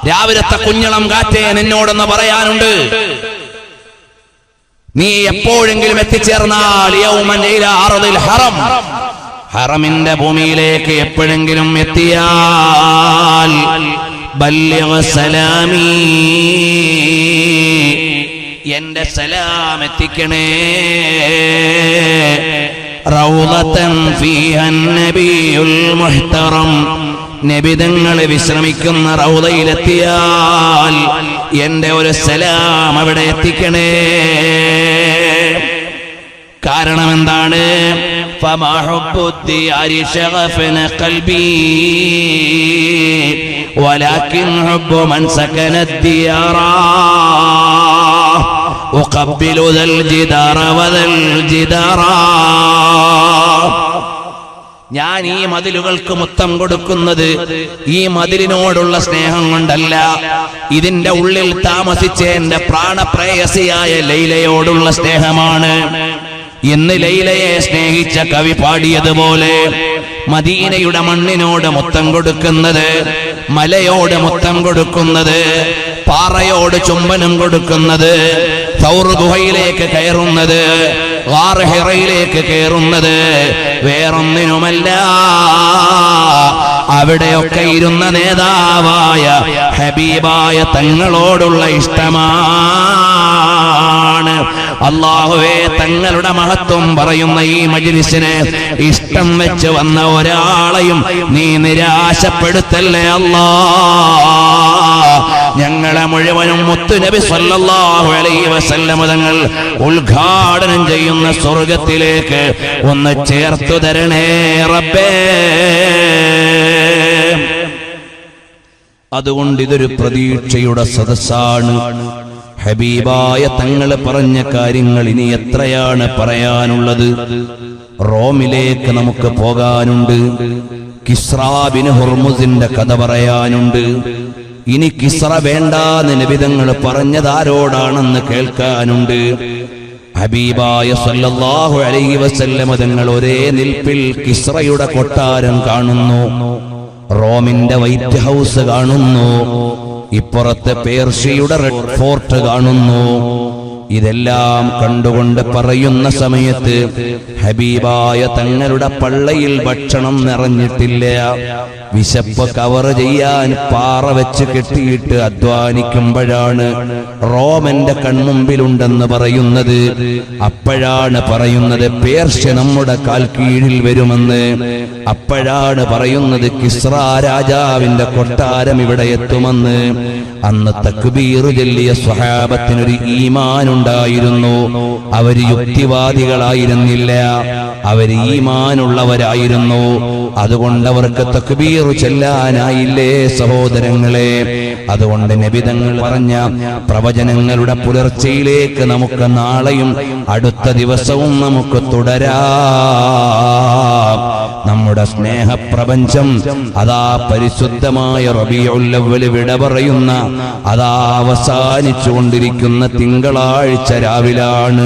രാവിലത്തെ കുഞ്ഞളം കാറ്റേ നിന്നോടൊന്ന് പറയാനുണ്ട്. നീ എപ്പോഴെങ്കിലും എത്തിച്ചേർന്നാൽ യൗമൻ ഇലാ അർദിൽ ഹറം, ഹറമിന്റെ ഭൂമിയിലേക്ക് എപ്പോഴെങ്കിലും എത്തിയാൽ ബല്ലിഗ സലാമി, എന്റെ സലാം എത്തിക്കണേ. റൗളതൻ ഫീഹാ നബിയുൽ മുഹ്തറം, നബിതങ്ങളെ വിശ്രമിക്കുന്ന റൗളയിലെത്തിയാൽ എന്റെ ഒരു സലാം അവിടെ എത്തിക്കണേ. കാരണം എന്താണ്? ഫമാ ഹുബ്ബുദ്ദിയാരി ശഗഫന ഖൽബി വലാകിൻ ഹുബ്ബു മൻ സകനദ്ദിയാറ ഉഖബ്ബിലു ദൽ ജിദാറ വദൽ ജിദാറ. ഞാൻ ഈ മതിലുകൾക്ക് മുത്തം കൊടുക്കുന്നത് ഈ മതിലിനോടുള്ള സ്നേഹം കൊണ്ടല്ല, ഇതിന്റെ ഉള്ളിൽ താമസിച്ച എന്റെ പ്രാണപ്രേയസിയായ ലൈലയോടുള്ള സ്നേഹമാണ്. ഇന്ന് ലൈലയെ സ്നേഹിച്ച കവി പാടിയതുപോലെ മദീനയുടെ മണ്ണിനോട് മുത്തം കൊടുക്കുന്നത്, മലയോട് മുത്തം കൊടുക്കുന്നത്, പാറയോട് ചുംബനം കൊടുക്കുന്നത്, തൗർ ഗുഹയിലേക്ക് കയറുന്നത്, ഗാർ ഹിറയിലേക്ക് കയറുന്നത് വേറൊന്നിനുമല്ല, അവിടെയൊക്കെ ഇരുന്ന നേതാവായ ഹബീബായ തങ്ങളോടുള്ള ഇഷ്ടമാണ്. അല്ലാഹുവേ, തങ്ങളുടെ മഹത്വം പറയുന്ന ഈ മജ്ലിസിനെ ഇഷ്ടം വെച്ച് വന്ന ഒരാളെയും നീ നിരാശപ്പെടുത്തല്ലേ അല്ലാ. ഞങ്ങളെ മുഴുവനും മുത്തുനബി സല്ലല്ലാഹു അലൈഹി വസല്ലം തങ്ങൾ ഉദ്ഘാടനം ചെയ്യുന്ന സ്വർഗത്തിലേക്ക് ഒന്ന് ചേർത്തു തരണേ റബ്ബേ. അതുകൊണ്ട് ഇതൊരു പ്രതീക്ഷയുടെ സദസ്സാണ്. ഹബീബായ തങ്ങൾ പറഞ്ഞ കാര്യങ്ങൾ ഇനി എത്രയാണ് പറയാനുള്ളത്? റോമിലേക്ക് നമുക്ക് പോകാനുണ്ട്, കിസ്റാ ബിൻ ഹുർമുസിന്റെ കഥ പറയാനുണ്ട്. ഇനി കിസ്റ വേണ്ടാന്ന് നബി തങ്ങൾ പറഞ്ഞതാരോടാണെന്ന് കേൾക്കാനുണ്ട്. ഹബീബായ സല്ലല്ലാഹു അലൈഹി വസല്ലം തങ്ങൾ ഒരേ നിൽപ്പിൽ കിസ്റയുടെ കൊട്ടാരം കാണുന്നു, റോമിന്റെ വൈറ്റ് ഹൗസ് കാണുന്നു, ഇപ്പുറത്തെ പേർഷ്യയുടെ റെഡ് ഫോർട്ട് കാണുന്നു. ഇതെല്ലാം കണ്ടുകൊണ്ട് പറയുന്ന സമയത്ത് ഹബീബായ തങ്ങളുടെ പള്ളയിൽ ഭക്ഷണം നിറഞ്ഞിട്ടില്ല. വിശപ്പ് കവർ ചെയ്യാൻ പാറ വെച്ച് കെട്ടിയിട്ട് അധ്വാനിക്കുമ്പോഴാണ് റോമന്റെ കൺമുമ്പിലുണ്ടെന്ന് പറയുന്നത്. അപ്പോഴാണ് പറയുന്നത് പേർഷ്യ നമ്മുടെ കാൽ കീഴിൽ വരുമെന്ന്. അപ്പോഴാണ് പറയുന്നത് കിസ്റ രാജാവിന്റെ കൊട്ടാരം ഇവിടെ എത്തുമെന്ന്. അന്ന് തക്ബീർ ചൊല്ലിയ സ്വഹാബത്തിനൊരു ഈമാൻ ഉണ്ടായിരുന്നു. അവര് യുക്തിവാദികളായിരുന്നില്ല, അവര് ഈമാനുള്ളവരായിരുന്നു. അതുകൊണ്ട് അവർക്ക് തക്ബീർ ചെല്ലാനായില്ലേ സഹോദരങ്ങളെ. അതുകൊണ്ട് നബി തങ്ങൾ പറഞ്ഞ പ്രവചനങ്ങളുടെ പുലർച്ചയിലേക്ക് നമുക്ക് നാളെയും അടുത്ത ദിവസവും നമുക്ക് തുടരാം. നമ്മുടെ സ്നേഹപ്രപഞ്ചം അതാ പരിശുദ്ധമായ റബീഉൽ അവ്വൽ വിട പറയുന്ന അതാ അവസാനിച്ചു കൊണ്ടിരിക്കുന്ന തിങ്കളാഴ്ച രാവിലാണ്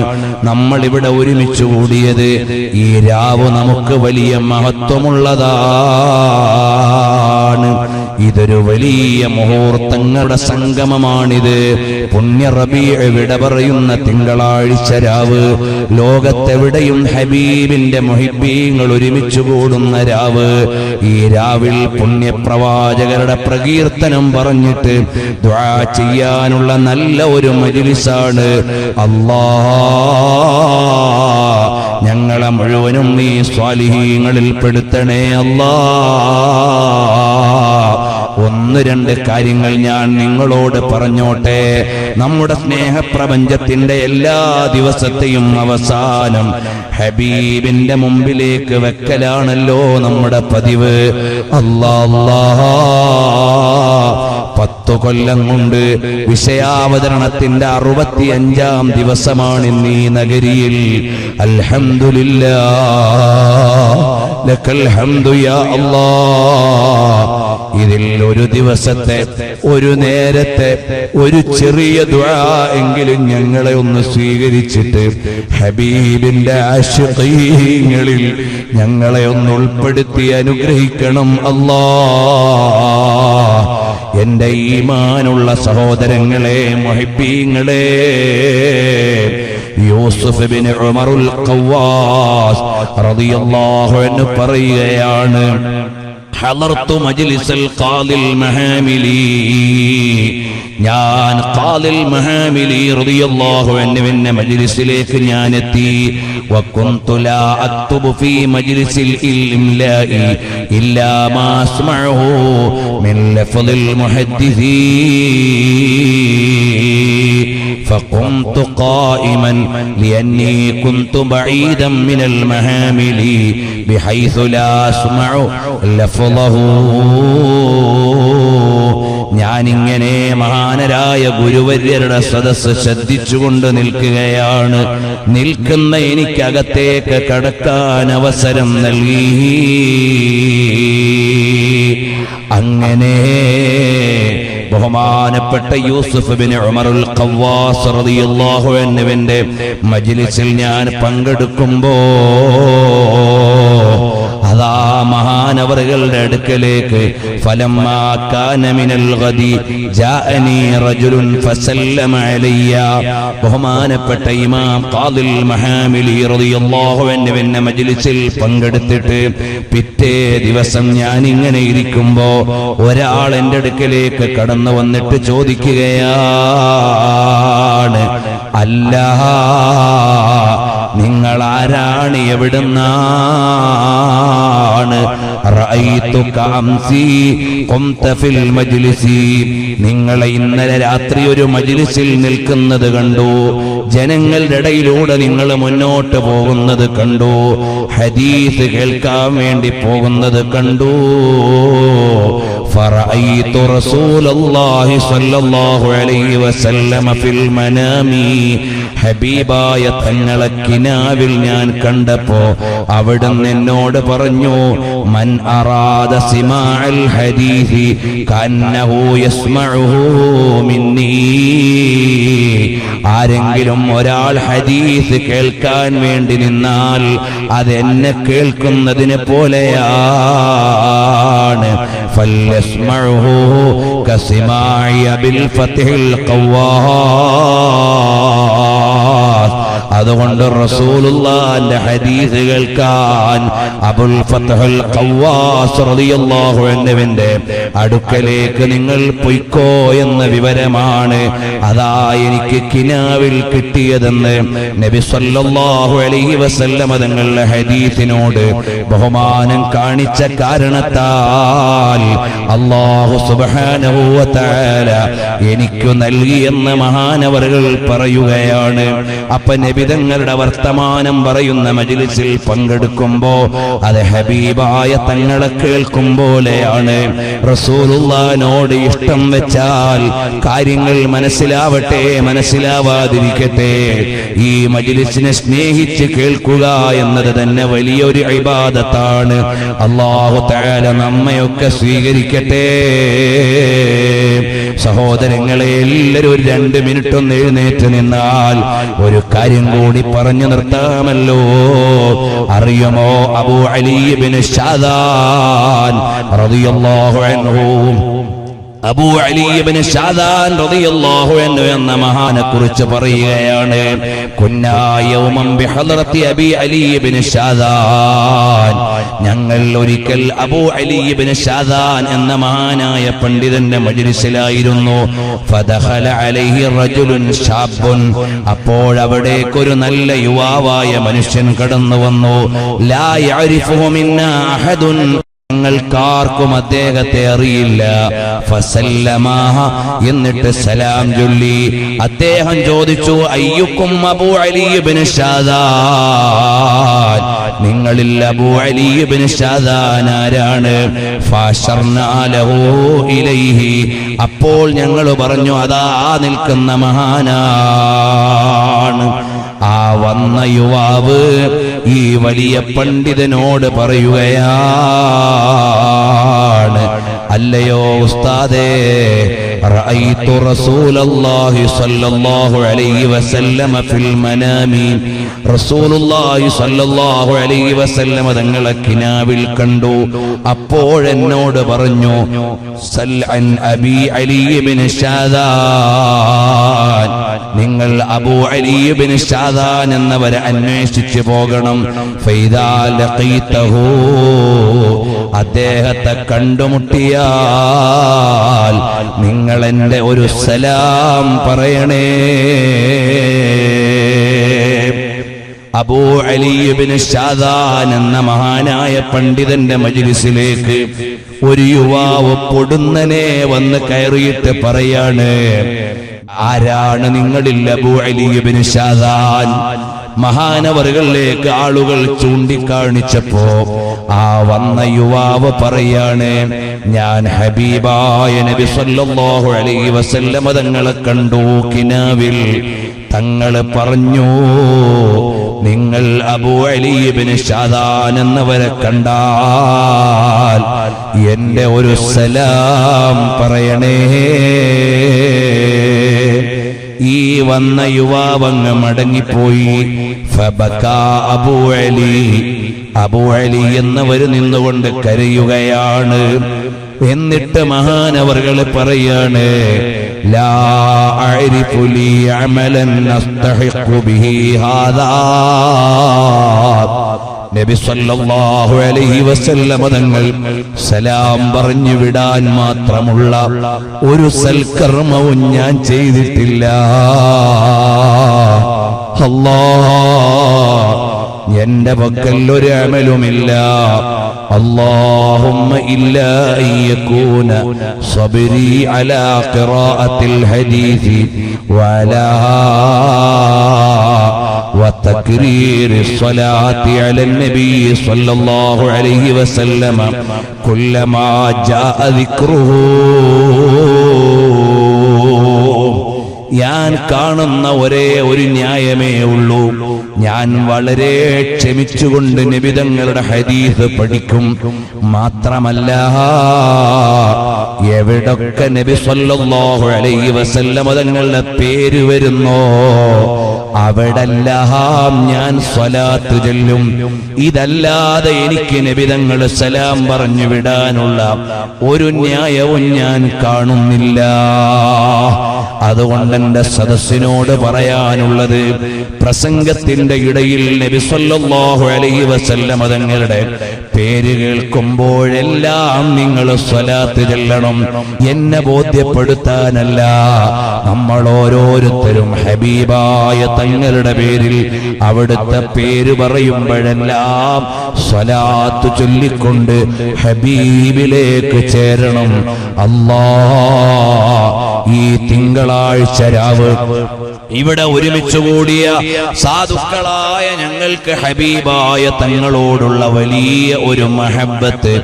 നമ്മൾ ഇവിടെ ഒരുമിച്ച് കൂടിയത്. ഈ രാവ് നമുക്ക് വലിയ മഹത്വമുള്ളതാണ്. ഇതൊരു വലിയ മുഹൂർത്തങ്ങളുടെ സംഗമമാണിത്. പുണ്യ റബീഉ വിട പറയുന്ന തിങ്കളാഴ്ച രാവ്, ലോകത്തെവിടെയും ഹബീബിന്റെ മുഹിബ്ബീങ്ങൾ ഒരുമിച്ച് കൂടുന്ന രാവ്. ഈ രാവിൽ പുണ്യപ്രവാചകരുടെ പ്രകീർത്തനം പറഞ്ഞിട്ട് ദുആ ചെയ്യാനുള്ള നല്ല ഒരു മജ്ലിസാണ്. അല്ലാഹ് ഞങ്ങളെ മുഴുവനും നീ സ്വാലിഹീങ്ങളിൽ പെടുത്തണേ അല്ലാഹ്. ഒന്ന് രണ്ട് കാര്യങ്ങൾ ഞാൻ നിങ്ങളോട് പറഞ്ഞോട്ടെ. നമ്മുടെ സ്നേഹപ്രപഞ്ചത്തിന്റെ എല്ലാ ദിവസത്തെയും അവസാനം ഹബീബിന്റെ മുമ്പിലേക്ക് വെക്കലാണല്ലോ നമ്മുടെ പതിവ്. അല്ലാഹ് 10 കൊല്ലം കൊണ്ട് വിഷയാവതരണത്തിന്റെ 65-ാം ദിവസമാണ് ഇന്ന് ഈ നഗരിയിൽ. അൽഹംദുലില്ലാഹ് ലക്കൽ ഹംദു യാ അല്ലാഹ്. ഇതിൽ ഒരു ദിവസത്തെ, ഒരു നേരത്തെ, ഒരു ചെറിയ ദുആ എങ്കിലും ഞങ്ങളെ ഒന്ന് സ്വീകരിച്ചിട്ട് ഹബീബിന്റെ ആശിഖീങ്ങളിൽ ഞങ്ങളെ ഒന്ന് ഉൾപ്പെടുത്തി അനുഗ്രഹിക്കണം അല്ലാഹ്. എന്റെ ഈമാനുള്ള സഹോദരങ്ങളെ, മുഹിബ്ബീങ്ങളെ, യൂസുഫ് ബിൻ ഉമറുൽ ഖവ്വാസ് റളിയല്ലാഹു അൻഹു പറയുകയാണ്, ഹളർതു മജ്ലിസൽ ഖാദിൽ മഹാമിലി. ഞാൻ ഖാദിൽ മഹാമിലി റളിയല്ലാഹു അൻഹുവിന്റെ മജ്ലിസിലേക്ക് ഞാൻ എത്തി. വകുന്തു ലാ അക്തുബു ഫീ മജ്ലിസിൽ ഇംലാഇ ഇല്ലാ മാ അസ്മഉഹു മിൻ ലഫ്ളിൽ മുഹദ്ദിസീൻ. فقمت قائما لأني كنت بعيدا من المهامل بحيث لا أسمع لفظه. ഞാനിങ്ങനെ മഹാനരായ ഗുരുവര്യരുടെ സദസ്സ് ശ്രദ്ധിച്ചുകൊണ്ട് നിൽക്കുകയാണ്. നിൽക്കുന്ന എനിക്കകത്തേക്ക് കടക്കാൻ അവസരം നൽകി. അങ്ങനെ ബഹുമാനപ്പെട്ട യൂസുഫ് ബിൻ ഉമറുൽ ഖവ്വാസ് റളിയല്ലാഹു അൻഹുവിന്റെ മജ്ലിസിൽ ഞാൻ പങ്കെടുക്കുമ്പോൾ അതാ മഹാനവറുകളുടെ അടുക്കലേക്ക് ഫലമ്മാ കാന മിനൽ ഗദി ജാഅനി റജുലുൻ ഫസല്ലമ അലയ്യ. ബഹുമാനപ്പെട്ട ഇമാം ഖാദിൽ മഹാമിലി റളിയല്ലാഹു അൻഹുവിന്റെ മജ്ലിസിൽ പങ്കെടുത്തിട്ട് പിറ്റേ ദിവസം ഞാൻ ഇങ്ങനെ ഇരിക്കുമ്പോ ഒരാൾ എൻ്റെ അടുക്കലേക്ക് കടന്നു വന്നിട്ട് ചോദിക്കുകയാണ്, അല്ല നിങ്ങൾ ആരാണ്, എവിടുന്നാണ്? റഅയ്തുക അംസി ഖുംത ഫിൽ മജ്ലിസി. നിങ്ങളെ ഇന്നലെ രാത്രി ഒരു മജ്ലിസിൽ നിൽക്കുന്നത് കണ്ടു, ജനങ്ങളുടെ ഇടയിലൂടെ നിങ്ങൾ മുന്നോട്ട് പോകുന്നത് കണ്ടു, ഹദീസ് കേൾക്കാൻ വേണ്ടി പോകുന്നത് കണ്ടു. فرأيت رسول الله صلى الله عليه وسلم في المنام ഹബീബായ തങ്ങളെ കിനാവിൽ ഞാൻ കണ്ടപ്പോ അവിടുന്ന് എന്നോട് പറഞ്ഞു, മൻ അറാദ സിമാഅൽ ഹദീസി കന്നഹു യസ്മഉഹു മിന്നീ. ആരെങ്കിലും ഒരാൾ ഹദീസ് കേൾക്കാൻ വേണ്ടി നിന്നാൽ അതെന്നെ കേൾക്കുന്നതിന് പോലെയാണ്. ഫല്യസ്മഉഹു കസിമാഇ അബിൽ ഫത്ഹിൽ ഖവ്വാസ്. അതുകൊണ്ട് റസൂലുള്ളാഹിന്റെ ഹദീസ് കേൾക്കാൻ അബുൽ ഫത്ഹുൽ ഖവ്വാസ് റളിയല്ലാഹു അൻഹുവിന്റെ അടുക്കലേക്ക് നിങ്ങൾ പൊയ്ക്കോ എന്ന വിവരമാണ് അതാ എനിക്ക് കിനാവിൽ കിട്ടിയതെന്ന് നബി സല്ലല്ലാഹു അലൈഹി വസല്ലം തങ്ങളുടെ ഹദീസിനോട് ബഹുമാനം കാണിച്ച കാരണത്താൽ അല്ലാഹു സുബ്ഹാനഹു വ തആല എനിക്ക് നൽകിയെന്ന് മഹാനവറുകൾ പറയുകയാണ്. അപ്പൊ നബിതങ്ങളുടെ വർത്തമാനം പറയുന്ന മജ്ലിസിൽ പങ്കെടുക്കുമ്പോ അത് ഹബീബായ തങ്ങളെ കേൾക്കും പോലെയാണ്. റസൂലുള്ളാഹിനോട് ഇഷ്ടം വെച്ചാൽ കാര്യങ്ങൾ മനസ്സിലാവട്ടെ, മനസ്സിലാവാതിരിക്കട്ടെ, ഈ മജ്ലിസിനെ സ്നേഹിച്ച് കേൾക്കുക എന്നത് തന്നെ വലിയൊരു ഇബാദത്താണ്. അല്ലാഹു തആല നമ്മയൊക്കെ സ്വീകരിക്കട്ടെ. സഹോദരങ്ങളെ, എല്ലാവരും ഒരു 2 മിനിറ്റ് ഒന്ന് എഴുന്നേറ്റ് നിന്നാൽ ഒരു കാര്യം കൂടി പറഞ്ഞു നിർത്താമല്ലോ. അറിയുമോ, അബൂ അലി ഇബ്നു ഷാദാൻ റളിയല്ലാഹു അൻഹു, അബൂ അലി ഇബ്നു ഷാദാൻ റളിയല്ലാഹു അൻഹു എന്ന മഹാനെ കുറിച്ച് പറയുകയാണ്. കുന്നാ യൗമൻ ബിഹദ്റത്തി അബി അലി ഇബ്നു ഷാദാൻ. ഞങ്ങൾ ഒരിക്കൽ അബൂ അലി ഇബ്നു ഷാദാൻ എന്ന മഹാനായ പണ്ഡിതന്റെ മജ്ലിസിലായിരുന്നു. ഫദഖല അലൈഹി റജുലുൻ ഷാബുൻ. അപ്പോഴവിടേക്കൊരു നല്ല യുവാവായ മനുഷ്യൻ കടന്നു വന്നു. ലാ യഅരിഫുഹു മിന്നാ അഹദുൻ. ഞങ്ങൾക്കാർക്കും അദ്ദേഹത്തെ അറിയില്ല. ഫസല്ലമാഹ, എന്നിട്ട് സലാം ചൊല്ലി. അദ്ദേഹം ചോദിച്ചു, അയ്യുക്കും അബൂ അലി ഇബ്നു ഷാദാൻ, നിങ്ങളിൽ അബൂ അലി ഇബ്നു ഷാദാൻ ആരാണ്? ഫഅശർനാ ലഹു ഇലൈഹി. അപ്പോൾ ഞങ്ങൾ പറഞ്ഞു, അതാ നിൽക്കുന്ന മഹാനാണ്. ആ വന്ന യുവാവ് ഈ വലിയ പണ്ഡിതനോട് പറയുകയാണ്, അല്ലയോ ഉസ്താദേ, റഅയ്തു റസൂലല്ലാഹി സ്വല്ലല്ലാഹു അലൈഹി വസല്ലമ ഫിൽ മനാമി. റസൂലുള്ളാഹി സ്വല്ലല്ലാഹു അലൈഹി വസല്ലമ തങ്ങളെ കിനാവിൽ കണ്ടു. അപ്പോഴെന്നോട് പറഞ്ഞു, സൽ അൻ അബി അലി ഇബ്നു ഷാദാൻ, നിങ്ങൾ അബൂ അലി ഇബ്നു ഷാദാൻ എന്നവരെ അന്വേഷിച്ചു പോകണം. ഫൈദാ ലഖീതഹു, അദ്ദേഹത്തെ കണ്ടുമുട്ടിയാൽ നിങ്ങൾ എന്റെ ഒരു സലാം പറയണേ. അബൂ അലി ഇബ്നു ഷാദാൻ എന്ന മഹാനായ പണ്ഡിതന്റെ മജ്ലിസിലേക്ക് ഒരു യുവാവ് പൊടുന്നനെ വന്ന് കയറിയിട്ട് പറയാണ്, ആരാണ് നിങ്ങളിൽ അബൂ അലി ഇബ്നു ഷാദാൻ? മഹാനവറുകളിലേക്ക് ആളുകൾ ചൂണ്ടിക്കാണിച്ചപ്പോ ആ വന്ന യുവാവ് പറയാണ്, ഞാൻ ഹബീബായ നബി സല്ലല്ലാഹു അലൈഹി വസല്ലമ തങ്ങളെ കണ്ടു കിനാവിൽ. തങ്ങൾ പറഞ്ഞു, നിങ്ങൾ അബൂ അലി ഇബ്നു ഷാദാൻ എന്നവരെ കണ്ടാൽ എന്റെ ഒരു സലാം പറയണേ. ഈ വന്ന യുവാവങ്ങ് മടങ്ങിപ്പോയി. ഫബകാ അബൂ അലി, അബൂ അലി എന്നവര് നിന്നുകൊണ്ട് കരയുകയാണ്. എന്നിട്ട് മഹാനവറുകൾ പറയാണ്, ലാ അഅരിഫു ലീ അമലൻ അസ്തഹിഖു ബിഹി ഹാദാ. നബി സല്ലല്ലാഹു അലൈഹി വസല്ലം തങ്ങൾ സലാം പറഞ്ഞു വിടാൻ മാത്രമുള്ള ഒരു സൽക്കർമ്മവും ഞാൻ ചെയ്തിട്ടില്ല. അല്ലാഹ്, എന്റെ പക്കൽ ഒരു അമലുമില്ല. اللهم إلا أن يكون صبري على قراءة الحديث وعلى وتكرير الصلاة على النبي صلى الله عليه وسلم كلما جاء ذكره. ഞാൻ കാണുന്ന ഒരേ ഒരു ന്യായമേ ഉള്ളൂ. ഞാൻ വളരെ ക്ഷമിച്ചുകൊണ്ട് നബി തങ്ങളുടെ ഹദീസ് പഠിക്കും. മാത്രമല്ല, എവിടൊക്കെ നബി സല്ലല്ലാഹു അലൈഹി വസല്ലം തങ്ങളുടെ പേര് വരുന്നോ അവിടെല്ലാം ഞാൻ സ്വലാത്ത് ചൊല്ലും. ഇതല്ലാതെ എനിക്ക് നബി തങ്ങൾ സലാം പറഞ്ഞു വിടാനുള്ള ഒരു ന്യായവും ഞാൻ കാണുന്നില്ല. അതുകൊണ്ട് എന്റെ സദസ്സിനോട് പറയാനുള്ളത്, പ്രസംഗത്തിന്റെ ഇടയിൽ നബി സല്ലല്ലാഹു അലൈഹി വസല്ലം തങ്ങളുടെ പേര് കേൾക്കുമ്പോഴെല്ലാം നിങ്ങൾ സ്വലാത്ത് ചൊല്ലണം. എന്നെ ബോധ്യപ്പെടുത്താനല്ല, നമ്മൾ ഓരോരുത്തരും ഹബീബായ തങ്ങളുടെ പേരിൽ അവിടുത്തെ പേര് പറയുമ്പോഴെല്ലാം സ്വലാത്ത് ചൊല്ലിക്കൊണ്ട് ഹബീബിലേക്ക് ചേരണം. ഈ തിങ്കളാഴ്ച രാവ് ഇവിടെ ഒരുമിച്ച് കൂടിയ സാധുക്കളായ ഞങ്ങൾക്ക് ഹബീബായ തങ്ങളോടുള്ള വലിയ ഒരു മഹബ്ബത്ത്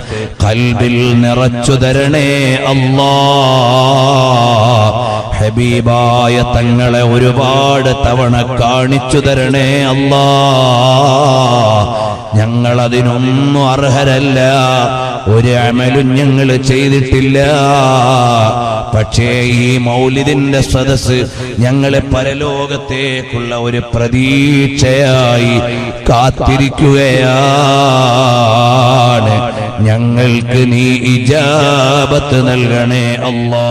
ഖൽബിൽ നിറച്ചു തരണേ അല്ലാ. ഹബീബായ തങ്ങളെ ഒരുപാട് തവണ കാണിച്ചു തരണേ അല്ലാ. ഞങ്ങളതിനൊന്നും അർഹരല്ല, ഒരു അമലും ഞങ്ങൾ ചെയ്തിട്ടില്ല. പക്ഷേ ഈ മൗലിദിന്റെ സദസ്സ് ഞങ്ങളെ പരലോകത്തേക്കുള്ള ഒരു പ്രതീക്ഷയായി കാത്തിരിക്കുകയാണ്. ഞങ്ങൾക്ക് നീ ഇജാബത്ത് നൽകണേ അല്ലാ.